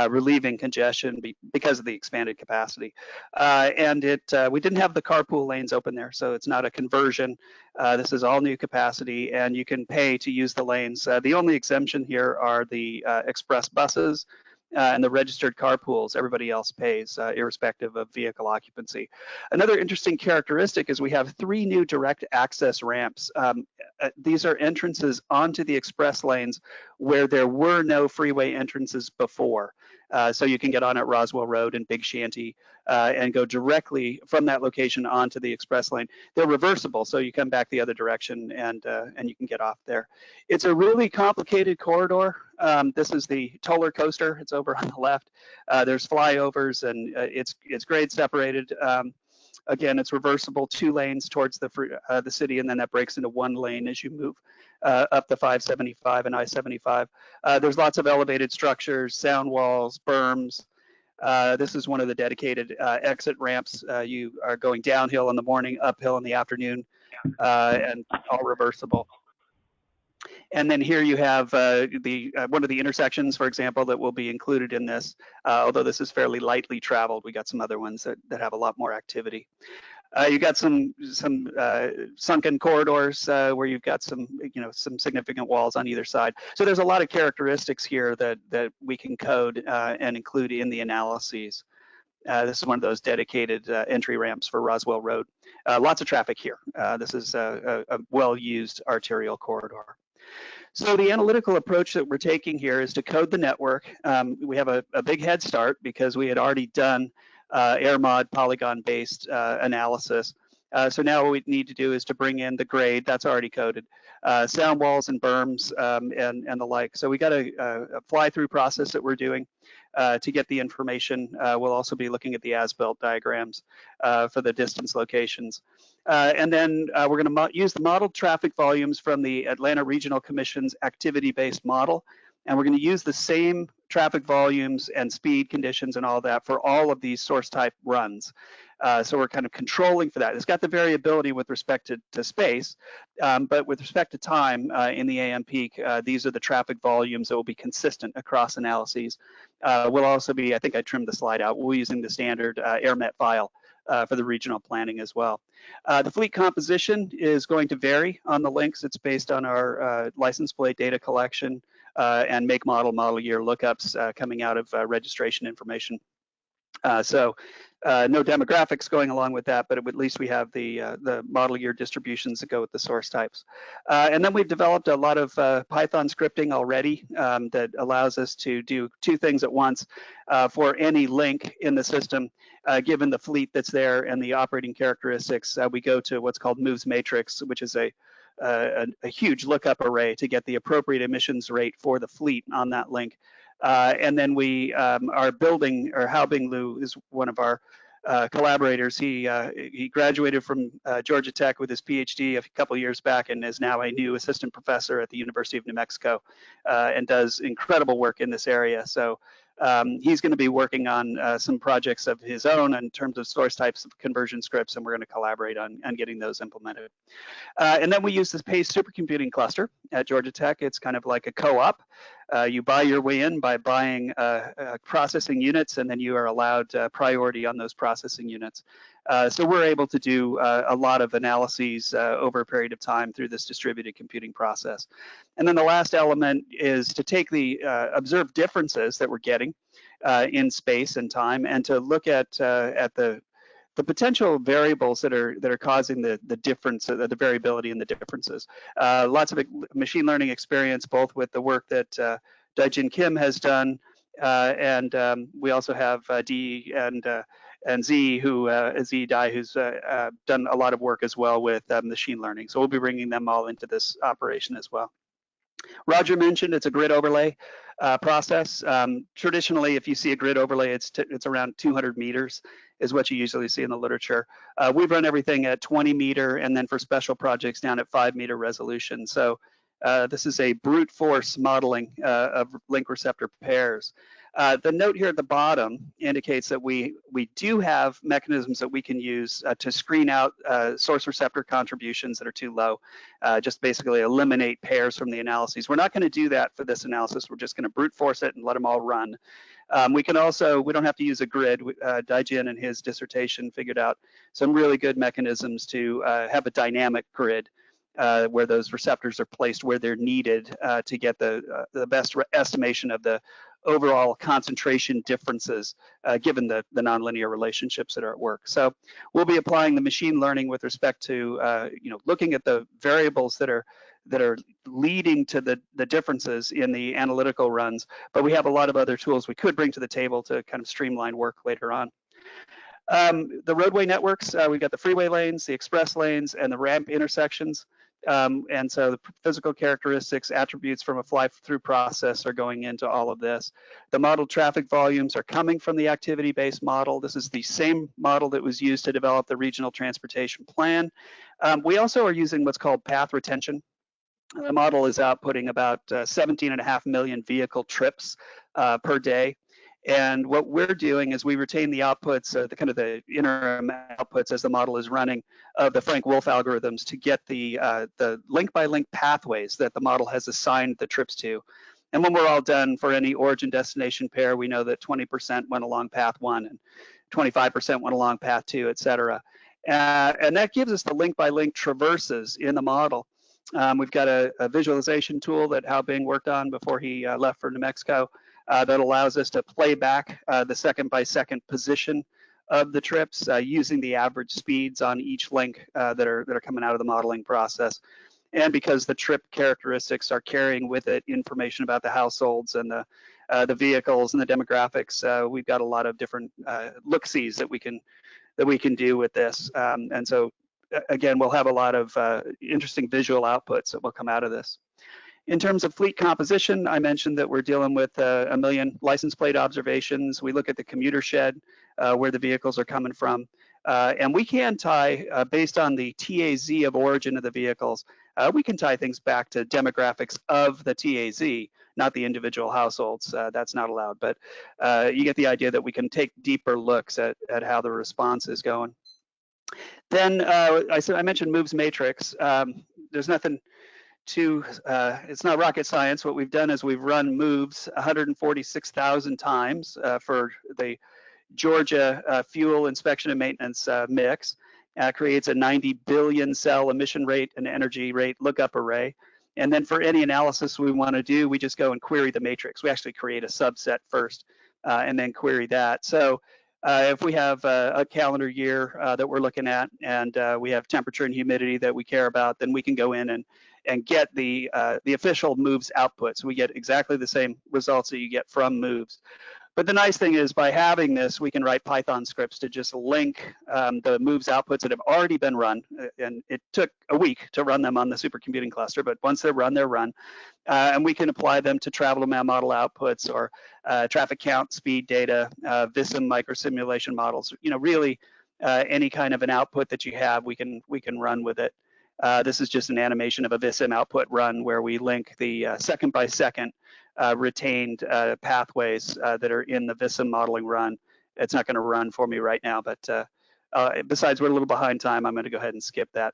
relieving congestion because of the expanded capacity. And we didn't have the carpool lanes open there, so it's not a conversion. This is all new capacity, and you can pay to use the lanes. The only exemption here are the express buses and the registered carpools. Everybody else pays, irrespective of vehicle occupancy. Another interesting characteristic is we have 3 new direct access ramps. These are entrances onto the express lanes where there were no freeway entrances before. So you can get on at Roswell Road and Big Shanty and go directly from that location onto the express lane. They're reversible, so you come back the other direction and you can get off there. It's a really complicated corridor. This is the Toller Coaster. It's over on the left. There's flyovers and it's grade separated. Again, it's reversible, 2 lanes towards the city, and then that breaks into 1 lane as you move up the 575 and I-75. There's lots of elevated structures, sound walls, berms. This is one of the dedicated exit ramps. You are going downhill in the morning, uphill in the afternoon, and all reversible. And then here you have one of the intersections, for example, that will be included in this. Although this is fairly lightly traveled, we got some other ones that have a lot more activity. You got some sunken corridors where you've got some significant walls on either side. So there's a lot of characteristics here that we can code and include in the analyses. This is one of those dedicated entry ramps for Roswell Road. Lots of traffic here. This is a well-used arterial corridor. So the analytical approach that we're taking here is to code the network. We have a big head start because we had already done AirMod polygon-based analysis. So now what we need to do is to bring in the grade, that's already coded, sound walls and berms and the like. So we got a fly-through process that we're doing to get the information. We'll also be looking at the as-built diagrams for the distance locations. And then we're going to use the modeled traffic volumes from the Atlanta Regional Commission's activity-based model. And we're going to use the same traffic volumes and speed conditions and all that for all of these source type runs. So we're kind of controlling for that. It's got the variability with respect to space, but with respect to time in the AM peak, these are the traffic volumes that will be consistent across analyses. We'll also be, I think I trimmed the slide out, we're using the standard AirMet file for the regional planning as well. The fleet composition is going to vary on the links. It's based on our license plate data collection and make, model year lookups coming out of registration information. So no demographics going along with that, but at least we have the model year distributions that go with the source types. And then we've developed a lot of Python scripting already that allows us to do 2 things at once for any link in the system. Given the fleet that's there and the operating characteristics, we go to what's called moves matrix, which is a huge lookup array to get the appropriate emissions rate for the fleet on that link. And then we are building, or Hao Bing Liu is one of our collaborators. He graduated from Georgia Tech with his PhD a couple years back and is now a new assistant professor at the University of New Mexico and does incredible work in this area. So he's going to be working on some projects of his own in terms of source types of conversion scripts, and we're going to collaborate on getting those implemented. And then we use this PACE supercomputing cluster at Georgia Tech. It's kind of like a co-op. You buy your way in by buying processing units, and then you are allowed priority on those processing units. So we're able to do a lot of analyses over a period of time through this distributed computing process. And then the last element is to take the observed differences that we're getting in space and time, and to look at the potential variables that are causing the difference, the variability in the differences. Lots of machine learning experience, both with the work that Daijin Kim has done, and we also have Dee and Z, Z Dai, who's done a lot of work as well with machine learning. So we'll be bringing them all into this operation as well. Roger mentioned it's a grid overlay process. Traditionally, if you see a grid overlay, it's around 200 meters is what you usually see in the literature. We've run everything at 20 meter, and then for special projects down at 5 meter resolution. So this is a brute force modeling of link receptor pairs. The note here at the bottom indicates that we do have mechanisms that we can use to screen out source receptor contributions that are too low, just basically eliminate pairs from the analyses. We're not going to do that for this analysis. We're just going to brute force it and let them all run. We can also, we don't have to use a grid. Daijin in his dissertation figured out some really good mechanisms to have a dynamic grid where those receptors are placed where they're needed to get the best estimation of the overall concentration differences given the nonlinear relationships that are at work. So we'll be applying the machine learning with respect to looking at the variables that are that are leading to the differences in the analytical runs, but we have a lot of other tools we could bring to the table to kind of streamline work later on. The roadway networks, we've got the freeway lanes, the express lanes, and the ramp intersections. And so the physical characteristics, attributes from a fly-through process are going into all of this. The model traffic volumes are coming from the activity-based model. This is the same model that was used to develop the regional transportation plan. We also are using what's called path retention. The model is outputting about 17.5 million vehicle trips per day. And what we're doing is we retain the outputs, the kind of the interim outputs as the model is running of the Frank Wolf algorithms to get the link-by-link pathways that the model has assigned the trips to. And when we're all done for any origin destination pair, we know that 20% went along path 1 and 25% went along path 2, et cetera. And that gives us the link-by-link traverses in the model. We've got a visualization tool that Hao Bing worked on before he left for New Mexico. That allows us to play back the second-by-second position of the trips using the average speeds on each link that are coming out of the modeling process. And because the trip characteristics are carrying with it information about the households and the vehicles and the demographics, we've got a lot of different look-sees that we can do with this. And so again, we'll have a lot of interesting visual outputs that will come out of this. In terms of fleet composition, I mentioned that we're dealing with 1 million license plate observations. We look at the commuter shed, where the vehicles are coming from. And we can tie, based on the TAZ of origin of the vehicles, we can tie things back to demographics of the TAZ, not the individual households. That's not allowed, but you get the idea that we can take deeper looks at how the response is going. Then I mentioned moves matrix. There's nothing it's not rocket science. What we've done is we've run moves 146,000 times for the Georgia fuel inspection and maintenance mix. Creates a 90 billion cell emission rate and energy rate lookup array. And then for any analysis we want to do, we just go and query the matrix. We actually create a subset first and then query that. So if we have a calendar year that we're looking at and we have temperature and humidity that we care about, then we can go in and get the official moves output. So we get exactly the same results that you get from moves. But the nice thing is by having this, we can write Python scripts to just link the moves outputs that have already been run. And it took a week to run them on the supercomputing cluster, but once they're run, they're run. And we can apply them to travel demand model outputs or traffic count, speed data, VISM microsimulation models. You know, really any kind of an output that you have, we can run with it. This is just an animation of a VISM output run where we link the second by second retained pathways that are in the VISM modeling run. It's not going to run for me right now, but besides we're a little behind time, I'm going to go ahead and skip that.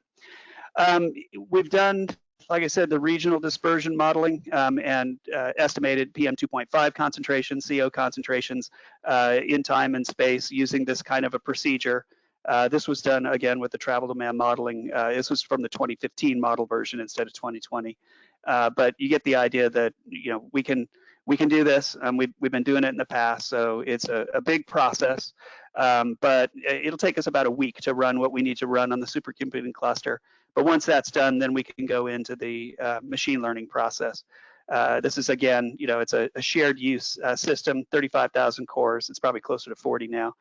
We've done, like I said, the regional dispersion modeling and estimated PM2.5 concentrations, CO concentrations in time and space using this kind of a procedure. This was done again with the travel demand modeling. This was from the 2015 model version instead of 2020. But you get the idea that we can do this. We've been doing it in the past, so it's a big process. But it'll take us about a week to run what we need to run on the supercomputing cluster. But once that's done, then we can go into the machine learning process. This is again, it's a shared use system, 35,000 cores. It's probably closer to 40 now.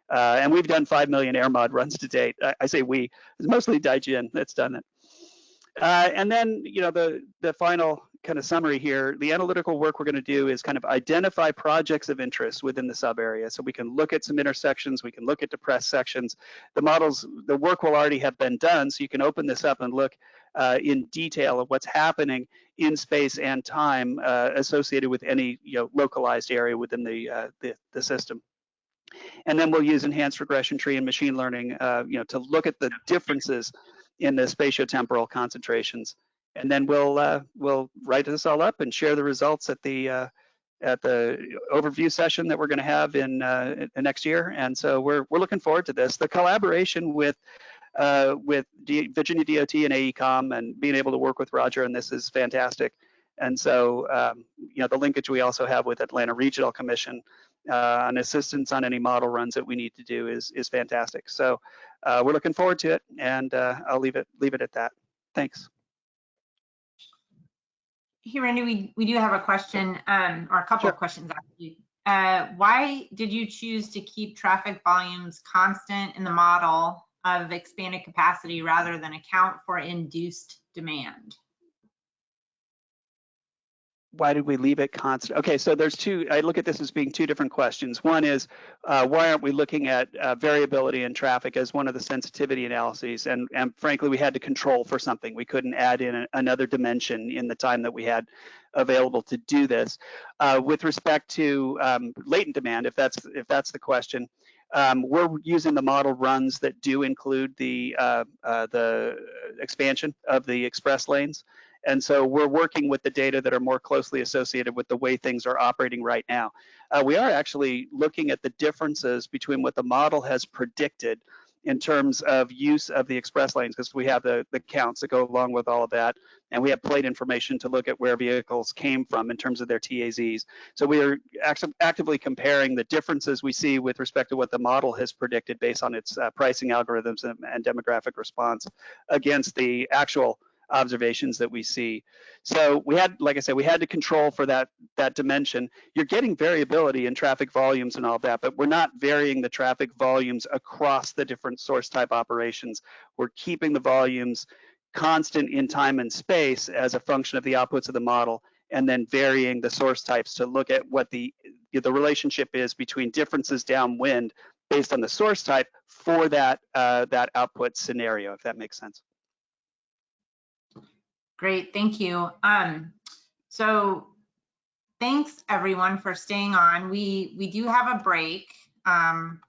And we've done 5 million AirMod runs to date. I say we, it's mostly Daijin that's done it. And then, the final kind of summary here, the analytical work we're going to do is kind of identify projects of interest within the sub area. So we can look at some intersections, we can look at depressed sections. The work will already have been done, so you can open this up and look in detail of what's happening in space and time associated with any localized area within the system. And then we'll use enhanced regression tree and machine learning, to look at the differences in the spatiotemporal concentrations. And then we'll write this all up and share the results at the overview session that we're going to have in next year. And so we're looking forward to this. The collaboration with Virginia DOT and AECOM and being able to work with Roger on this is fantastic. And so the linkage we also have with Atlanta Regional Commission on assistance on any model runs that we need to do is fantastic. So we're looking forward to it, and I'll leave it at that. Thanks. Hey, Randy, we do have a question, or a couple Sure. of questions actually. Why did you choose to keep traffic volumes constant in the model of expanded capacity rather than account for induced demand? Why did we leave it constant? Okay, so there's two, I look at this as being two different questions. One is, why aren't we looking at variability in traffic as one of the sensitivity analyses? And frankly, we had to control for something. We couldn't add in another dimension in the time that we had available to do this. With respect to latent demand, if that's the question, we're using the model runs that do include the expansion of the express lanes. And so we're working with the data that are more closely associated with the way things are operating right now. We are actually looking at the differences between what the model has predicted in terms of use of the express lanes, because we have the counts that go along with all of that, and we have plate information to look at where vehicles came from in terms of their TAZs. So we are actively comparing the differences we see with respect to what the model has predicted based on its pricing algorithms and demographic response against the actual observations that we see. So we had, like I said, we had to control for that dimension. You're getting variability in traffic volumes and all that, but we're not varying the traffic volumes across the different source type operations. We're keeping the volumes constant in time and space as a function of the outputs of the model, and then varying the source types to look at what the relationship is between differences downwind based on the source type for that output scenario, if that makes sense. Great, thank you. So thanks everyone for staying on. We do have a break. And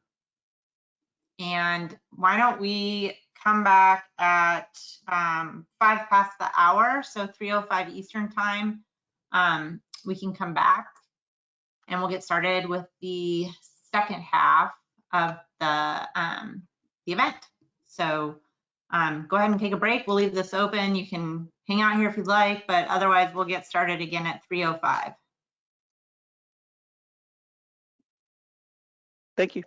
why don't we come back at 5 past the hour, so 3:05 Eastern time. We can come back and we'll get started with the second half of the event. So go ahead and take a break. We'll leave this open. You can hang out here if you'd like, but otherwise we'll get started again at 3:05. Thank you.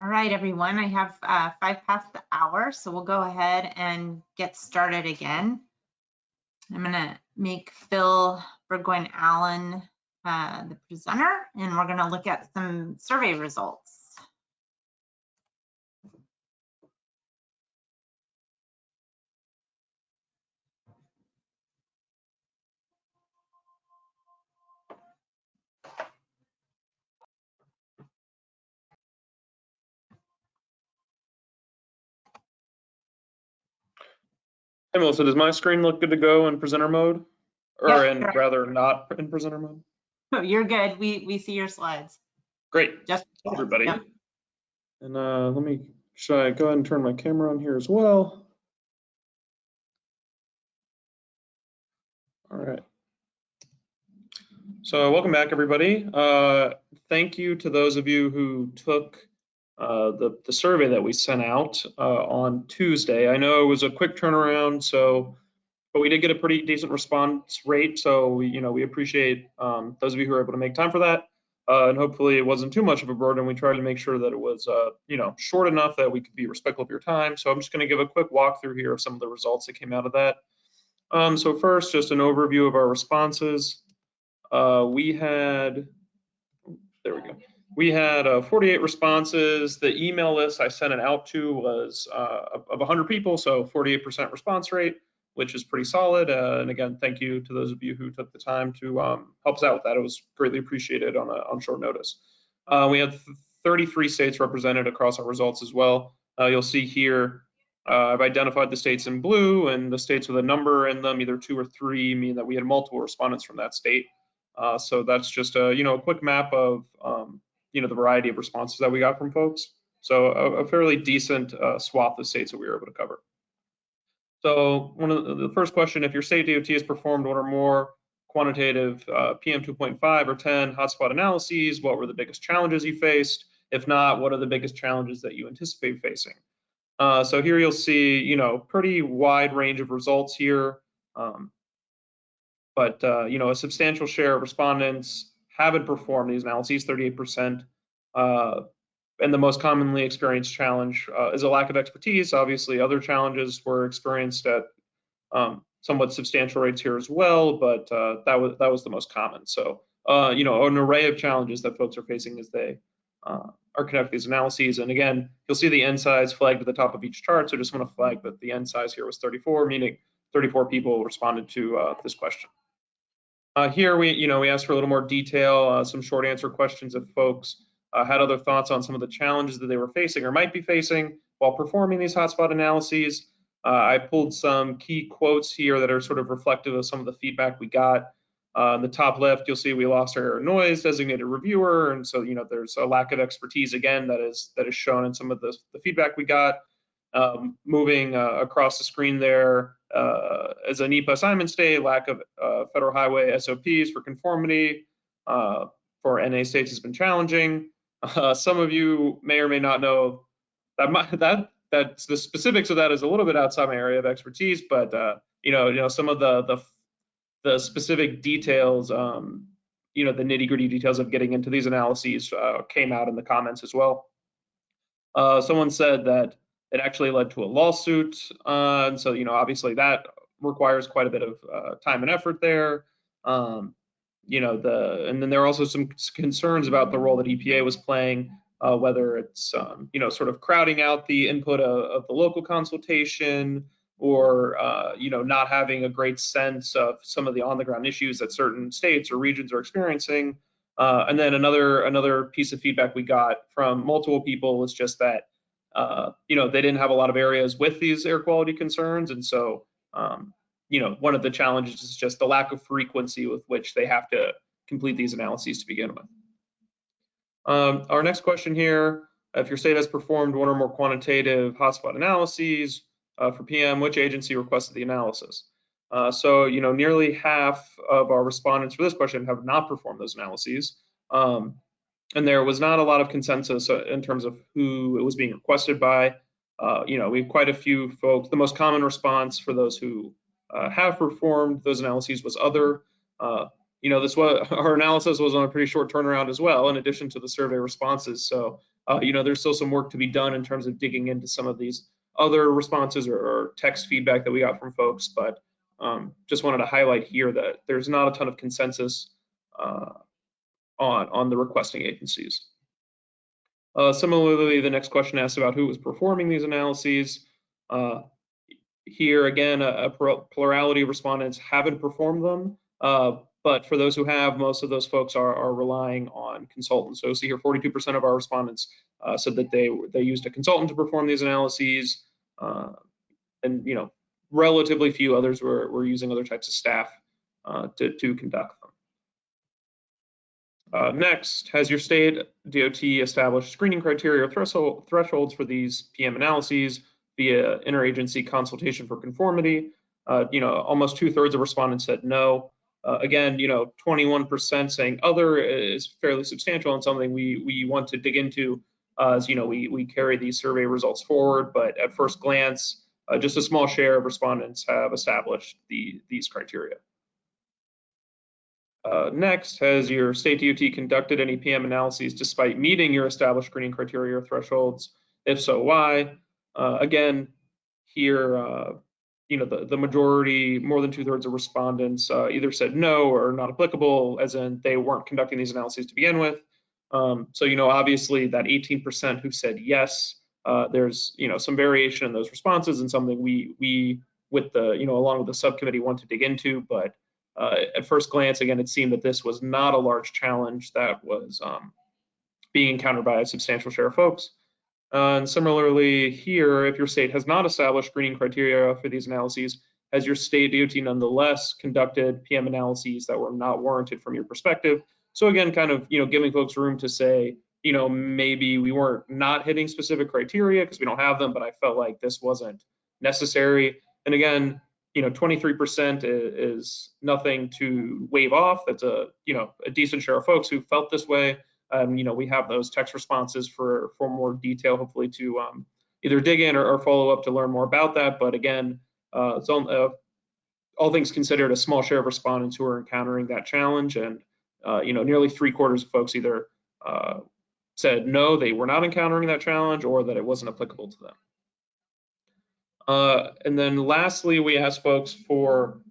All right, everyone, I have 5 past the hour, so we'll go ahead and get started again. I'm gonna make Phil Burgoyne-Allen the presenter, and we're gonna look at some survey results. Hey, Melissa, does my screen look good to go in presenter mode? Or Yep, rather not in presenter mode? oh, you're good. We see your slides. Great, Just everybody. yep. And should I go ahead and turn my camera on here as well? All right. So welcome back, everybody. Thank you to those of you who took the survey that we sent out on Tuesday. I know it was a quick turnaround, but we did get a pretty decent response rate. So we appreciate those of you who were able to make time for that. And hopefully it wasn't too much of a burden. We tried to make sure that it was short enough that we could be respectful of your time. So I'm just going to give a quick walkthrough here of some of the results that came out of that. So first, just an overview of our responses. We had 48 responses. The email list I sent it out to was of 100 people, so 48% response rate, which is pretty solid. And again, thank you to those of you who took the time to help us out with that. It was greatly appreciated on short notice. We had 33 states represented across our results as well. You'll see here, I've identified the states in blue, and the states with a number in them, either 2 or 3, mean that we had multiple respondents from that state. So that's just a quick map of the variety of responses that we got from folks. So a fairly decent swath of states that we were able to cover. So the first question, if your state DOT has performed one or more quantitative PM 2.5 or 10 hotspot analyses, what were the biggest challenges you faced? If not, what are the biggest challenges that you anticipate facing? So here you'll see, pretty wide range of results here. But a substantial share of respondents haven't performed these analyses, 38%. And the most commonly experienced challenge is a lack of expertise. Obviously, other challenges were experienced at somewhat substantial rates here as well, but that was the most common. So, an array of challenges that folks are facing as they are conducting these analyses. And again, you'll see the N size flagged at the top of each chart. So just want to flag that the N size here was 34, meaning 34 people responded to this question. Here we asked for a little more detail, some short answer questions if folks had other thoughts on some of the challenges that they were facing or might be facing while performing these hotspot analyses. I pulled some key quotes here that are sort of reflective of some of the feedback we got. In the top left, you'll see we lost our noise designated reviewer, and so there's a lack of expertise again that is shown in some of the feedback we got. Moving across the screen there, as a NEPA assignment state, lack of federal highway SOPs for conformity for NA states has been challenging. Some of you may or may not know that the specifics of that is a little bit outside my area of expertise, but some of the specific details, the nitty-gritty details of getting into these analyses came out in the comments as well. Someone said that it actually led to a lawsuit, and so obviously that requires quite a bit of time and effort there. And then there are also some concerns about the role that EPA was playing, whether it's sort of crowding out the input of the local consultation, or not having a great sense of some of the on-the-ground issues that certain states or regions are experiencing. And then another piece of feedback we got from multiple people was just that they didn't have a lot of areas with these air quality concerns, and so one of the challenges is just the lack of frequency with which they have to complete these analyses to begin with. Our next question here: if your state has performed one or more quantitative hotspot analyses for PM, which agency requested the analysis? So nearly half of our respondents for this question have not performed those analyses. And there was not a lot of consensus in terms of who it was being requested by. We have quite a few folks. The most common response for those who have performed those analyses was other. you know, our analysis was on a pretty short turnaround as well, in addition to the survey responses. So, you know, there's still some work to be done in terms of digging into some of these other responses or text feedback that we got from folks. But just wanted to highlight here that there's not a ton of consensus on the requesting agencies. Similarly, the next question asks about who was performing these analyses. Here again, a plurality of respondents haven't performed them, but for those who have, most of those folks are relying on consultants. So see here, 42% of our respondents said that they used a consultant to perform these analyses, and you know, relatively few others were using other types of staff to conduct them. Next, has your state DOT established screening criteria or thresholds for these PM analyses via interagency consultation for conformity? You know, almost 2/3 of respondents said no. Again, you know, 21% saying other is fairly substantial and something we want to dig into as, you know, we carry these survey results forward. But at first glance, just a small share of respondents have established these criteria. Next, has your state DOT conducted any PM analyses despite meeting your established screening criteria or thresholds? If so, why? Again, here, you know, the majority, more than 2/3 of respondents either said no or not applicable, as in they weren't conducting these analyses to begin with. So, you know, obviously that 18% who said yes, there's, you know, some variation in those responses and something we with the, you know, along with the subcommittee want to dig into, but at first glance, again, it seemed that this was not a large challenge that was being encountered by a substantial share of folks. And similarly here, if your state has not established screening criteria for these analyses, has your state DOT nonetheless conducted PM analyses that were not warranted from your perspective? So again, kind of, you know, giving folks room to say, you know, maybe we weren't not hitting specific criteria because we don't have them, but I felt like this wasn't necessary. And again, you know, 23% is nothing to wave off. That's a, you know, a decent share of folks who felt this way. You know, we have those text responses for more detail, hopefully to either dig in or follow up to learn more about that. But again, it's all things considered, a small share of respondents who are encountering that challenge, and you know, nearly 3/4 of folks either said no, they were not encountering that challenge, or that it wasn't applicable to them. And then lastly, we asked folks for,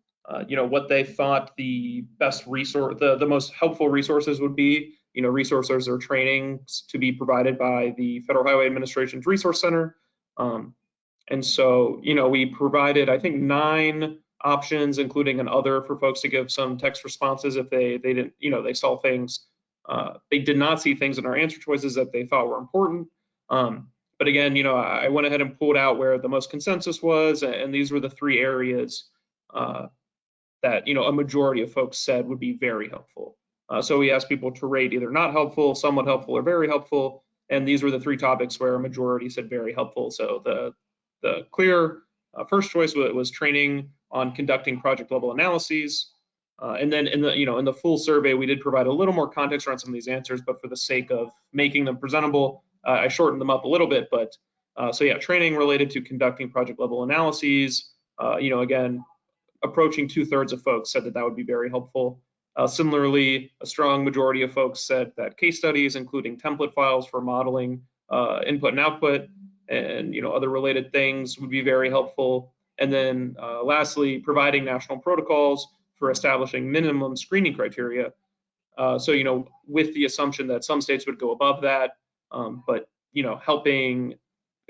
you know, what they thought the best resource, the most helpful resources would be, you know, resources or trainings to be provided by the Federal Highway Administration's Resource Center. And so, you know, we provided, I think, 9 options, including an other for folks to give some text responses if they didn't, you know, they saw things, they did not see things in our answer choices that they thought were important. But again, you know, I went ahead and pulled out where the most consensus was, and these were the 3 areas that, you know, a majority of folks said would be very helpful. So we asked people to rate either not helpful, somewhat helpful, or very helpful, and these were the 3 topics where a majority said very helpful. So the clear first choice was training on conducting project level analyses. And then in the full survey, we did provide a little more context around some of these answers, but for the sake of making them presentable, I shortened them up a little bit. But so yeah, training related to conducting project level analyses. You know, again, approaching 2/3 of folks said that would be very helpful. Similarly, a strong majority of folks said that case studies, including template files for modeling input and output, and, you know, other related things would be very helpful. And then lastly, providing national protocols for establishing minimum screening criteria. So, you know, with the assumption that some states would go above that, but, you know, helping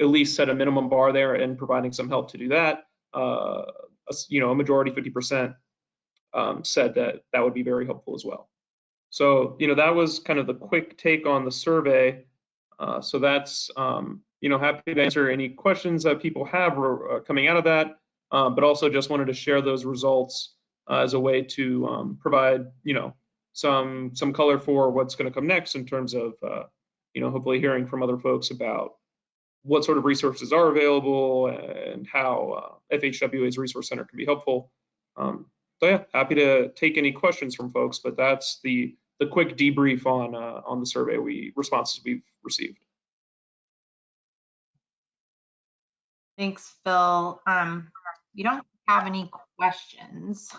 at least set a minimum bar there and providing some help to do that. You know, a majority, 50%, said that would be very helpful as well. So, you know, that was kind of the quick take on the survey. So that's, you know, happy to answer any questions that people have coming out of that, but also just wanted to share those results as a way to provide, you know, some color for what's going to come next in terms of, you know, hopefully hearing from other folks about what sort of resources are available and how FHWA's Resource Center can be helpful. So yeah, happy to take any questions from folks, but that's the quick debrief on the survey responses we've received. Thanks, Phil. You don't have any questions.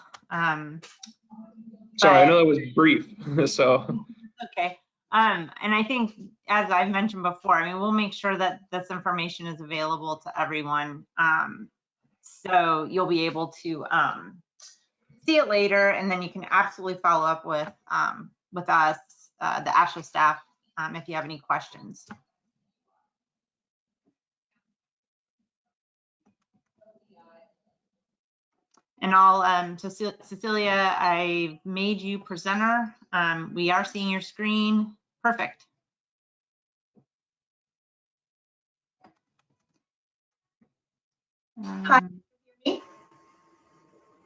Sorry, I know that was brief, so. Okay. And I think, as I've mentioned before, I mean, we'll make sure that this information is available to everyone. So you'll be able to see it later, and then you can absolutely follow up with us, the ASHA staff, if you have any questions. And I'll, Cecilia, I made you presenter. We are seeing your screen. Perfect. Hi.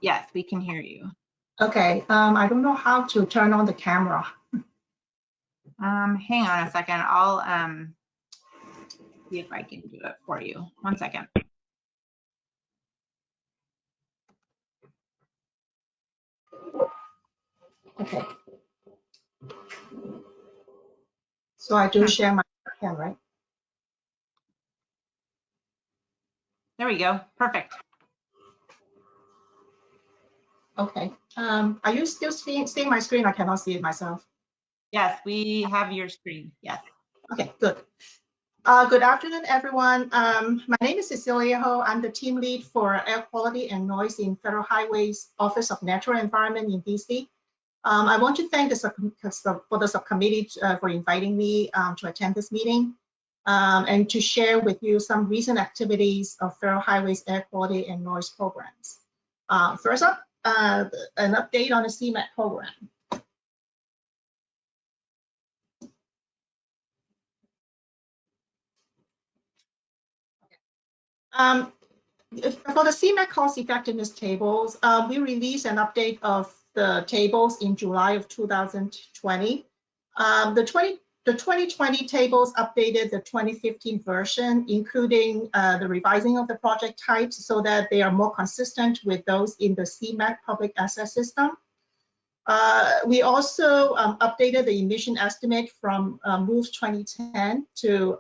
Yes, we can hear you. Okay, I don't know how to turn on the camera. Hang on a second. I'll see if I can do it for you. 1 second. Okay. So I do share my screen, right? There we go. Perfect. Okay. Are you still seeing my screen? I cannot see it myself. Yes, we have your screen. Yes. Okay, good. Good afternoon, everyone. My name is Cecilia Ho. I'm the team lead for air quality and noise in Federal Highway's Office of Natural Environment in DC. I want to thank the subcommittee for inviting me to attend this meeting and to share with you some recent activities of Federal Highway's air quality and noise programs. First up, an update on the CMAQ program. For the CMAQ cost effectiveness tables, we released an update of the tables in July of 2020. The 2020 tables updated the 2015 version, including the revising of the project types so that they are more consistent with those in the CMAQ public access system. We also updated the emission estimate from MOVE 2010 to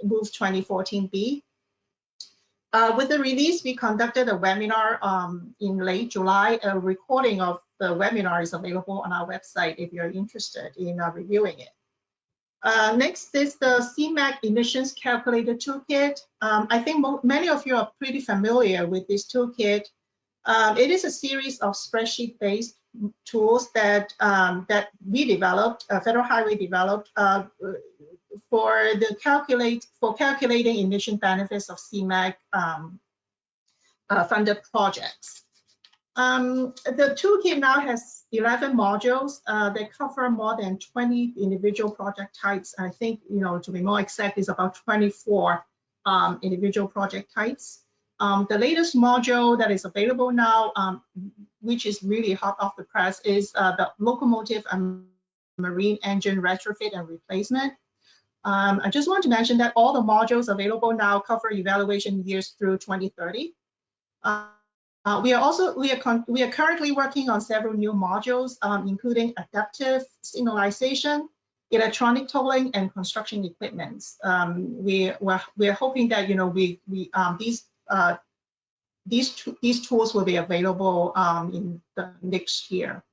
MOVE 2014B. With the release, we conducted a webinar in late July. A recording of the webinar is available on our website if you're interested in reviewing it. Next is the CMAQ emissions calculator toolkit. I think many of you are pretty familiar with this toolkit. It is a series of spreadsheet-based tools that we developed, Federal Highway developed for calculating emission benefits of CMAQ funded projects. The toolkit now has 11 modules that cover more than 20 individual project types. I think, to be more exact, is about 24 individual project types. The latest module that is available now, which is really hot off the press, is the locomotive and marine engine retrofit and replacement. I just want to mention that all the modules available now cover evaluation years through 2030. We are currently working on several new modules, including adaptive signalization, electronic tolling, and construction equipment. We're hoping that these tools will be available in the next year.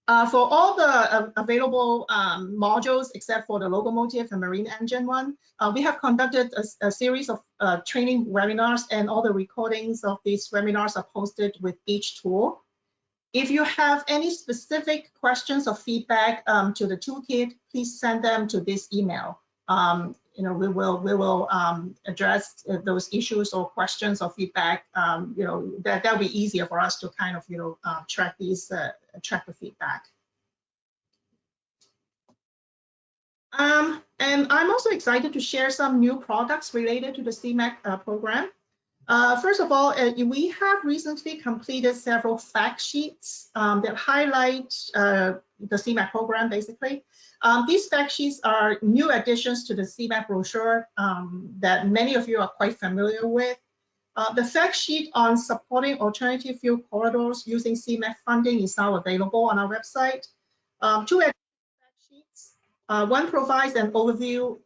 For all the available modules, except for the locomotive and marine engine one, we have conducted a series of training webinars, and all the recordings of these webinars are posted with each tool. If you have any specific questions or feedback to the toolkit, please send them to this email. We will address those issues or questions or feedback. That'll be easier for us to kind of track the feedback. And I'm also excited to share some new products related to the CMAQ program. First of all, we have recently completed several fact sheets that highlight the CMAQ program, basically. These fact sheets are new additions to the CMAQ brochure that many of you are quite familiar with. The fact sheet on supporting alternative fuel corridors using CMAQ funding is now available on our website. Two fact sheets. One provides an overview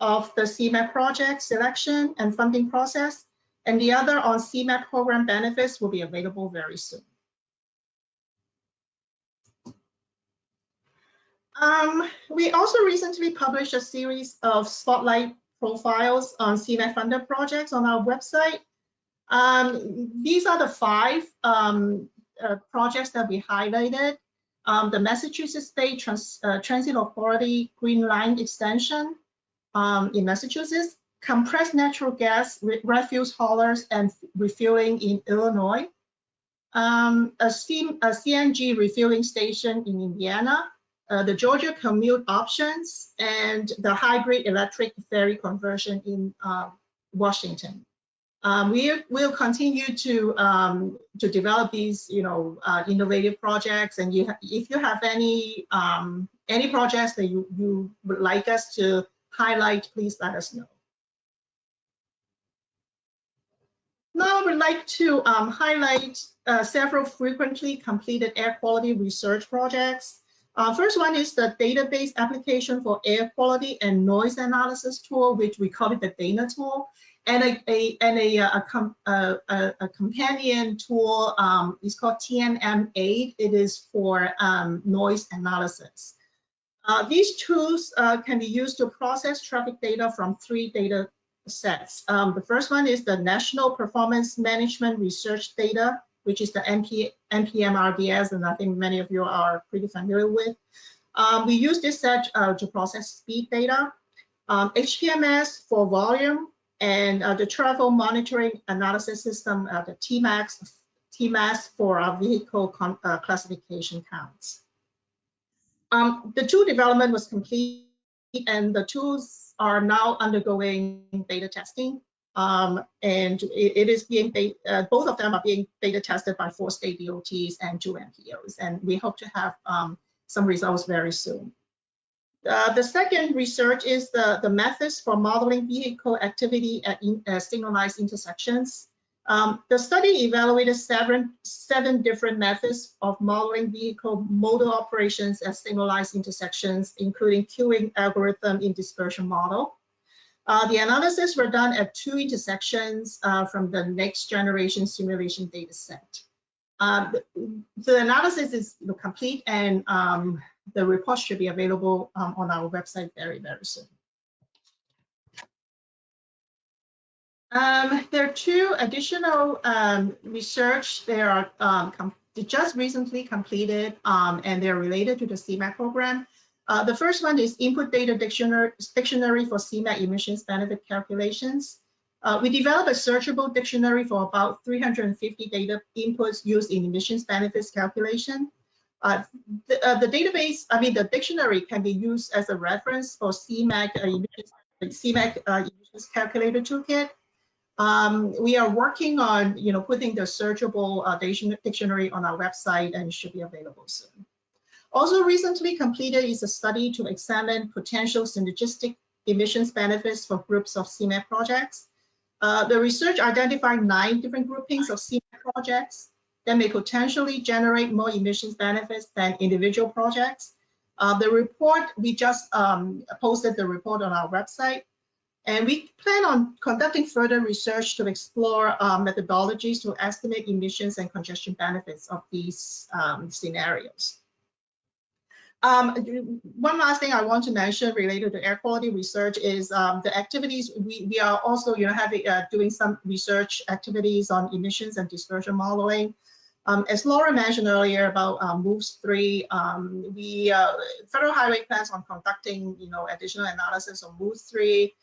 of the CMAQ project selection and funding process, and the other on CMAQ program benefits will be available very soon. We also recently published a series of spotlight profiles on CMAQ funded projects on our website. These are the 5 projects that we highlighted. The Massachusetts State Transit Authority Green Line Extension in Massachusetts, compressed natural gas refuse haulers and refueling in Illinois, a CNG refueling station in Indiana, the Georgia commute options, and the hybrid electric ferry conversion in Washington. We will continue to develop these, innovative projects. And if you have any projects that you would like us to highlight, please let us know. Now I would like to highlight several frequently completed air quality research projects. First one is the database application for air quality and noise analysis tool, which we call it the DANA tool, and a companion tool is called TNM8. It is for noise analysis. These tools can be used to process traffic data from 3 data sets. The first one is the National Performance Management Research Data, which is the NPM-RDS, and I think many of you are pretty familiar with. We use this set to process speed data, HPMS for volume, and the Travel Monitoring Analysis System, the TMAS for our vehicle classification counts. The tool development was complete, and the tools are now undergoing beta testing. And it is being both of them are being beta tested by 4 state DOTs and 2 MPOs, and we hope to have some results very soon. The second research is the methods for modeling vehicle activity at signalized intersections. The study evaluated seven different methods of modeling vehicle modal operations at signalized intersections, including queuing algorithm in dispersion model. The analysis were done at 2 intersections from the next generation simulation data set. The analysis is complete, and the report should be available on our website very, very soon. There are 2 additional research. They are just recently completed, and they're related to the CMAQ program. The first one is Input Data Dictionary for CMAQ Emissions Benefit Calculations. We developed a searchable dictionary for about 350 data inputs used in emissions benefits calculation. The database, the dictionary can be used as a reference for CMAQ emissions calculator toolkit. We are working on, putting the searchable dictionary on our website, and it should be available soon. Also recently completed is a study to examine potential synergistic emissions benefits for groups of CMAQ projects. The research identified 9 different groupings of CMAQ projects that may potentially generate more emissions benefits than individual projects. The report, we just posted the report on our website, and we plan on conducting further research to explore methodologies to estimate emissions and congestion benefits of these scenarios. One last thing I want to mention related to air quality research is the activities. We are also doing some research activities on emissions and dispersion modeling. As Laura mentioned earlier about MOVES 3, Federal Highway plans on conducting additional analysis on MOVES 3,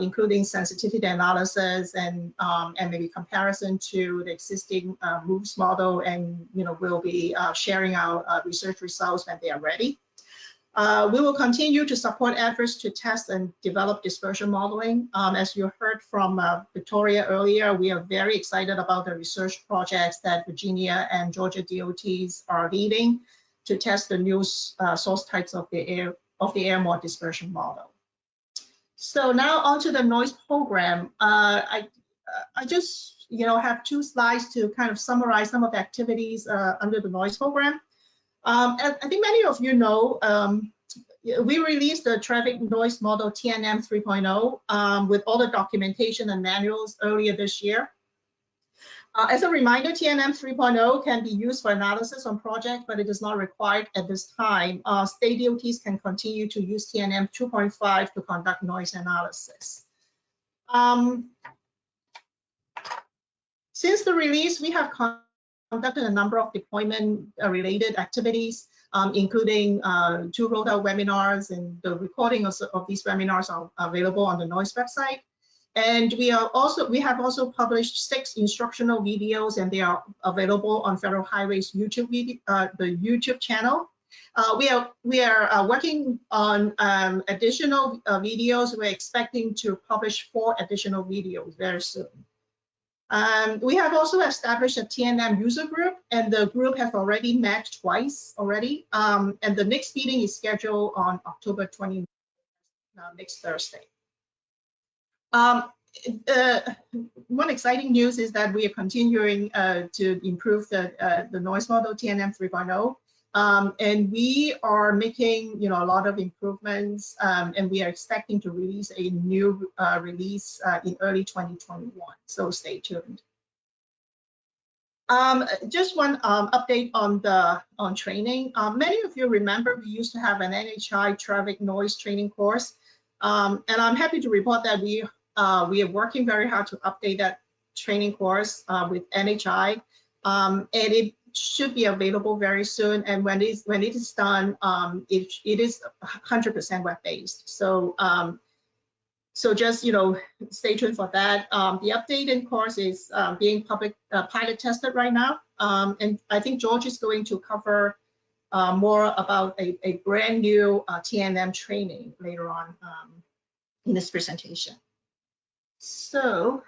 including sensitivity analysis and maybe comparison to the existing MOVES model, and we'll be sharing our research results when they are ready. We will continue to support efforts to test and develop dispersion modeling. As you heard from Victoria earlier, we are very excited about the research projects that Virginia and Georgia DOTs are leading to test the new source types of the air mode dispersion model. So now onto the noise program. I just have 2 slides to kind of summarize some of the activities under the noise program. I think many of you know, we released the traffic noise model TNM 3.0 with all the documentation and manuals earlier this year. As a reminder, TNM 3.0 can be used for analysis on project, but it is not required at this time. State DOTs can continue to use TNM 2.5 to conduct noise analysis. Since the release, we have conducted a number of deployment-related activities, including 2 rolled out webinars, and the recording of these webinars are available on the NOISE website. And we have also published 6 instructional videos, and they are available on Federal Highway's YouTube video, the YouTube channel. We are working on additional videos. We're expecting to publish 4 additional videos very soon. We have also established a TNM user group, and the group has already met twice already. And the next meeting is scheduled on October 29th, next Thursday. One exciting news is that we are continuing to improve the noise model TNM 3.0. And we are making a lot of improvements, and we are expecting to release a new release in early 2021. So stay tuned. Just one update on training. Many of you remember we used to have an NHI traffic noise training course, and I'm happy to report that we are working very hard to update that training course with NHI, and it should be available very soon. And when it is done, it is 100% web-based. So so just stay tuned for that. The updated course is being pilot tested right now, and I think George is going to cover more about a brand new TNM training later on in this presentation. So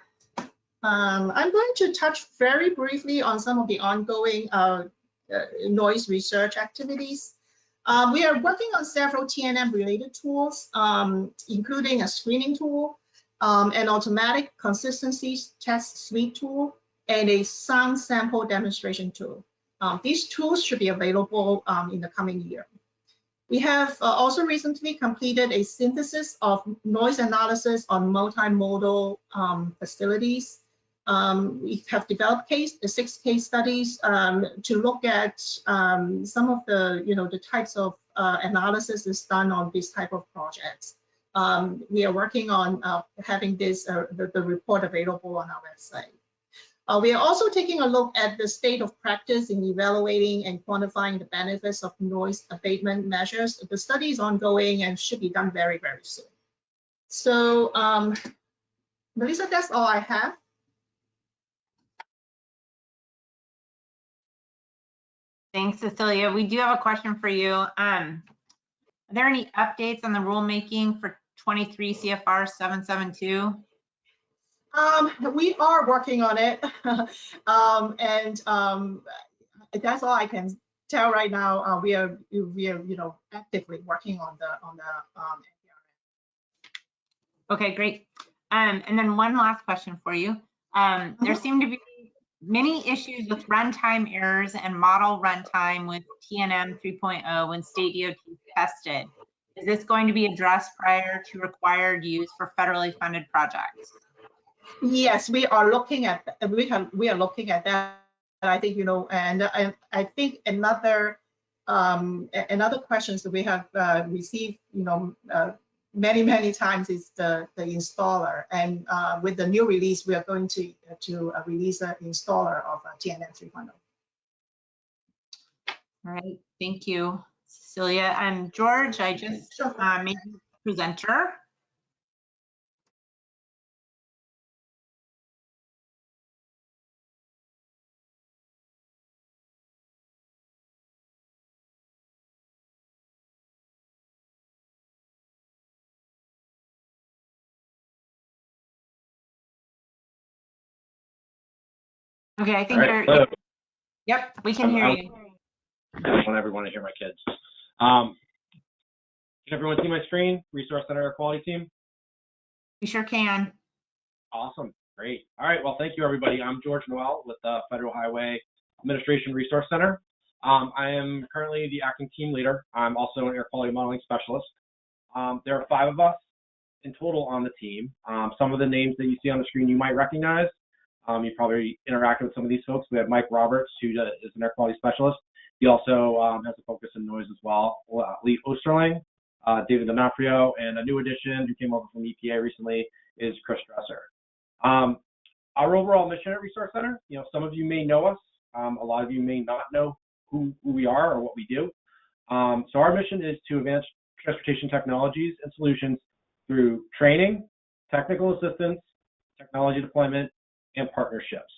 I'm going to touch very briefly on some of the ongoing noise research activities. We are working on several TNM related tools, including a screening tool, an automatic consistency test suite tool, and a sound sample demonstration tool. These tools should be available in the coming year. We have also recently completed a synthesis of noise analysis on multimodal facilities. We have developed 6 case studies to look at some of the types of analysis is done on this type of projects. We are working on having the report available on our website. We are also taking a look at the state of practice in evaluating and quantifying the benefits of noise abatement measures. The study is ongoing and should be done very, very soon. So, Melissa, that's all I have. Thanks, Cecilia. We do have a question for you. Are there any updates on the rulemaking for 23 CFR 772? We are working on it, and that's all I can tell right now. We are actively working on the Okay, great. And then one last question for you. There seem to be many issues with runtime errors and model runtime with TNM 3.0 when state DOT tested. Is this going to be addressed prior to required use for federally funded projects? Yes, we are looking at we are looking at that. I think and I think another questions that we have received many times is the installer, and with the new release we are going to release an installer of TNM 3.0. All right, thank you, Cecilia. And George, I just made you presenter. Okay, I think you're. Yep, we can hear you. I want everyone to hear my kids. Can everyone see my screen? Resource Center Air Quality Team? We sure can. Awesome, great. All right, well, thank you, everybody. I'm George Noel with the Federal Highway Administration Resource Center. I am currently the acting team leader. I'm also an air quality modeling specialist. There are 5 of us in total on the team. Some of the names that you see on the screen you might recognize. You probably interacted with some of these folks. We have Mike Roberts, who is an air quality specialist. He also has a focus in noise as well. Lee Osterling, David D'Onofrio, and a new addition who came over from EPA recently is Chris Dresser. Our overall mission at Resource Center, some of you may know us. A lot of you may not know who we are or what we do. So our mission is to advance transportation technologies and solutions through training, technical assistance, technology deployment, and partnerships.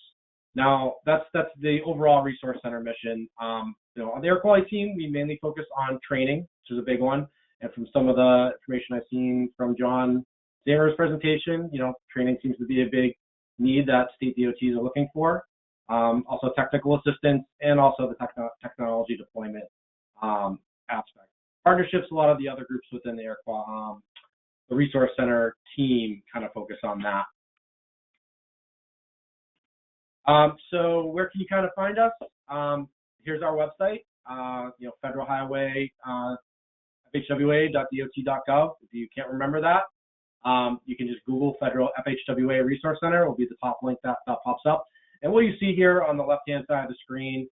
Now, that's the overall Resource Center mission. On the air quality team, we mainly focus on training, which is a big one. And from some of the information I've seen from John Zamer's presentation, training seems to be a big need that state DOTs are looking for. Also technical assistance and also the technology deployment aspect. Partnerships, a lot of the other groups within the the Resource Center team kind of focus on that. So where can you kind of find us? Here's our website, Federal Highway, FHWA.dot.gov. If you can't remember that, you can just Google Federal FHWA Resource Center. It will be the top link that pops up. And what you see here on the left-hand side of the screen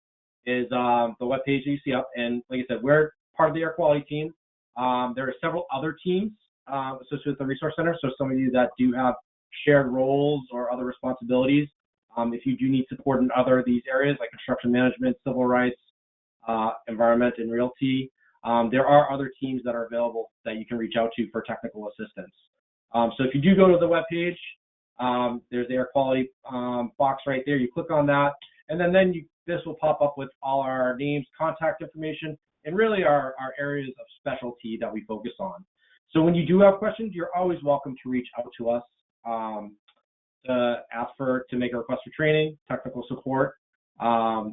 is the webpage that you see up. And like I said, we're part of the air quality team. There are several other teams associated with the Resource Center. So some of you that do have shared roles or other responsibilities, if you do need support in other of these areas like construction management, civil rights, environment, and realty, there are other teams that are available that you can reach out to for technical assistance. So if you do go to the webpage, there's the air quality box right there. You click on that, and then this will pop up with all our names, contact information, and really our areas of specialty that we focus on. So when you do have questions, you're always welcome to reach out to us to ask to make a request for training, technical support, or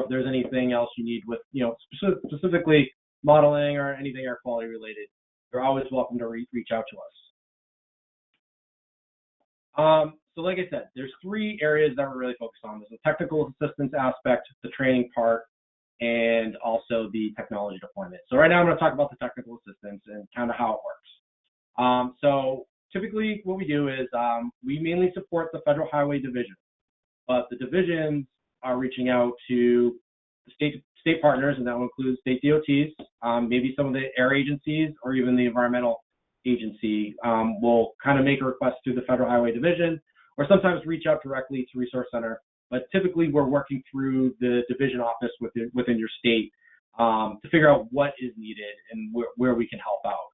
if there's anything else you need with, specifically modeling or anything air quality related, you're always welcome to reach out to us. So like I said, there's 3 areas that we're really focused on. There's the technical assistance aspect, the training part, and also the technology deployment. So right now I'm going to talk about the technical assistance and kind of how it works. So typically what we do is we mainly support the Federal Highway Division, but the divisions are reaching out to the state partners, and that will include state DOTs, maybe some of the air agencies, or even the environmental agency will kind of make a request to the Federal Highway Division, or sometimes reach out directly to Resource Center. But typically we're working through the division office within your state to figure out what is needed and where we can help out.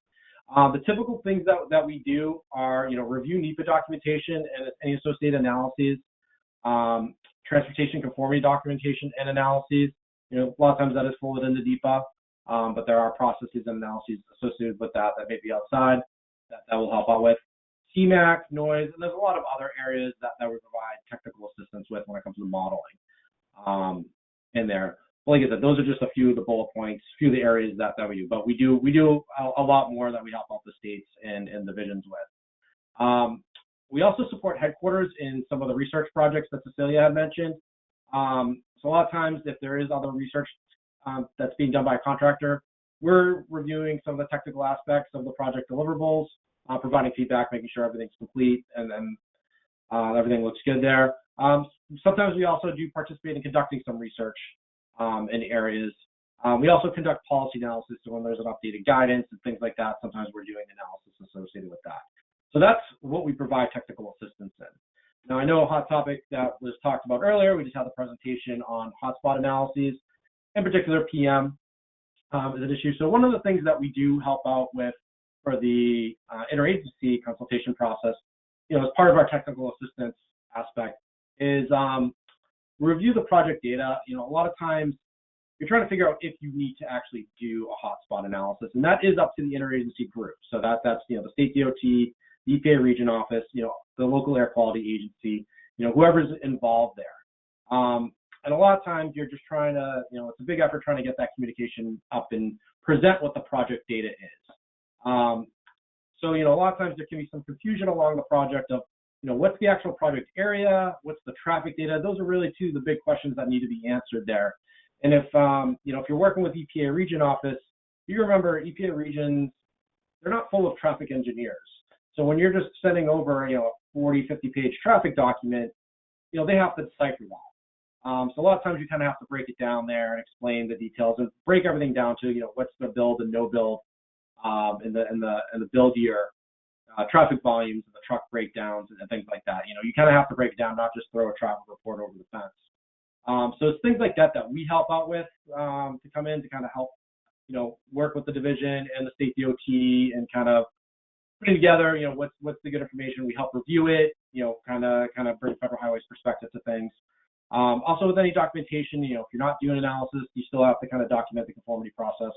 The typical things that we do are, review NEPA documentation and any associated analyses, transportation conformity documentation and analyses. A lot of times that is folded into NEPA, but there are processes and analyses associated with that may be outside that will help out with. CMAC, noise, and there's a lot of other areas that we provide technical assistance with when it comes to modeling in there. Like I said, those are just a few of the bullet points, a few of the areas that we do, but we do a lot more that we help out the states and divisions with. We also support headquarters in some of the research projects that Cecilia had mentioned. So a lot of times if there is other research that's being done by a contractor, we're reviewing some of the technical aspects of the project deliverables, providing feedback, making sure everything's complete, and then everything looks good there. Sometimes we also do participate in conducting some research in areas. We also conduct policy analysis, so when there's an updated guidance and things like that, sometimes we're doing analysis associated with that. So that's what we provide technical assistance in. Now, I know a hot topic that was talked about earlier, we just had the presentation on hotspot analyses, in particular PM is an issue. So one of the things that we do help out with for the interagency consultation process, as part of our technical assistance aspect, is review the project data. A lot of times you're trying to figure out if you need to actually do a hotspot analysis, and that is up to the interagency group. So that's the state DOT, the EPA region office, the local air quality agency, whoever's involved there. And a lot of times you're just trying to, it's a big effort trying to get that communication up and present what the project data is. So, a lot of times there can be some confusion along the project of, what's the actual project area? What's the traffic data? Those are really two of the big questions that need to be answered there. And if, if you're working with EPA region office, you remember EPA regions, they're not full of traffic engineers. So when you're just sending over, a 40, 50 page traffic document, they have to decipher that. So a lot of times you kind of have to break it down there and explain the details and break everything down to, what's the build and no build in the build year, traffic volumes and the truck breakdowns and things like that. You kind of have to break it down, not just throw a traffic report over the fence. So it's things like that that we help out with to come in to kind of help, work with the division and the state DOT and kind of putting together, what's the good information. We help review it, kind of bring Federal Highway's perspective to things. Also with any documentation, if you're not doing analysis, you still have to kind of document the conformity process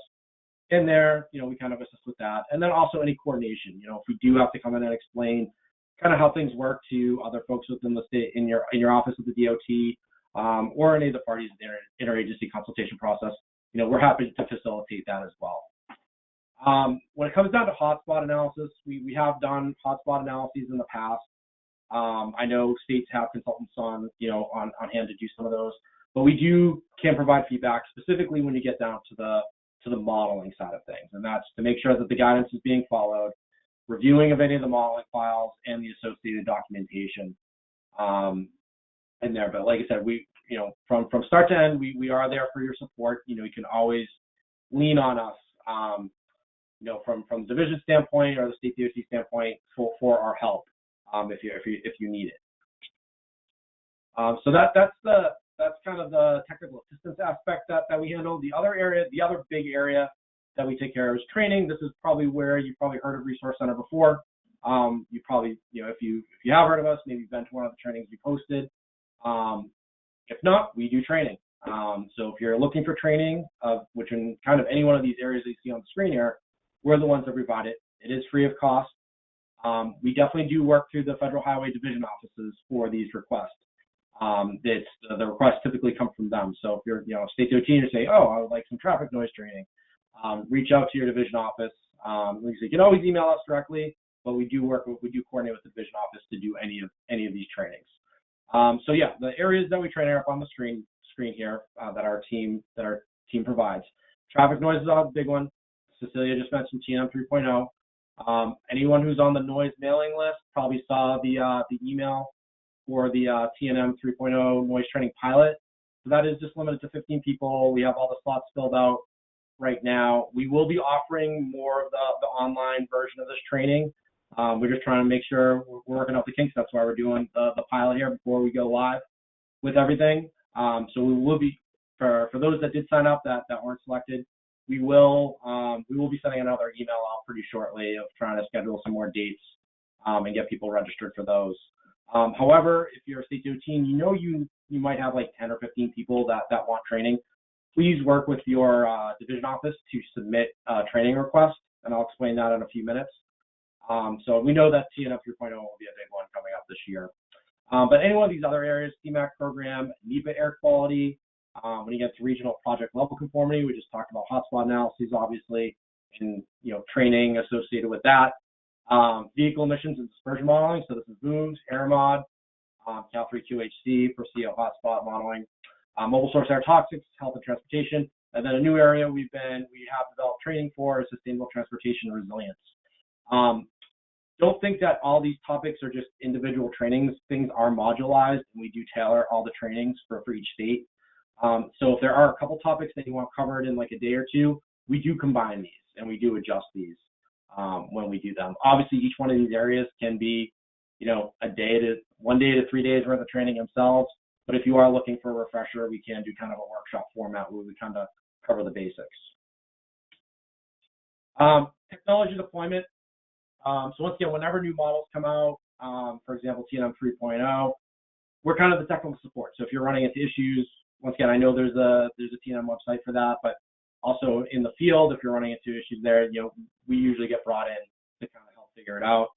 in there. We kind of assist with that. And then also any coordination, if we do have to come in and explain kind of how things work to other folks within the state in your office with the DOT or any of the parties in the interagency consultation process, we're happy to facilitate that as well. When it comes down to hotspot analysis, we have done hotspot analyses in the past. I know states have consultants on hand to do some of those, but we can provide feedback specifically when you get down to the modeling side of things, and that's to make sure that the guidance is being followed, reviewing of any of the modeling files and the associated documentation in there. But like I said, we from start to end, we are there for your support. You can always lean on us. From the division standpoint or the state DOT standpoint for our help if you need it. So that's kind of the technical assistance aspect that we handle. The other big area that we take care of is training. This is probably where you probably heard of Resource Center before. You probably, if you have heard of us, maybe you've been to one of the trainings we posted. If not, we do training. So if you're looking for training, which in kind of any one of these areas that you see on the screen here, we're the ones that provide it. It is free of cost. We definitely do work through the Federal Highway Division offices for these requests. The requests typically come from them. So if you're, state DOT and you say, oh, I would like some traffic noise training, reach out to your division office. You can always email us directly, but we do coordinate with the division office to do any of these trainings. So yeah, the areas that we train are up on the screen here that our team provides. Traffic noise is a big one. Cecilia just mentioned TNM 3.0. Anyone who's on the noise mailing list probably saw the email for the TNM 3.0 noise training pilot. So that is just limited to 15 people. We have all the slots filled out right now. We will be offering more of the online version of this training. We're just trying to make sure we're working out the kinks. That's why we're doing the pilot here before we go live with everything. So we will be, for those that did sign up that weren't selected, we will be sending another email out pretty shortly of trying to schedule some more dates and get people registered for those. However, if you're a state DOT team, you might have like 10 or 15 people that want training. Please work with your division office to submit a training request, and I'll explain that in a few minutes. So we know that TNF 3.0 will be a big one coming up this year. But any one of these other areas, CMAQ program, NEPA air quality, when you get to regional project level conformity, we just talked about hotspot analyses, obviously, and training associated with that. Vehicle emissions and dispersion modeling, so this is VOOMS, AirMod, Cal 3 QHC for CO hotspot modeling, mobile source air toxics, health and transportation, and then a new area we have developed training for is sustainable transportation resilience. Don't think that all these topics are just individual trainings. Things are modularized, and we do tailor all the trainings for each state. So if there are a couple topics that you want covered in like a day or two, we do combine these and we do adjust these when we do them. Obviously, each one of these areas can be, 1 day to 3 days worth of training themselves. But if you are looking for a refresher, we can do kind of a workshop format where we kind of cover the basics. Technology deployment. So once again, whenever new models come out, for example, TNM 3.0, we're kind of the technical support. So if you're running into issues, once again, I know there's a TNM website for that, but also in the field, if you're running into issues there, we usually get brought in to kind of help figure it out.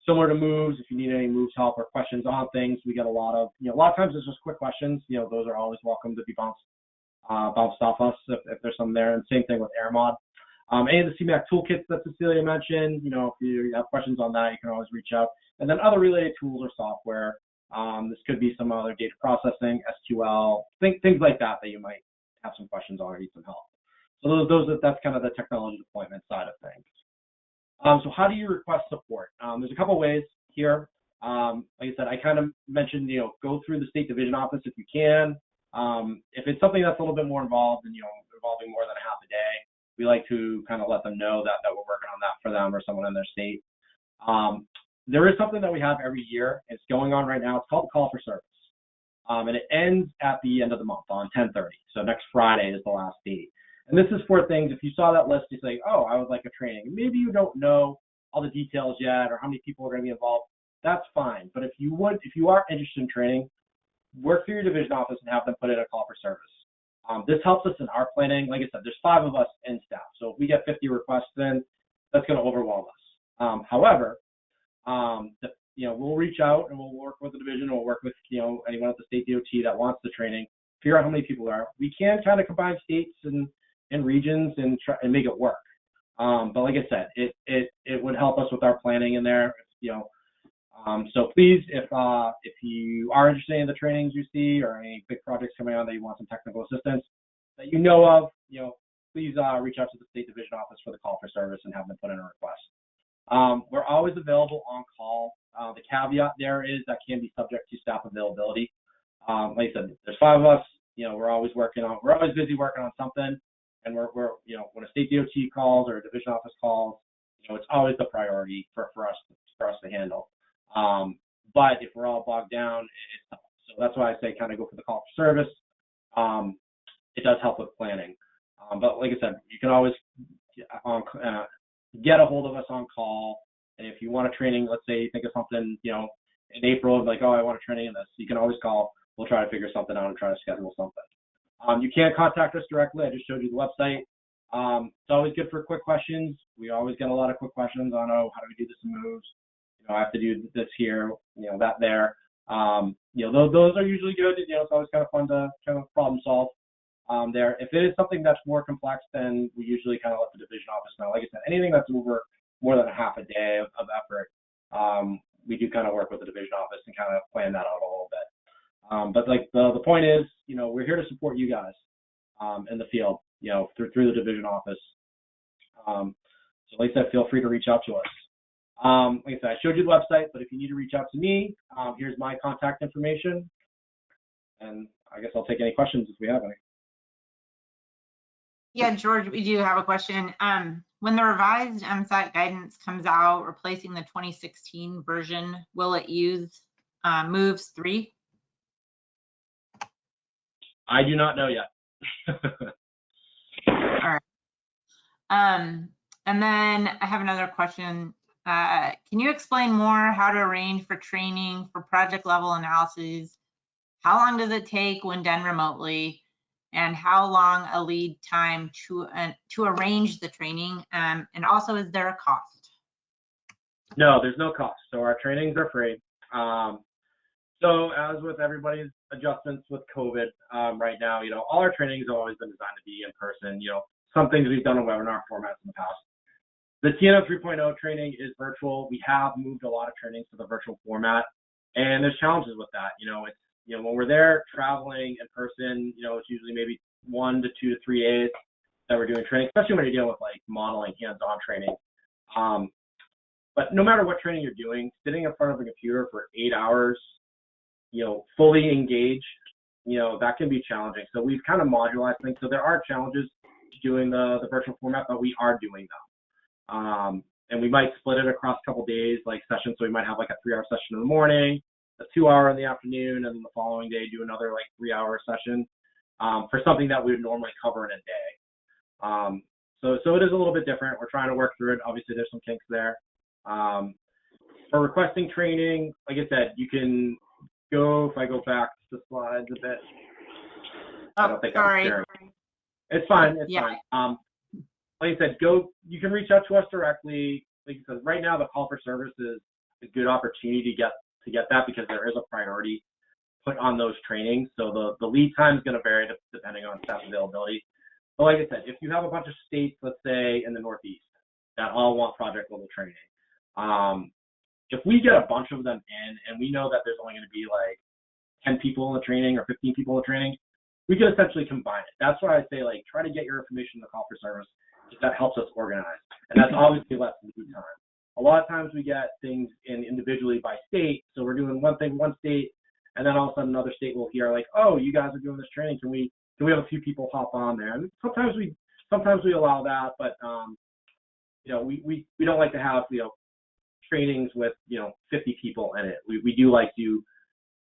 Similar to moves, if you need any moves help or questions on things, we get a lot of times it's just quick questions. Those are always welcome to be bounced off us if there's some there. And same thing with AirMod. Any of the CMAQ toolkits that Cecilia mentioned, if you have questions on that, you can always reach out. And then other related tools or software. This could be some other data processing, SQL, things like that you might have some questions on or need some help. So that's kind of the technology deployment side of things. So how do you request support? There's a couple ways here. Like I said, I kind of mentioned, go through the state division office if you can. If it's something that's a little bit more involved and, involving more than a half a day, we like to kind of let them know that we're working on that for them or someone in their state. There is something that we have every year. It's going on right now. It's called the Call for Service. And it ends at the end of the month on 10/30. So next Friday is the last date. And this is for things, if you saw that list, you say, oh, I would like a training. And maybe you don't know all the details yet or how many people are going to be involved. That's fine. But if you are interested in training, work through your division office and have them put in a call for service. This helps us in our planning. Like I said, there's 5 of us in staff. So if we get 50 requests in, that's going to overwhelm us. However, we'll reach out and we'll work with the division. We'll work with, anyone at the state DOT that wants the training, figure out how many people there are. We can kind of combine states and regions and try and make it work. But like I said, it would help us with our planning in there, so please, if you are interested in the trainings you see or any big projects coming on that you want some technical assistance that you know of, please reach out to the state division office for the call for service and have them put in a request. We're always available on call. The caveat there is that can be subject to staff availability. Like I said, there's 5 of us. We're always busy working on something, and we're when a state DOT calls or a division office calls, it's always the priority for us to handle. But if we're all bogged down, it's tough. So that's why I say kind of go for the call for service. It does help with planning. But like I said, you can always get a hold of us on call. And if you want a training, let's say you think of something, in April, like, oh, I want a training in this, you can always call. We'll try to figure something out and try to schedule something. You can contact us directly. I just showed you the website. It's always good for quick questions. We always get a lot of quick questions on, how do we do this in moves? I have to do this here, that there. Those are usually good. It's always kind of fun to kind of problem solve there. If it is something that's more complex, then we usually kind of let the division office know. Like I said, anything that's over more than a half a day of effort, we do kind of work with the division office and kind of plan that out a little bit. But like the point is, we're here to support you guys in the field, through the division office. So like I said, feel free to reach out to us. Like I said, I showed you the website, but if you need to reach out to me, here's my contact information. And I guess I'll take any questions if we have any. Yeah, George, we do have a question. When the revised MSAT guidance comes out, replacing the 2016 version, will it use Moves 3? I do not know yet. All right. And then I have another question. Can you explain more how to arrange for training for project level analyses? How long does it take when done remotely? And how long a lead time to arrange the training? And also, is there a cost? No, there's no cost. So our trainings are free. So as with everybody's adjustments with COVID right now, all our trainings have always been designed to be in person. Some things we've done in webinar formats in the past. The TNO 3.0 training is virtual. We have moved a lot of trainings to the virtual format, and there's challenges with that. It's when we're there traveling in person, it's usually maybe 1 to 2 to 3 days that we're doing training, especially when you're dealing with like modeling, hands-on training. But no matter what training you're doing, sitting in front of a computer for 8 hours, fully engaged, that can be challenging. So we've kind of modularized things. So there are challenges to doing the virtual format, but we are doing them. And we might split it across a couple days, like sessions. So we might have like a 3-hour session in the morning, a 2-hour in the afternoon, and then the following day do another like 3-hour session for something that we would normally cover in a day. So it is a little bit different. We're trying to work through it. Obviously, there's some kinks there. For requesting training, like I said, you can go, if I go back to the slides a bit. I don't think sorry. I'm sharing. It's fine. It's fine. Like I said, you can reach out to us directly. Like I said, right now the call for service is a good opportunity to get that because there is a priority put on those trainings. So the lead time is going to vary depending on staff availability. But like I said, if you have a bunch of states, let's say in the Northeast, that all want project level training, if we get a bunch of them in and we know that there's only going to be like 10 people in the training or 15 people in the training, we can essentially combine it. That's why I say like try to get your information in the call for service because that helps us organize. And that's obviously less lead time. a lot of times we get things in individually by state. So we're doing one thing, one state, and then all of a sudden another state will hear like, oh, you guys are doing this training. Can we have a few people hop on there? And sometimes we allow that, but you know, we don't like to have, you know, trainings with, you know, 50 people in it. We do like to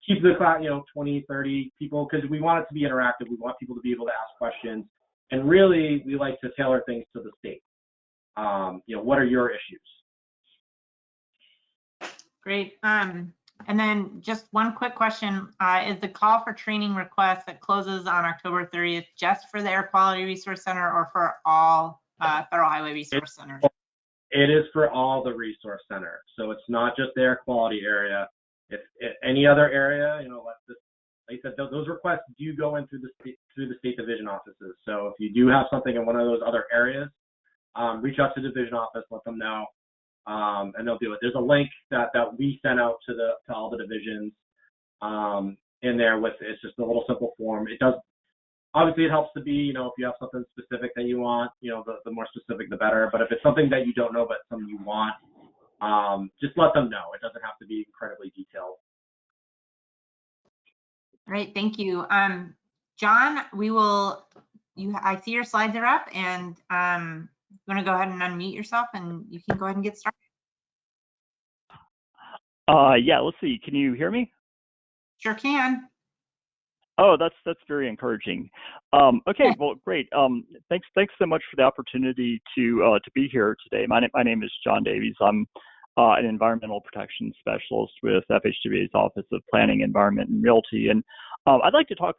keep the class, you know, 20, 30 people, because we want it to be interactive. We want people to be able to ask questions, and really we like to tailor things to the state. You know, what are your issues? Great. And then just one quick question, is the call for training requests that closes on October 30th just for the Air Quality Resource Center or for all Federal Highway Resource Centers? It is for all the resource center. So it's not just the air quality area. If any other area, you know, like I said, those requests do go in through the state division offices. So if you do have something in one of those other areas, reach out to the division office, let them know. And they'll do it. There's a link that we sent out to all the divisions in there with, it's just a little simple form. It does, obviously it helps to be, you know, if you have something specific that you want, you know, the more specific the better. But if it's something that you don't know but something you want, just let them know. It doesn't have to be incredibly detailed. Great, thank you. John, I see your slides are up, and you want to go ahead and unmute yourself and you can go ahead and get started. Yeah, let's see. Can you hear me? Sure can. Oh, that's very encouraging. Okay, well, great. Thanks so much for the opportunity to be here today. My name is John Davies. I'm an environmental protection specialist with FHWA's Office of Planning, Environment, and Realty. And I'd like to talk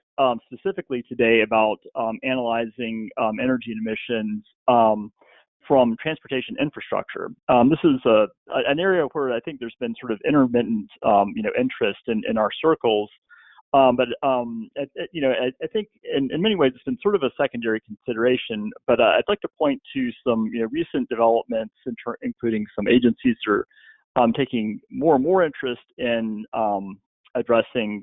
specifically today about analyzing energy emissions from transportation infrastructure. This is an area where I think there's been sort of intermittent, interest in our circles. But you know, I think in many ways it's been sort of a secondary consideration. But I'd like to point to some recent developments, including some agencies that are taking more and more interest in addressing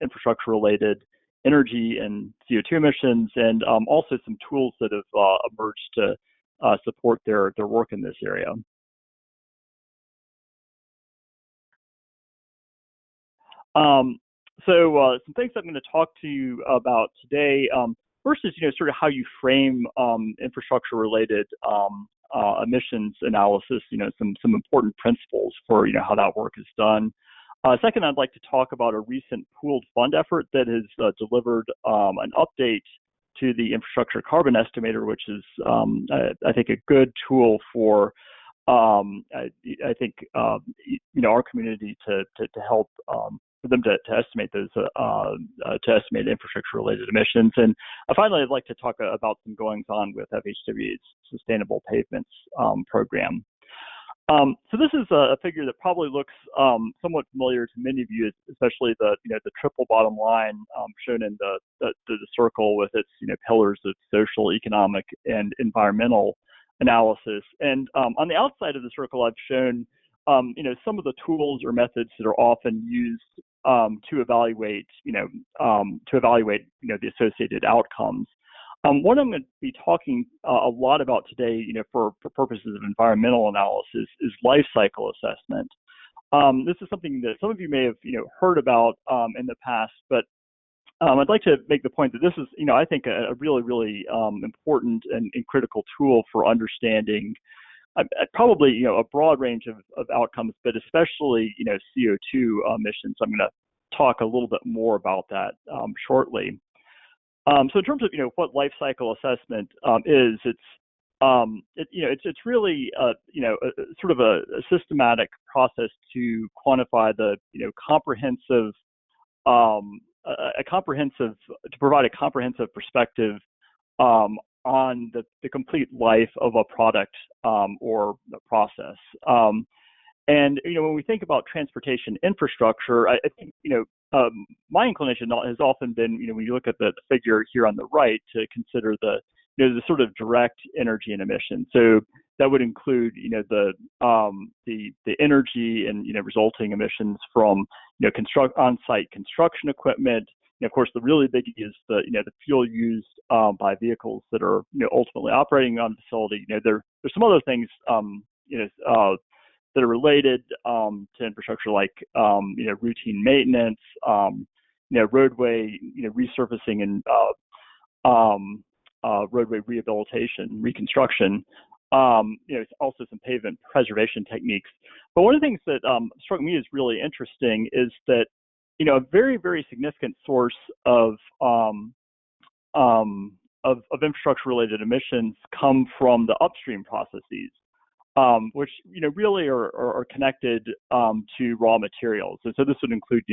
infrastructure-related energy and CO2 emissions, and also some tools that have emerged to support their work in this area. So some things I'm going to talk to you about today. First is, sort of how you frame infrastructure-related emissions analysis. Some important principles for how that work is done. Second, I'd like to talk about a recent pooled fund effort that has delivered an update to the infrastructure carbon estimator, which is, I think, a good tool for I think our community to help. For them to estimate those, to estimate infrastructure-related emissions. And finally, I'd like to talk about some goings-on with FHWA's Sustainable Pavements program. So this is a figure that probably looks somewhat familiar to many of you, especially the triple bottom line shown in the circle with its pillars of social, economic, and environmental analysis. And on the outside of the circle, I've shown some of the tools or methods that are often used to evaluate, the associated outcomes. What I'm going to be talking a lot about today, for purposes of environmental analysis, is life cycle assessment. This is something that some of you may have, heard about in the past, but I'd like to make the point that this is, I think, a really, really important and critical tool for understanding probably a broad range of outcomes, but especially CO2 emissions. I'm going to talk a little bit more about that shortly. So in terms of what life cycle assessment is, it's really sort of a systematic process to quantify the to provide a comprehensive perspective on the complete life of a product or a process. And when we think about transportation infrastructure, I think my inclination has often been when you look at the figure here on the right to consider the sort of direct energy and emissions. So that would include the energy and resulting emissions from on-site construction equipment. Of course, the really biggie is the fuel used by vehicles that are ultimately operating on the facility. There's some other things that are related to infrastructure, like routine maintenance, roadway resurfacing and roadway rehabilitation, reconstruction. Also some pavement preservation techniques. But one of the things that struck me as really interesting is that a very, very significant source of infrastructure-related emissions come from the upstream processes, which really are connected to raw materials. And so this would include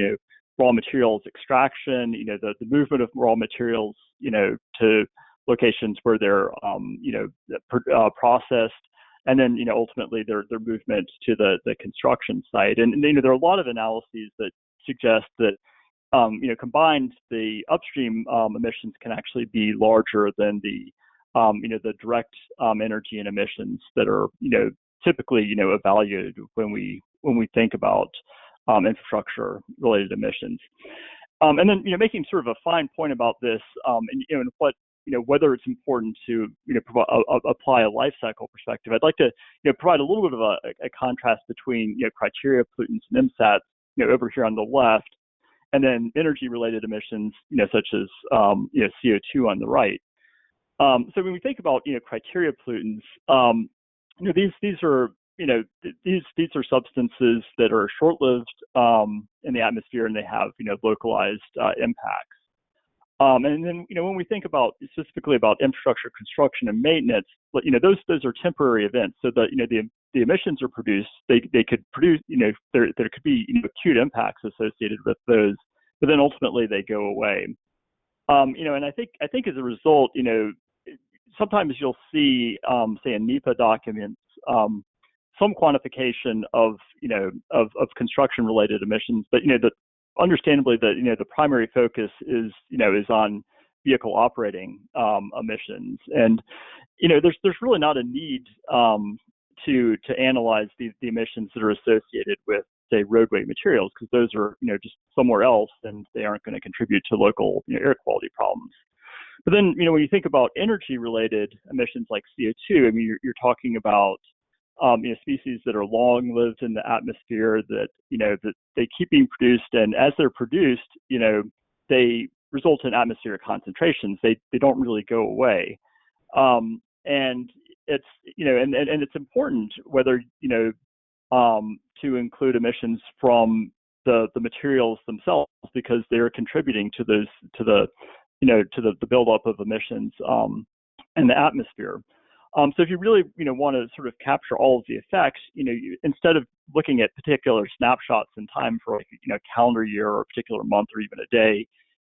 raw materials extraction, the movement of raw materials to locations where they're processed, and then ultimately their movement to the construction site. And there are a lot of analyses that suggest that combined, the upstream emissions can actually be larger than the direct energy and emissions that are typically evaluated when we think about infrastructure related emissions. And then making sort of a fine point about this, and what whether it's important to apply a life cycle perspective. I'd like to provide a little bit of a contrast between criteria pollutants and MSATs over here on the left, and then energy-related emissions, such as CO2 on the right. So when we think about criteria pollutants, these are these are substances that are short-lived in the atmosphere, and they have localized impacts. And then when we think about specifically about infrastructure construction and maintenance, those are temporary events. So that the emissions are produced, they could produce there could be acute impacts associated with those, but then ultimately they go away. And I think as a result, sometimes you'll see say in NEPA documents some quantification of construction related emissions, but understandably the primary focus is on vehicle operating emissions, and there's really not a need to analyze the emissions that are associated with, say, roadway materials, because those are just somewhere else and they aren't going to contribute to local air quality problems. But then when you think about energy related emissions like CO2, I mean you're talking about species that are long lived in the atmosphere, that that they keep being produced, and as they're produced, they result in atmospheric concentrations. They don't really go away, and it's and it's important whether to include emissions from the materials themselves, because they're contributing to those to the buildup of emissions in the atmosphere. So if you really want to sort of capture all of the effects, instead of looking at particular snapshots in time for like a calendar year or a particular month or even a day,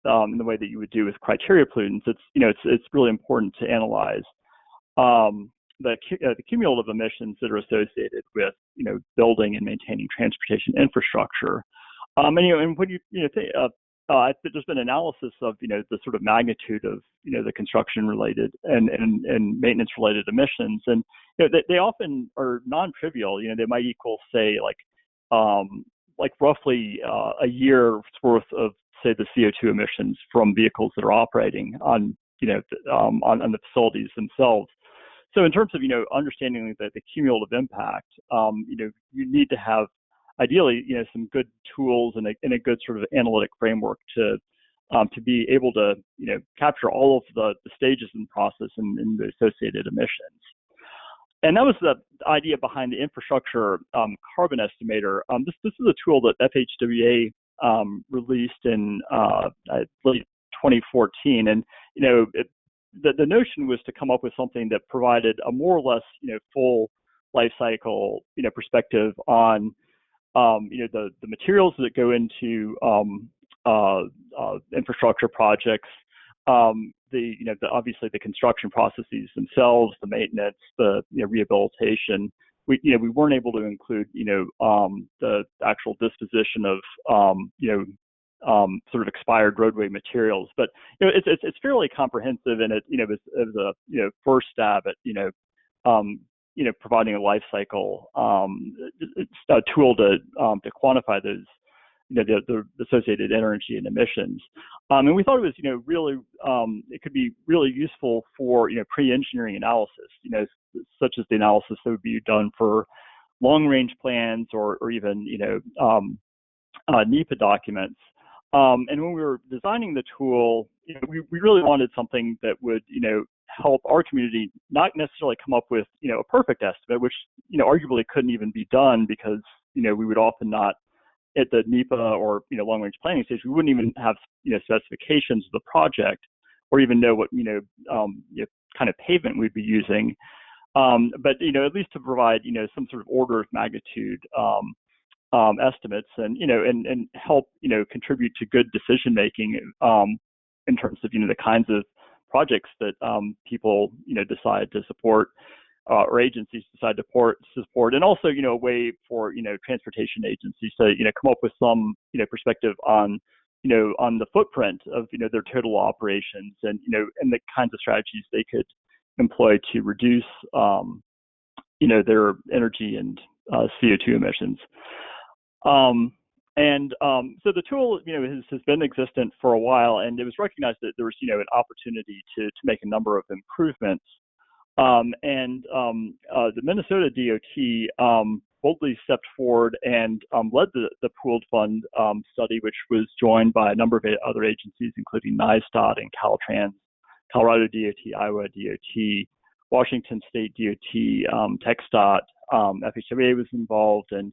in the way that you would do with criteria pollutants, it's really important to analyze the cumulative emissions that are associated with building and maintaining transportation infrastructure. And when there's been analysis of the sort of magnitude of the construction related and maintenance related emissions, and they often are non-trivial. They might equal, say, like roughly a year's worth of, say, the CO2 emissions from vehicles that are operating on on the facilities themselves. So in terms of understanding the cumulative impact, you need to have ideally some good tools and a good sort of analytic framework to be able to capture all of the stages in the process and the associated emissions. And that was the idea behind the infrastructure carbon estimator. This is a tool that FHWA released in late 2014, and the notion was to come up with something that provided a more or less full life cycle perspective on the materials that go into infrastructure projects, obviously the construction processes themselves, the maintenance, the rehabilitation. We weren't able to include the actual disposition of sort of expired roadway materials, but it's fairly comprehensive, and it was a first stab at providing a life cycle a tool to quantify those the associated energy and emissions. And we thought it was really it could be really useful for pre-engineering analysis, such as the analysis that would be done for long-range plans or even, NEPA documents. And when we were designing the tool, we really wanted something that would, help our community not necessarily come up with, a perfect estimate, which, arguably couldn't even be done because, we would often not at the NEPA or, long-range planning stage, we wouldn't even have, specifications of the project or even know what, kind of pavement we'd be using. But, at least to provide, some sort of order of magnitude estimates and, and help, contribute to good decision making in terms of, the kinds of projects that people, decide to support or agencies decide to support, and also, a way for, transportation agencies to, come up with some, perspective on, on the footprint of, their total operations and, and the kinds of strategies they could employ to reduce, their energy and CO2 emissions. So the tool, has been existent for a while, and it was recognized that there was, an opportunity to make a number of improvements. The Minnesota DOT boldly stepped forward and led the pooled fund study, which was joined by a number of other agencies, including NISTOT and Caltrans, Colorado DOT, Iowa DOT, Washington State DOT, TxDOT, FHWA was involved, and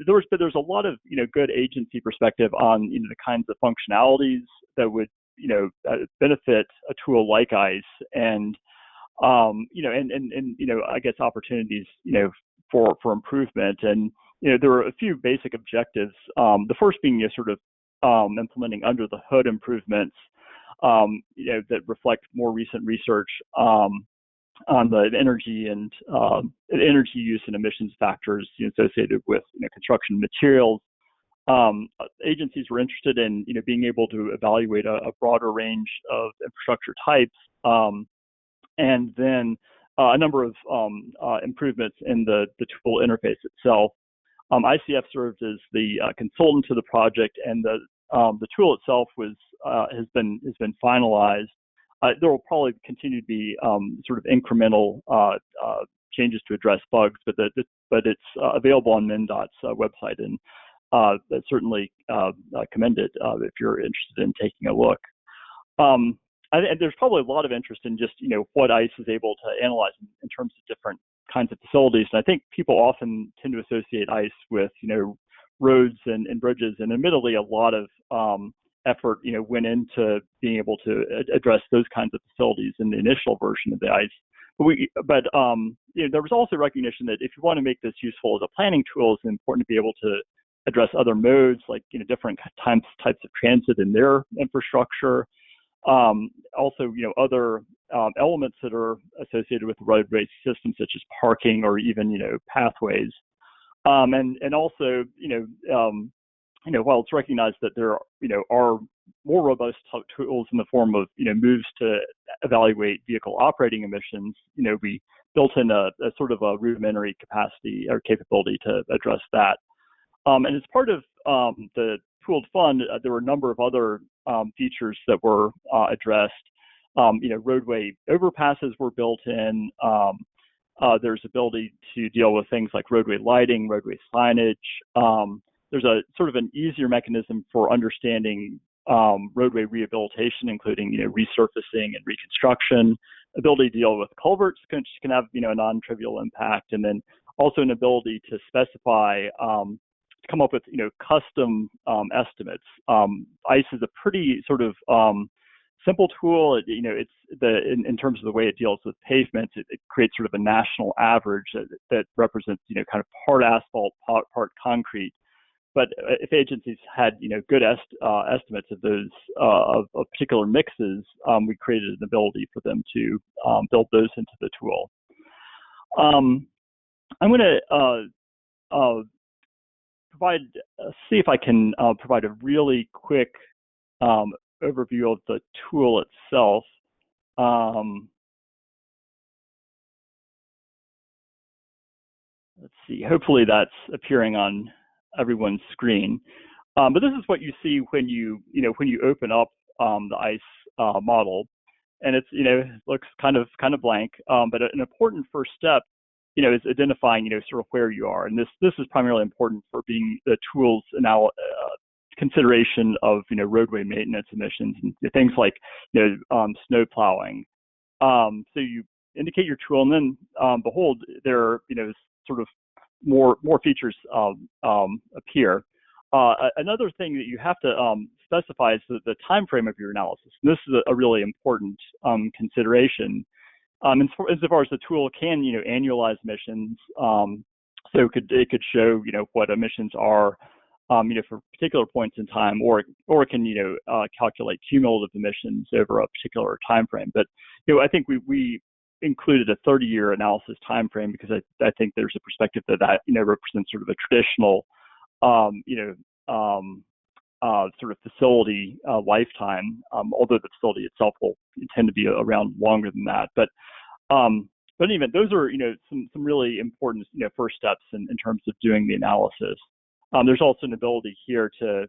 there's a lot of good agency perspective on the kinds of functionalities that would benefit a tool like ICE, and I guess opportunities for improvement. And there were a few basic objectives. The first being sort of implementing under the hood improvements that reflect more recent research on the energy and energy use and emissions factors associated with construction materials. Agencies were interested in being able to evaluate a broader range of infrastructure types, and then a number of improvements in the tool interface itself. ICF served as the consultant to the project, and the tool itself has been finalized. There will probably continue to be sort of incremental changes to address bugs, but it's available on MnDOT's website, and that's certainly commended if you're interested in taking a look. There's probably a lot of interest in just what ICE is able to analyze in terms of different kinds of facilities, and I think people often tend to associate ICE with roads and bridges, and admittedly a lot of effort went into being able to address those kinds of facilities in the initial version of the ICE. But there was also recognition that if you want to make this useful as a planning tool, it's important to be able to address other modes, like different types of transit in their infrastructure. Also, other elements that are associated with the roadway system, such as parking or even pathways. And also, while it's recognized that there are more robust tools in the form of moves to evaluate vehicle operating emissions, we built in a sort of a rudimentary capacity or capability to address that. And as part of the pooled fund, there were a number of other features that were addressed. Roadway overpasses were built in. There's ability to deal with things like roadway lighting, roadway signage. There's a sort of an easier mechanism for understanding roadway rehabilitation, including resurfacing and reconstruction. Ability to deal with culverts can have a non-trivial impact, and then also an ability to specify, to come up with custom estimates. ICE is a pretty sort of simple tool. It's in terms of the way it deals with pavements, it creates sort of a national average that represents kind of part asphalt, part concrete. But if agencies had good estimates of those of particular mixes, we created an ability for them to build those into the tool. I'm going to see if I can provide a really quick overview of the tool itself. Let's see. Hopefully that's appearing on everyone's screen. But this is what you see when you open up the ICE model, and it's it looks kind of blank. But an important first step is identifying, sort of where you are. And this is primarily important for being the tools consideration of, roadway maintenance emissions and things like, snow plowing. So you indicate your tool, and then behold, there, sort of more features appear. Another thing that you have to specify is the time frame of your analysis. And this is a really important consideration. Insofar as the tool can, annualize emissions, so it could show, what emissions are, for particular points in time, or it can, calculate cumulative emissions over a particular time frame. But, I think we included a 30-year analysis time frame because I think there's a perspective that represents sort of a traditional, sort of facility lifetime, although the facility itself will tend to be around longer than that. But anyway, those are, some really important, first steps in terms of doing the analysis. There's also an ability here to,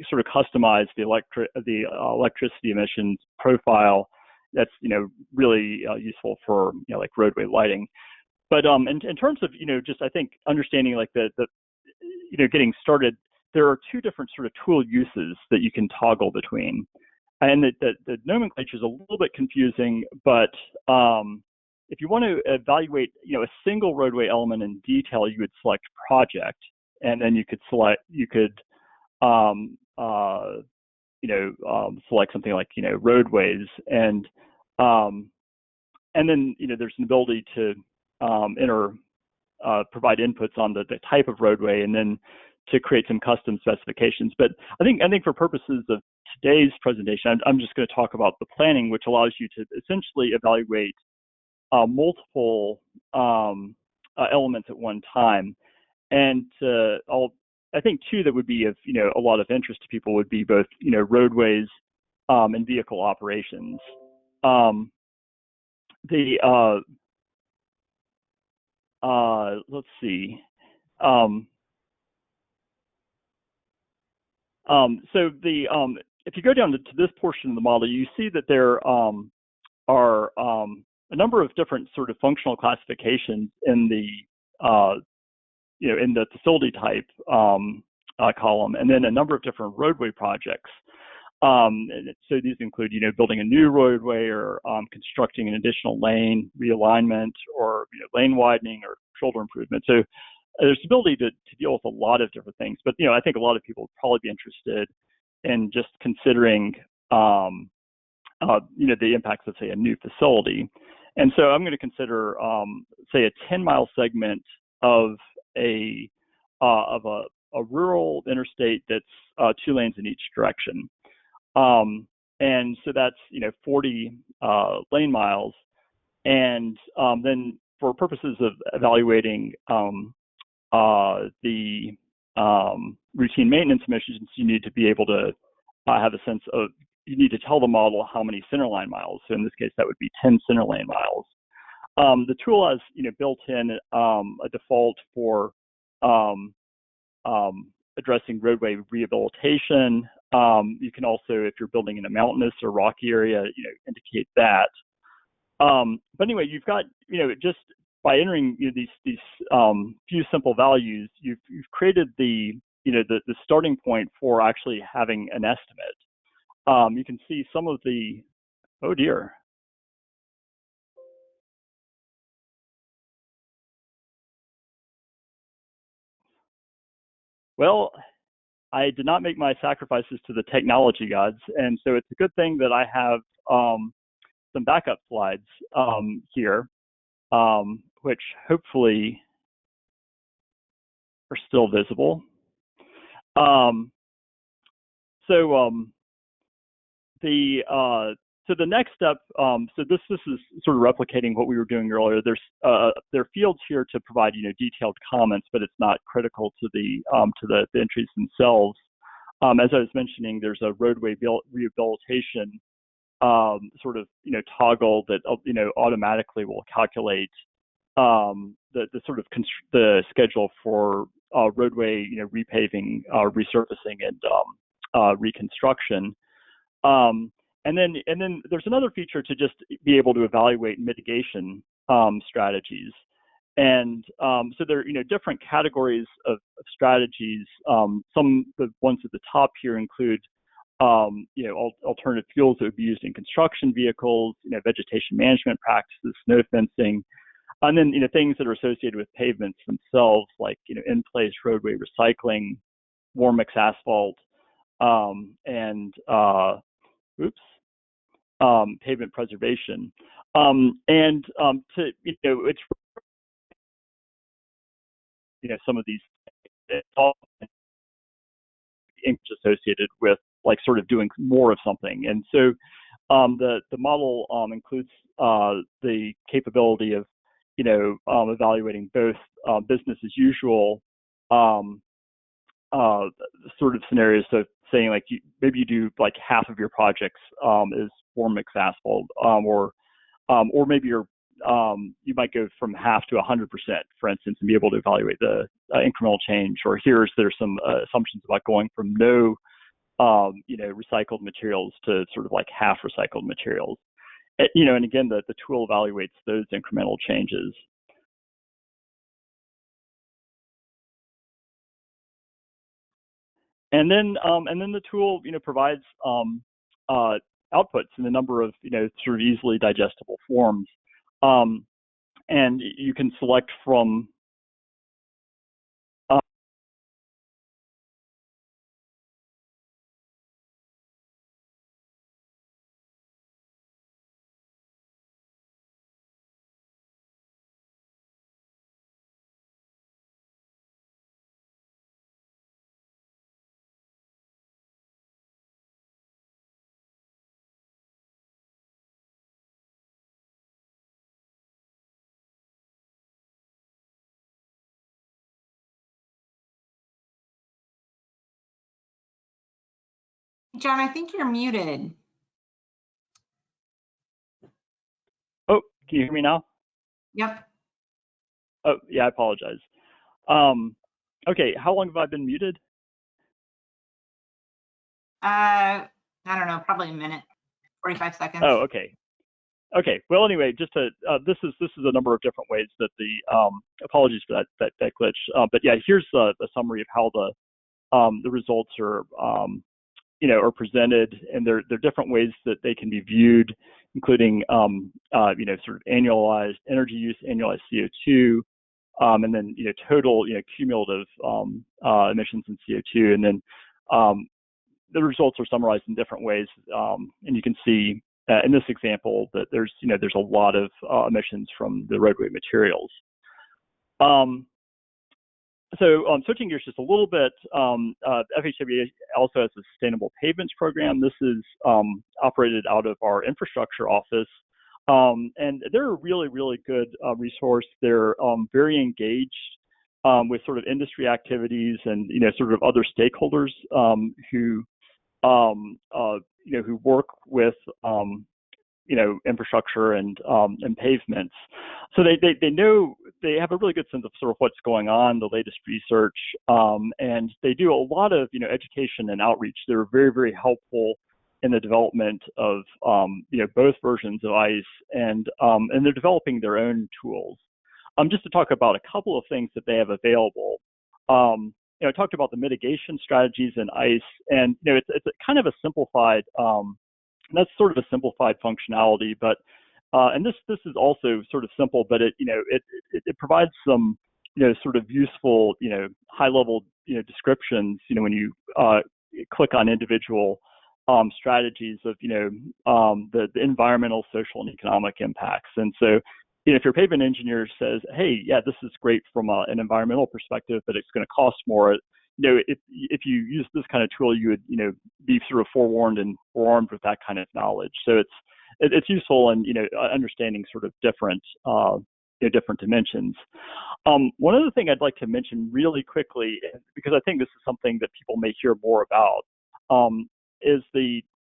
sort of customize the electricity emissions profile. That's, really useful for, like roadway lighting. But in terms of, just I think understanding like the getting started, there are two different sort of tool uses that you can toggle between. And the nomenclature is a little bit confusing, but if you want to evaluate, a single roadway element in detail, you would select project, and then you could select, select something like, roadways, and then, there's an ability to provide inputs on the type of roadway, and then to create some custom specifications. But I think for purposes of today's presentation, I'm just going to talk about the planning, which allows you to essentially evaluate multiple elements at one time. And I think two that would be of a lot of interest to people would be both roadways and vehicle operations. Let's see. So if you go down to this portion of the model, you see that there are a number of different sort of functional classifications in the in the facility type column, and then a number of different roadway projects. So these include, building a new roadway, or constructing an additional lane, realignment, or lane widening, or shoulder improvement. So there's the ability to deal with a lot of different things. But I think a lot of people would probably be interested in just considering the impacts of, say, a new facility. And so I'm going to consider, say, a 10-mile segment of a rural interstate that's 2 lanes in each direction. And so that's 40 lane miles. And then for purposes of evaluating the routine maintenance emissions, you need to be able to have a sense of, you need to tell the model how many centerline miles. So in this case, that would be 10 centerline miles. The tool has built in a default for addressing roadway rehabilitation. You can also, if you're building in a mountainous or rocky area, indicate that. But anyway, you've got, just by entering these few simple values, you've created the starting point for actually having an estimate. You can see some of the, oh dear. Well, I did not make my sacrifices to the technology gods, and so it's a good thing that I have some backup slides here, which hopefully are still visible. So the next step, so this is sort of replicating what we were doing earlier. There are fields here to provide detailed comments, but it's not critical to the entries themselves. As I was mentioning, there's a roadway rehabilitation sort of toggle that automatically will calculate the sort of the schedule for roadway repaving, resurfacing, and reconstruction. And then there's another feature to just be able to evaluate mitigation strategies. And so there are, different categories of strategies. Some the ones at the top here include, alternative fuels that would be used in construction vehicles, vegetation management practices, snow fencing, and then things that are associated with pavements themselves, like in-place roadway recycling, warm mix asphalt, and pavement preservation. It's some of these associated with like sort of doing more of something, and so the model includes the capability of evaluating both business as usual sort of scenarios. So saying like maybe you do like half of your projects is warm mix asphalt, or maybe you might go from half to 100%, for instance, and be able to evaluate the incremental change. Or there's some assumptions about going from no recycled materials to sort of like half recycled materials. And again, the tool evaluates those incremental changes. And then the tool, provides outputs in a number of, sort of easily digestible forms. And you can select from John, I think you're muted. Oh, can you hear me now? Yep. Oh, yeah, I apologize. Okay, how long have I been muted? I don't know, probably a minute, 45 seconds. Oh, okay. Okay. Well, anyway, just to this is a number of different ways that the apologies for that glitch. But yeah, here's the summary of how the results are are presented, and there are different ways that they can be viewed, including sort of annualized energy use, annualized CO2, and then total cumulative emissions in CO2, and then the results are summarized in different ways, and you can see in this example that there's a lot of emissions from the roadway materials. So switching gears just a little bit, FHWA also has a sustainable pavements program. This is operated out of our infrastructure office, and they're a really, really good resource. They're very engaged with sort of industry activities and sort of other stakeholders who work with infrastructure and pavements. So they know, they have a really good sense of sort of what's going on, the latest research, and they do a lot of education and outreach. They're very, very helpful in the development of both versions of ICE, and they're developing their own tools. Just to talk about a couple of things that they have available. I talked about the mitigation strategies in ICE, and it's a kind of a simplified. That's sort of a simplified functionality, but and this is also sort of simple, but it provides some sort of useful high level descriptions when you click on individual strategies of the environmental, social, and economic impacts. And so if your pavement engineer says, hey, yeah, this is great from an environmental perspective, but it's going to cost more, if you use this kind of tool, you would be sort of forewarned and forearmed with that kind of knowledge. So it's useful in understanding sort of different different dimensions. One other thing I'd like to mention really quickly, because I think this is something that people may hear more about, is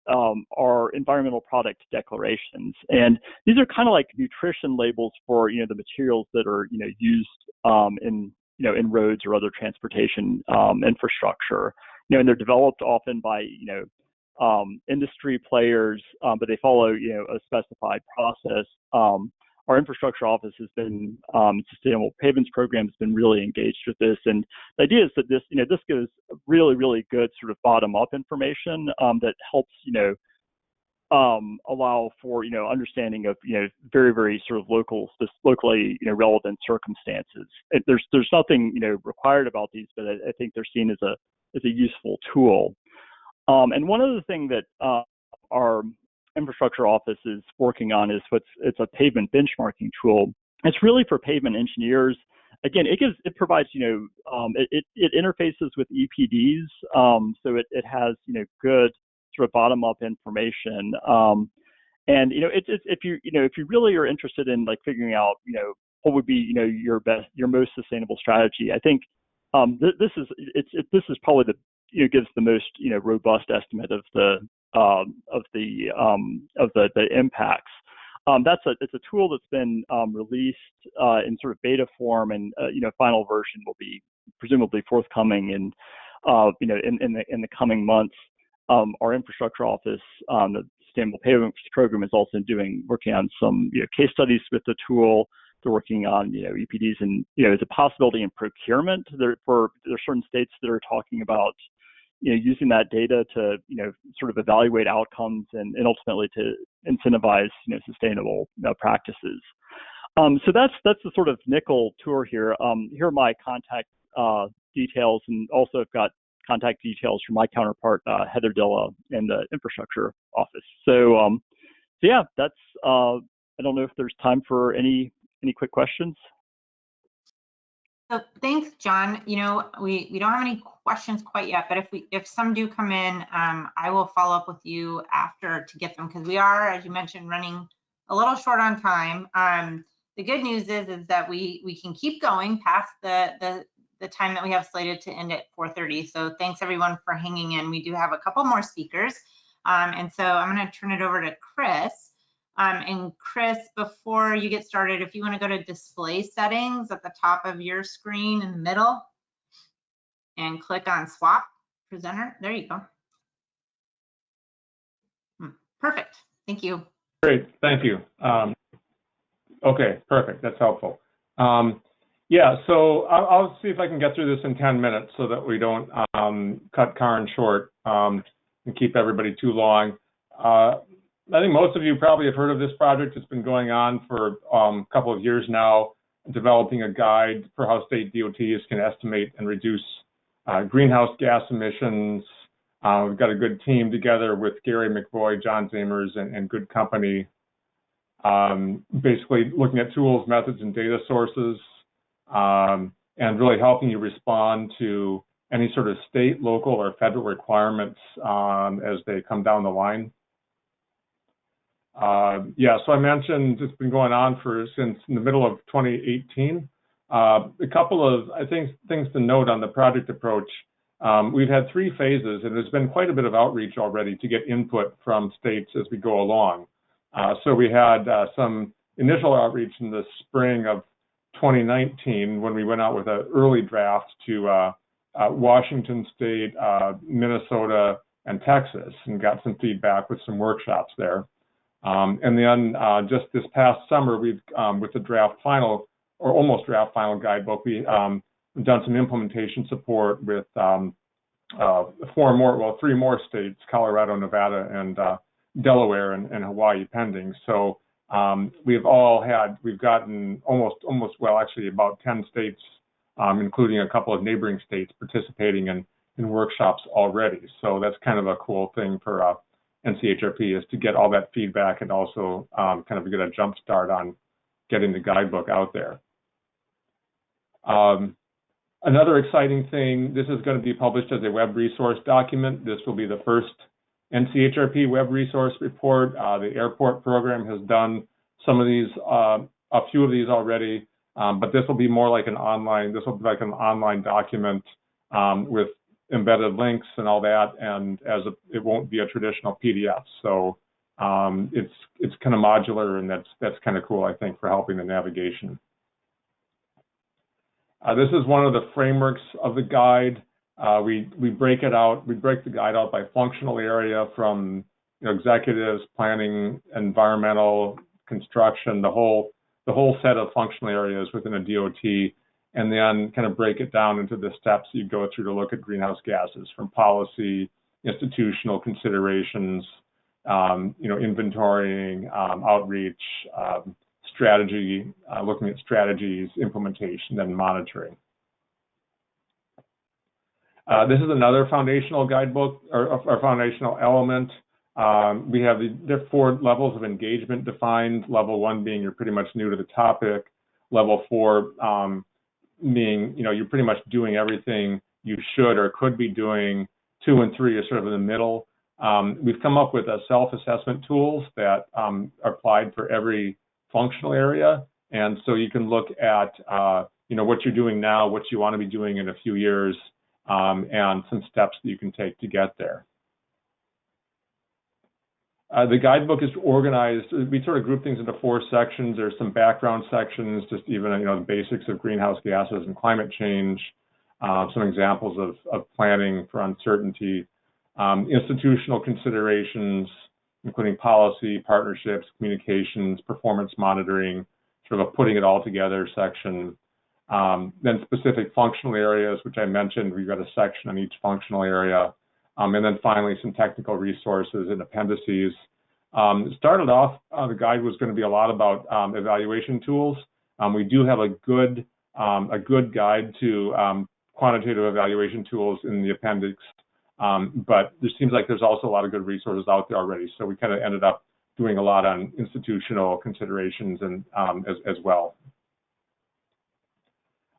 our environmental product declarations. And these are kind of like nutrition labels for the materials that are used in roads or other transportation infrastructure. And they're developed often by industry players, but they follow a specified process. our infrastructure office has been, Sustainable Pavements program has been really engaged with this. And the idea is that this, this gives really, really good sort of bottom-up information that helps, allow for, understanding of, very, very sort of locally, relevant circumstances. There's nothing, required about these, but I think they're seen as a useful tool. And one other thing that our infrastructure office is working on is it's a pavement benchmarking tool. It's really for pavement engineers. Again, it provides, it interfaces with EPDs, so it has, good sort of bottom-up information. And if you really are interested in like figuring out, what would be, your most sustainable strategy, I think this is probably gives the most, robust estimate of the impacts. It's a tool that's been released in sort of beta form, and final version will be presumably forthcoming in the coming months. Our infrastructure office, the Sustainable Pavements program, is also working on some case studies with the tool. They're working on EPDs, and there's a possibility in procurement. There are certain states that are talking about using that data to sort of evaluate outcomes and ultimately to incentivize sustainable practices. So that's the sort of nickel tour here. Here are my contact details, and also I've got contact details from my counterpart, Heather Dilla, in the infrastructure office. So yeah, that's I don't know if there's time for any quick questions. So thanks, John. We don't have any questions quite yet, but if some do come in, I will follow up with you after to get them, because we are, as you mentioned, running a little short on time. The good news is that we can keep going past the time that we have slated to end at 4:30. So thanks everyone for hanging in. We do have a couple more speakers. And so I'm going to turn it over to Chris. And Chris, before you get started, if you want to go to display settings at the top of your screen in the middle and click on swap presenter, there you go. Perfect. Thank you. Great. Thank you. Okay, perfect. That's helpful. Yeah, so I'll see if I can get through this in 10 minutes so that we don't cut Karen short and keep everybody too long. I think most of you probably have heard of this project. It's been going on for a couple of years now, developing a guide for how state DOTs can estimate and reduce greenhouse gas emissions. We've got a good team together with Gary McVoy, John Zamers, and good company, basically looking at tools, methods, and data sources, and really helping you respond to any sort of state, local, or federal requirements as they come down the line. Yeah, so I mentioned it's been going on since the middle of 2018. A couple of, I think, things to note on the project approach. We've had 3 phases, and there's been quite a bit of outreach already to get input from states as we go along. So we had some initial outreach in the spring of 2019 when we went out with an early draft to Washington State, Minnesota, and Texas, and got some feedback with some workshops there. And then just this past summer, we've, with the draft final, or almost draft final guidebook, we've done some implementation support with 3 more states, Colorado, Nevada, and Delaware, and Hawaii pending. So we've gotten almost, well, actually about 10 states, including a couple of neighboring states, participating in workshops already. So that's kind of a cool thing for NCHRP, is to get all that feedback and also kind of get a jump start on getting the guidebook out there. Another exciting thing, this is going to be published as a web resource document. This will be the first NCHRP web resource report. The airport program has done some of these, a few of these already, but this will be more like an online, document with embedded links and all that, and it won't be a traditional PDF. So it's kind of modular, and that's kind of cool, I think, for helping the navigation. This is one of the frameworks of the guide. We break the guide out by functional area, from executives, planning, environmental, construction, the whole the whole set of functional areas within a DOT, and then kind of break it down into the steps you go through to look at greenhouse gases, from policy, institutional considerations, inventorying, outreach, strategy, looking at strategies, implementation, and monitoring. This is another foundational guidebook or foundational element. We have the 4 levels of engagement defined. Level 1 being you're pretty much new to the topic. Level 4 meaning you're pretty much doing everything you should or could be doing. 2 and 3 are sort of in the middle. We've come up with self-assessment tools that are applied for every functional area, and so you can look at what you're doing now, what you want to be doing in a few years, and some steps that you can take to get there. The guidebook is organized. We sort of group things into 4 sections. There's some background sections, just even the basics of greenhouse gases and climate change, some examples of planning for uncertainty, institutional considerations, including policy, partnerships, communications, performance monitoring, sort of a putting it all together section. Then specific functional areas, which I mentioned, we've got a section on each functional area. And then finally, some technical resources and appendices. It started off, the guide was going to be a lot about evaluation tools. We do have a good guide to quantitative evaluation tools in the appendix, but there seems like there's also a lot of good resources out there already. So we kind of ended up doing a lot on institutional considerations and as well.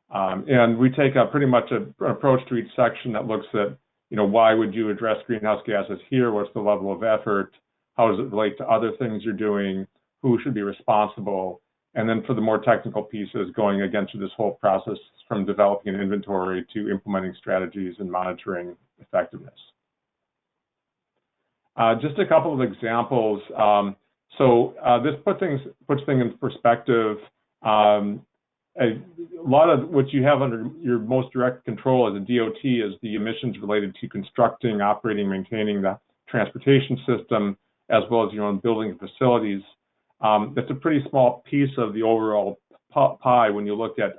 And we take pretty much an approach to each section that looks at, why would you address greenhouse gases here? What's the level of effort? How does it relate to other things you're doing? Who should be responsible? And then for the more technical pieces, going again through this whole process from developing an inventory to implementing strategies and monitoring effectiveness. Just a couple of examples. This puts things in perspective. A lot of what you have under your most direct control as a DOT is the emissions related to constructing, operating, maintaining the transportation system, as well as your own building and facilities. That's a pretty small piece of the overall pie when you look at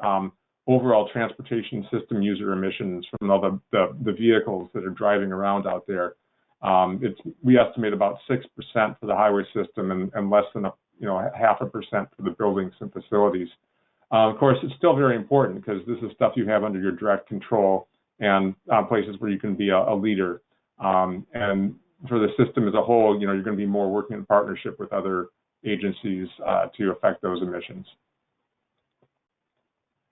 overall transportation system user emissions from all the vehicles that are driving around out there. We estimate about 6% for the highway system and less than 0.5% for the buildings and facilities. Of course, it's still very important because this is stuff you have under your direct control and places where you can be a leader. And for the system as a whole, you're going to be more working in partnership with other agencies to affect those emissions.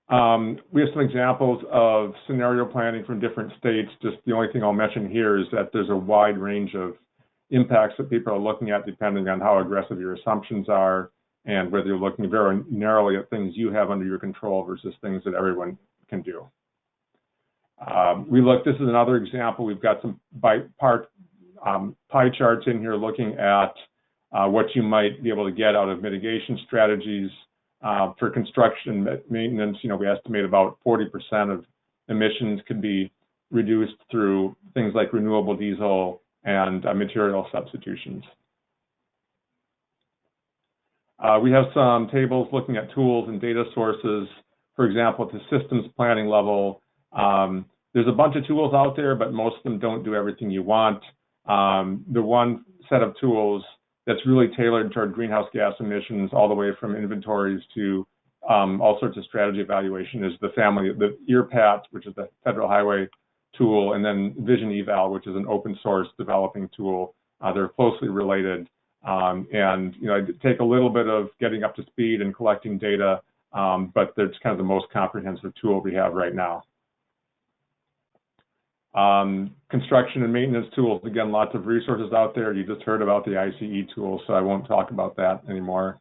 We have some examples of scenario planning from different states. Just the only thing I'll mention here is that there's a wide range of impacts that people are looking at depending on how aggressive your assumptions are, and whether you're looking very narrowly at things you have under your control versus things that everyone can do. This is another example. We've got some pie charts in here looking at what you might be able to get out of mitigation strategies. For construction maintenance, we estimate about 40% of emissions could be reduced through things like renewable diesel and material substitutions. We have some tables looking at tools and data sources. For example, at the systems planning level, there's a bunch of tools out there, but most of them don't do everything you want. The one set of tools that's really tailored toward greenhouse gas emissions all the way from inventories to all sorts of strategy evaluation is the EarPat, which is the federal highway tool, and then Vision Eval, which is an open source developing tool. They're closely related. And take a little bit of getting up to speed and collecting data, but that's kind of the most comprehensive tool we have right now. Construction and maintenance tools, again, lots of resources out there. You just heard about the ICE tool, so I won't talk about that anymore.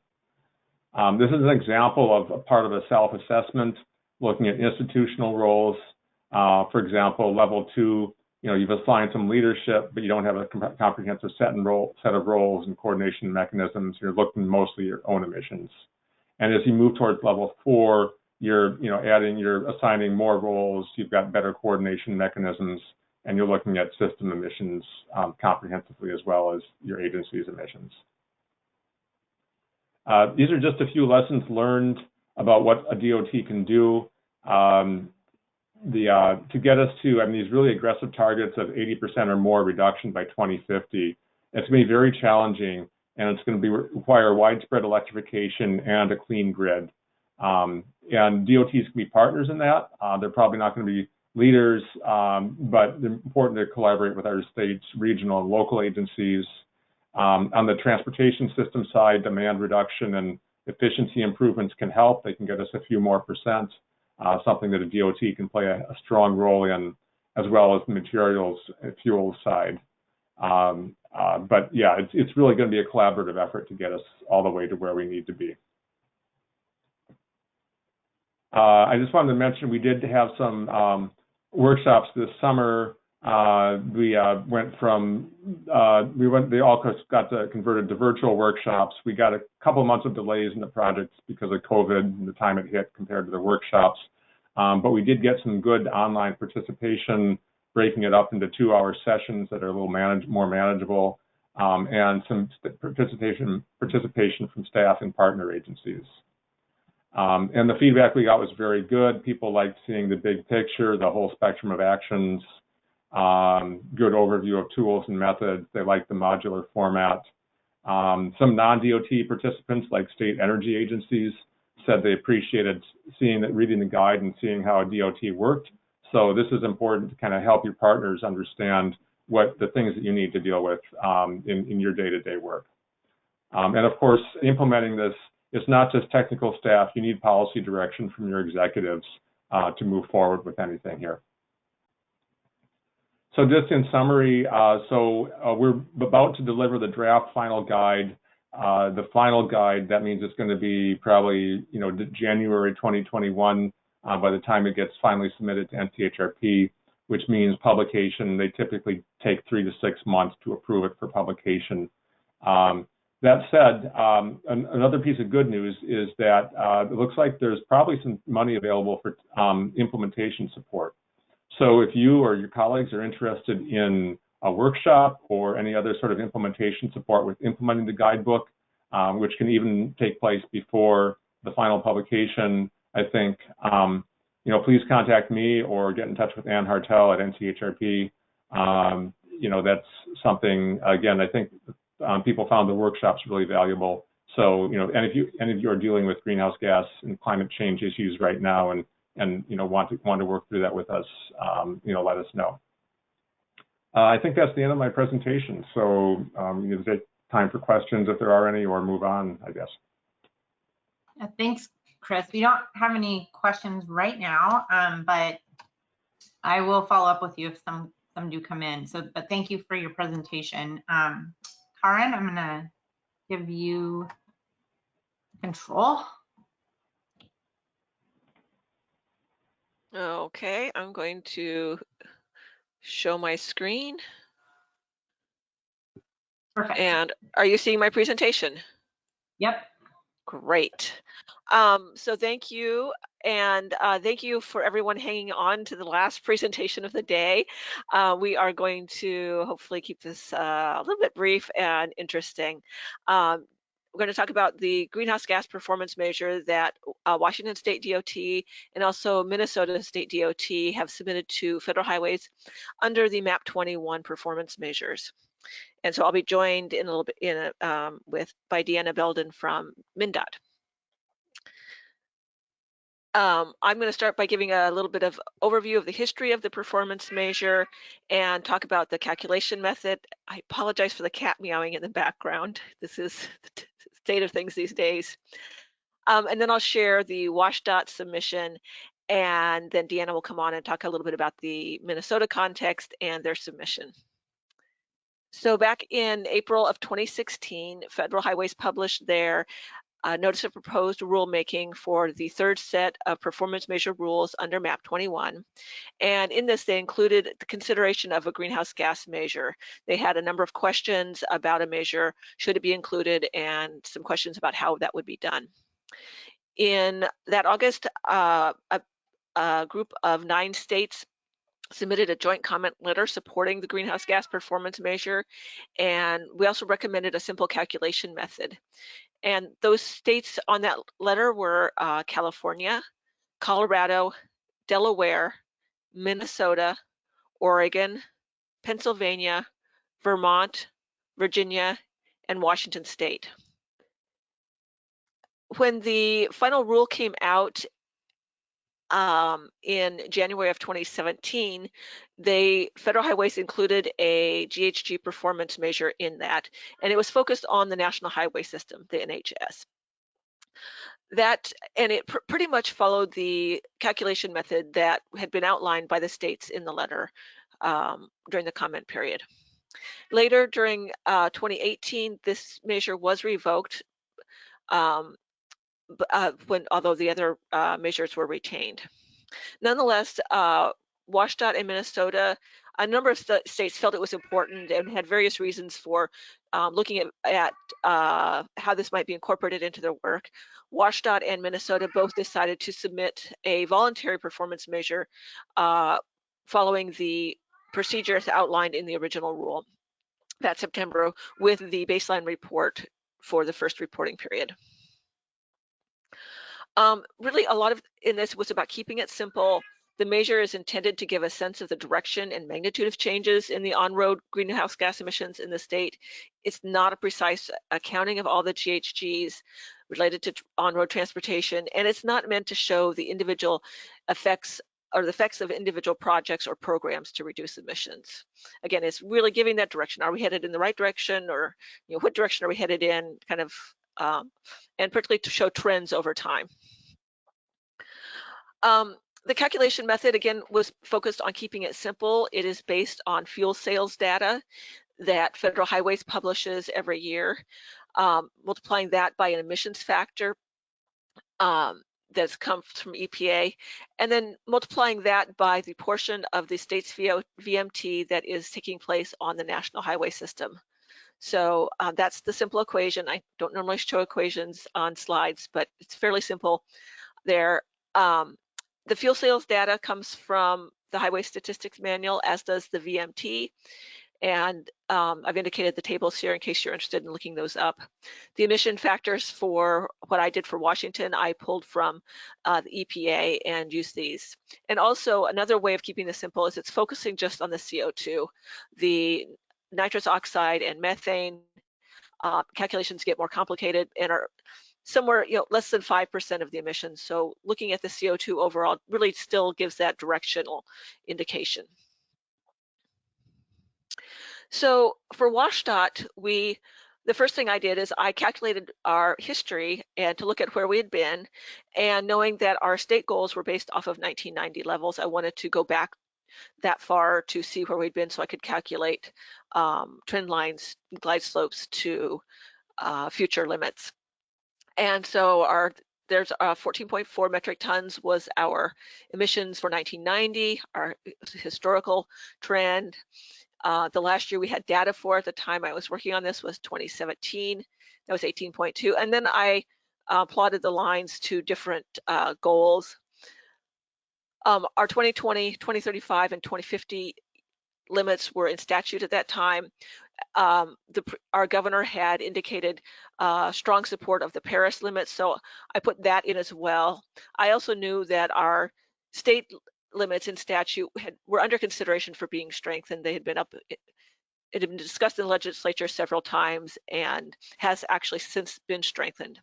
This is an example of a part of a self-assessment, looking at institutional roles. For example, level 2, you've assigned some leadership, but you don't have a comprehensive set of roles and coordination mechanisms. You're looking mostly at your own emissions. And as you move towards level 4, you're assigning more roles. You've got better coordination mechanisms, and you're looking at system emissions comprehensively as well as your agency's emissions. These are just a few lessons learned about what a DOT can do to get us to, I mean, these really aggressive targets of 80% or more reduction by 2050. It's going to be very challenging, and it's going to require widespread electrification and a clean grid. And DOTs can be partners in that. They're probably not going to be leaders, but they're important to collaborate with our states, regional, and local agencies. On the transportation system side, demand reduction and efficiency improvements can help. They can get us a few more percent, something that a DOT can play a strong role in, as well as the materials and fuel side. But yeah, it's really going to be a collaborative effort to get us all the way to where we need to be. I just wanted to mention we did have some workshops this summer. They all got converted to virtual workshops. We got a couple of months of delays in the projects because of COVID and the time it hit compared to the workshops. But we did get some good online participation, breaking it up into 2-hour sessions that are a little more manageable, and some participation from staff and partner agencies. And the feedback we got was very good. People liked seeing the big picture, the whole spectrum of actions, good overview of tools and methods. They liked the modular format. Some non-DOT participants, like state energy agencies, said they appreciated reading the guide and seeing how a DOT worked. So this is important to kind of help your partners understand what the things that you need to deal with in your day-to-day work. And of course, implementing this, it's not just technical staff. You need policy direction from your executives to move forward with anything here. So just in summary, we're about to deliver the draft final guide. The final guide, that means it's going to be probably, January 2021 by the time it gets finally submitted to NCHRP, which means publication. They typically take 3 to 6 months to approve it for publication. That said, another piece of good news is that it looks like there's probably some money available for implementation support. So if you or your colleagues are interested in a workshop or any other sort of implementation support with implementing the guidebook, which can even take place before the final publication, I think, please contact me or get in touch with Ann Hartel at NCHRP. That's something, again, I think people found the workshops really valuable. So, and if any of you are dealing with greenhouse gas and climate change issues right now and want to work through that with us, let us know. I think that's the end of my presentation. So there's time for questions if there are any, or move on, I guess. Thanks, Chris. We don't have any questions right now, but I will follow up with you if some do come in. But thank you for your presentation. Karen, I'm gonna give you control. Okay, I'm going to show my screen. Perfect. And are you seeing my presentation? Yep. Great. So thank you. And thank you for everyone hanging on to the last presentation of the day. We are going to hopefully keep this a little bit brief and interesting. We're going to talk about the greenhouse gas performance measure that Washington State DOT and also Minnesota State DOT have submitted to federal highways under the MAP 21 performance measures. And so I'll be joined in a little bit by Deanna Belden from MnDOT. I'm going to start by giving a little bit of overview of the history of the performance measure and talk about the calculation method. I apologize for the cat meowing in the background. This is the state of things these days. And then I'll share the WashDOT submission, and then Deanna will come on and talk a little bit about the Minnesota context and their submission. So back in April of 2016, Federal Highways published their notice of proposed rulemaking for the third set of performance measure rules under MAP 21. And in this, they included the consideration of a greenhouse gas measure. They had a number of questions about a measure, should it be included, and some questions about how that would be done. In that August, a group of 9 states submitted a joint comment letter supporting the greenhouse gas performance measure, and we also recommended a simple calculation method. And those states on that letter were California, Colorado, Delaware, Minnesota, Oregon, Pennsylvania, Vermont, Virginia, and Washington State. When the final rule came out in January of 2017, Federal Highways included a GHG performance measure in that, and it was focused on the National Highway System, the NHS. It pretty much followed the calculation method that had been outlined by the states in the letter during the comment period. Later, during 2018, this measure was revoked, although the other measures were retained. Nonetheless, WashDOT and Minnesota, a number of states felt it was important and had various reasons for looking at how this might be incorporated into their work. WashDOT and Minnesota both decided to submit a voluntary performance measure following the procedures outlined in the original rule that September, with the baseline report for the first reporting period. Really, a lot of in this was about keeping it simple. The measure is intended to give a sense of the direction and magnitude of changes in the on-road greenhouse gas emissions in the state. It's not a precise accounting of all the GHGs related to on-road transportation, and it's not meant to show the individual effects or the effects of individual projects or programs to reduce emissions. Again, it's really giving that direction. Are we headed in the right direction, or what direction are we headed in, kind of, and particularly to show trends over time. The calculation method, again, was focused on keeping it simple. It is based on fuel sales data that Federal Highways publishes every year, multiplying that by an emissions factor that's come from EPA, and then multiplying that by the portion of the state's VMT that is taking place on the National Highway System. So that's the simple equation. I don't normally show equations on slides, but it's fairly simple there. The fuel sales data comes from the Highway Statistics Manual, as does the VMT. And I've indicated the tables here in case you're interested in looking those up. The emission factors for what I did for Washington, I pulled from the EPA and used these. And also another way of keeping this simple is it's focusing just on the CO2. The nitrous oxide and methane calculations get more complicated and are somewhere less than 5% of the emissions. So looking at the CO2 overall really still gives that directional indication. So for WashDOT, the first thing I did is I calculated our history and to look at where we had been, and knowing that our state goals were based off of 1990 levels, I wanted to go back that far to see where we'd been so I could calculate trend lines, glide slopes to future limits. And so there's 14.4 metric tons was our emissions for 1990, our historical trend. The last year we had data for at the time I was working on this was 2017. That was 18.2. And then I plotted the lines to different goals. Our 2020, 2035, and 2050 limits were in statute at that time. Our governor had indicated strong support of the Paris limits, so I put that in as well. I also knew that our state limits in statute were under consideration for being strengthened. They had been it had been discussed in the legislature several times and has actually since been strengthened.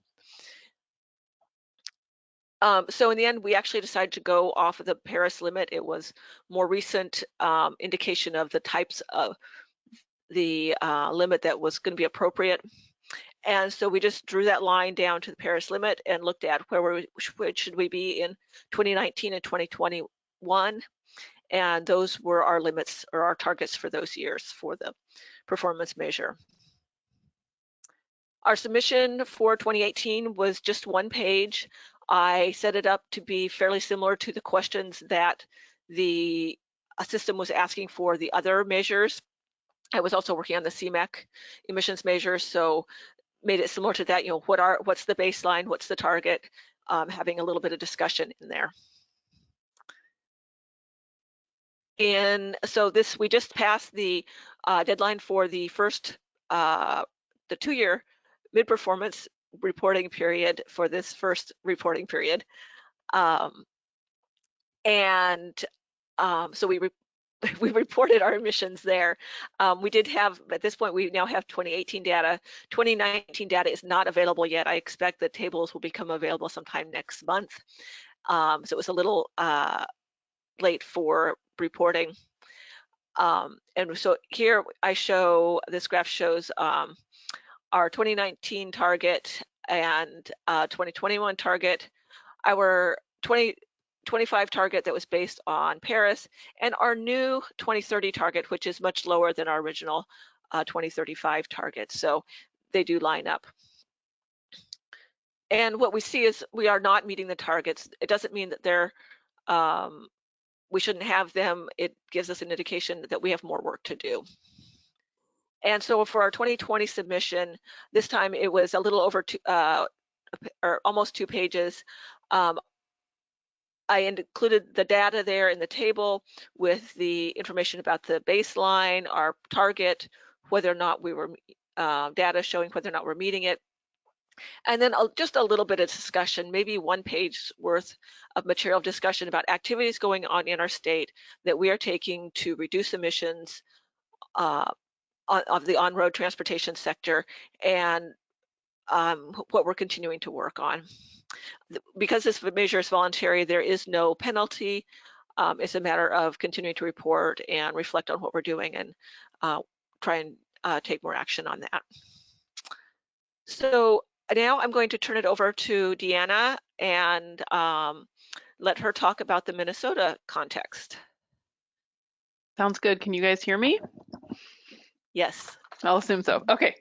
So in the end, we actually decided to go off of the Paris limit. It was more recent indication of the types of the limit that was going to be appropriate. And so we just drew that line down to the Paris limit and looked at where should we be in 2019 and 2021. And those were our limits or our targets for those years for the performance measure. Our submission for 2018 was just one page. I set it up to be fairly similar to the questions that the system was asking for the other measures. I was also working on the CMAQ emissions measures, so made it similar to that. What's the baseline, what's the target, having a little bit of discussion in there. And so we just passed the deadline for the first, the 2-year mid-performance reporting period for this first reporting period. So we reported our emissions there. We did have, at this point, we now have 2018 data. 2019 data is not available yet. I expect the tables will become available sometime next month. So it was a little late for reporting. And so here I show, this graph shows our 2019 target and 2021 target, our 2025 target that was based on Paris, and our new 2030 target, which is much lower than our original 2035 target. So they do line up. And what we see is we are not meeting the targets. It doesn't mean that they're we shouldn't have them. It gives us an indication that we have more work to do. And so for our 2020 submission, this time it was a little over or almost 2 pages. I included the data there in the table with the information about the baseline, our target, whether or not we were data showing whether or not we're meeting it. And then just a little bit of discussion, maybe 1 page worth of material discussion about activities going on in our state that we are taking to reduce emissions of the on-road transportation sector, and what we're continuing to work on. Because this measure is voluntary, there is no penalty. It's a matter of continuing to report and reflect on what we're doing and try and take more action on that. So now I'm going to turn it over to Deanna and let her talk about the Minnesota context. Sounds good. Can you guys hear me? Yes. I'll assume so. Okay.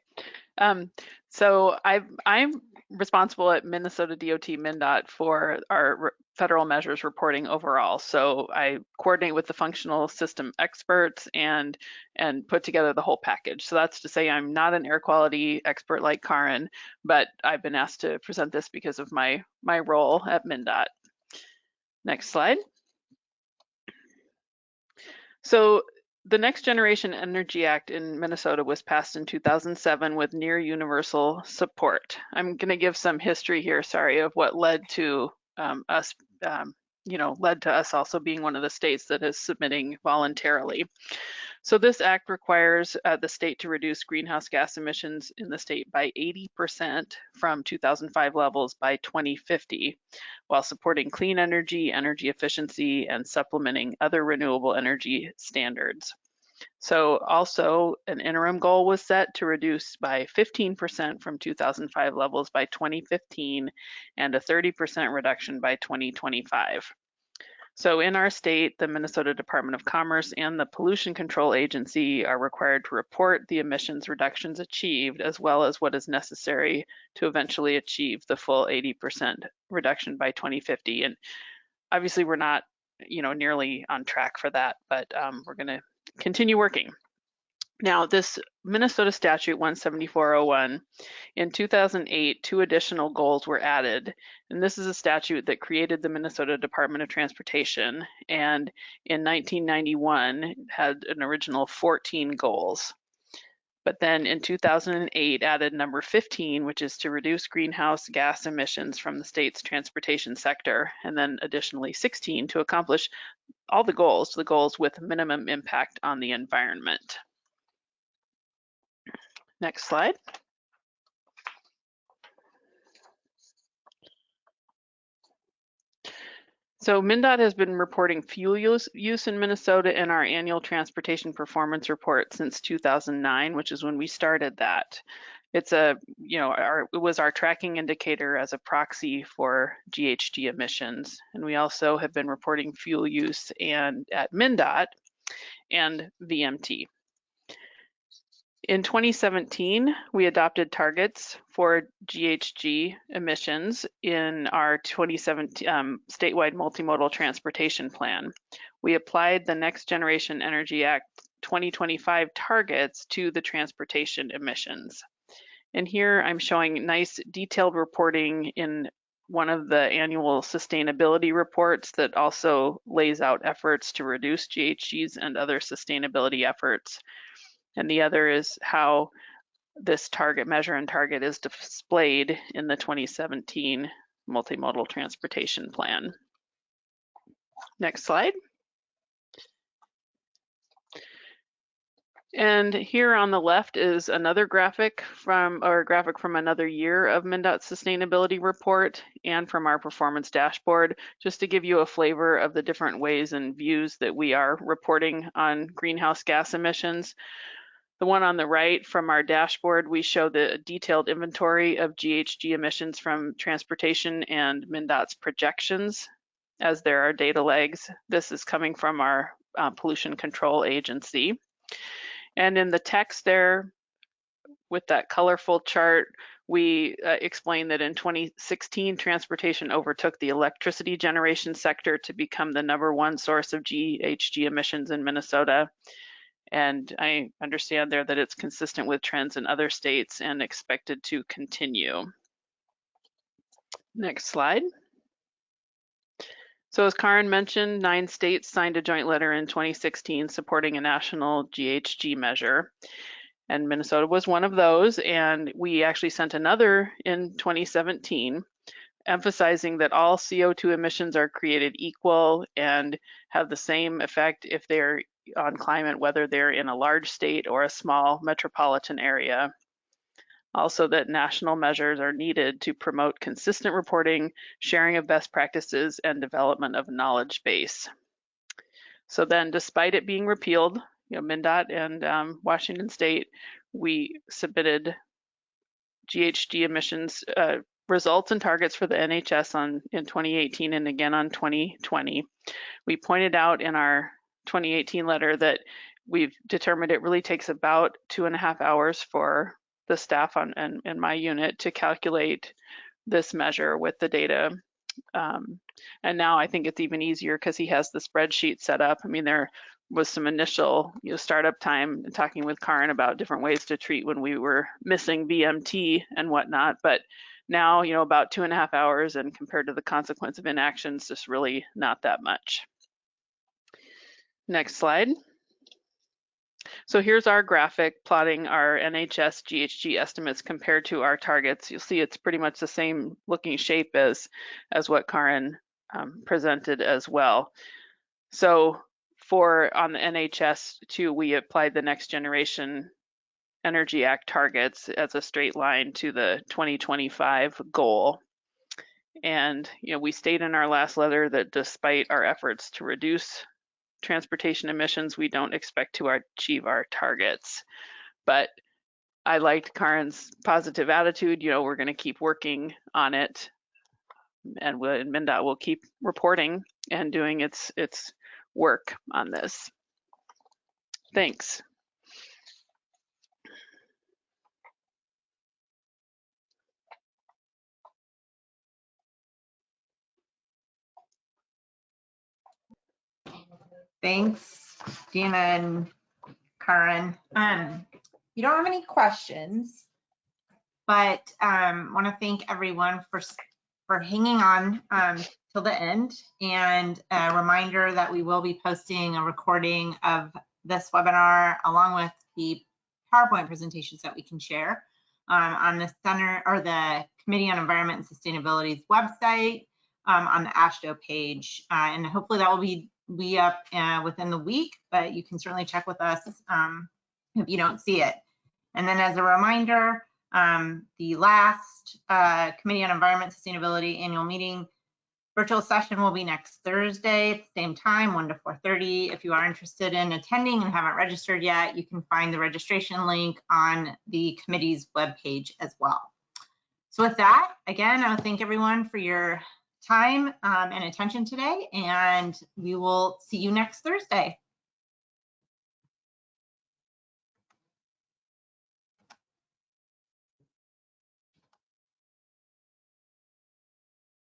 So I'm responsible at Minnesota DOT MnDOT for our federal measures reporting overall. So I coordinate with the functional system experts and put together the whole package. So that's to say I'm not an air quality expert like Karin, but I've been asked to present this because of my role at MnDOT. Next slide. So the Next Generation Energy Act in Minnesota was passed in 2007 with near universal support. I'm going to give some history here, sorry, of what led to us, led to us also being one of the states that is submitting voluntarily. So this act requires the state to reduce greenhouse gas emissions in the state by 80% from 2005 levels by 2050, while supporting clean energy, energy efficiency, and supplementing other renewable energy standards. So also an interim goal was set to reduce by 15% from 2005 levels by 2015 and a 30% reduction by 2025. So in our state, the Minnesota Department of Commerce and the Pollution Control Agency are required to report the emissions reductions achieved, as well as what is necessary to eventually achieve the full 80% reduction by 2050. And obviously we're not, nearly on track for that, but we're going to continue working. Now, this Minnesota Statute 17401, in 2008, 2 additional goals were added. And this is a statute that created the Minnesota Department of Transportation, and in 1991 had an original 14 goals. But then in 2008 added number 15, which is to reduce greenhouse gas emissions from the state's transportation sector, and then additionally 16 to accomplish all the goals with minimum impact on the environment. Next slide. So MnDOT has been reporting fuel use in Minnesota in our annual transportation performance report since 2009, which is when we started that. It's it was our tracking indicator as a proxy for GHG emissions. And we also have been reporting fuel use at MnDOT and VMT. In 2017, we adopted targets for GHG emissions in our 2017 statewide multimodal transportation plan. We applied the Next Generation Energy Act 2025 targets to the transportation emissions. And here I'm showing nice detailed reporting in one of the annual sustainability reports that also lays out efforts to reduce GHGs and other sustainability efforts. And the other is how this target measure and target is displayed in the 2017 Multimodal Transportation Plan. Next slide. And here on the left is another graphic from another year of MnDOT sustainability report and from our performance dashboard, just to give you a flavor of the different ways and views that we are reporting on greenhouse gas emissions. The one on the right from our dashboard, we show the detailed inventory of GHG emissions from transportation and MnDOT's projections, as there are data lags. This is coming from our pollution control agency. And in the text there, with that colorful chart, we explain that in 2016, transportation overtook the electricity generation sector to become the #1 source of GHG emissions in Minnesota. And I understand there that it's consistent with trends in other states and expected to continue. Next slide. So as Karin mentioned, 9 states signed a joint letter in 2016 supporting a national GHG measure. And Minnesota was one of those. And we actually sent another in 2017, emphasizing that all CO2 emissions are created equal and have the same effect if they're on climate, whether they're in a large state or a small metropolitan area. Also, that national measures are needed to promote consistent reporting, sharing of best practices, and development of knowledge base. So then, despite it being repealed, MnDOT and Washington State, we submitted GHG emissions results and targets for the NHS in 2018 and again on 2020. We pointed out in our 2018 letter that we've determined it really takes about 2.5 hours for the staff in my unit to calculate this measure with the data. And now I think it's even easier because he has the spreadsheet set up. I mean, there was some initial startup time talking with Karin about different ways to treat when we were missing VMT and whatnot. But now, about 2.5 hours, and compared to the consequence of inaction, it's just really not that much. Next slide. So here's our graphic plotting our NHS GHG estimates compared to our targets. You'll see it's pretty much the same looking shape as what Karin presented as well. So on the NHS too, we applied the Next Generation Energy Act targets as a straight line to the 2025 goal. And we state in our last letter that despite our efforts to reduce transportation emissions, we don't expect to achieve our targets. But I liked Karin's positive attitude. We're going to keep working on it, and MnDOT will keep reporting and doing its work on this. Thanks. Thanks, Dina and Karin. You don't have any questions, but want to thank everyone for hanging on till the end, and a reminder that we will be posting a recording of this webinar along with the PowerPoint presentations that we can share on the Center or the Committee on Environment and Sustainability's website on the AASHTO page, and hopefully that will be up within the week, but you can certainly check with us if you don't see it. And then as a reminder, the last Committee on Environment and Sustainability annual meeting virtual session will be next Thursday at the same time, 1 to 4:30. If you are interested in attending and haven't registered yet, you can find the registration link on the committee's webpage as well. So with that, again, I thank everyone for your time and attention today, and we will see you next Thursday.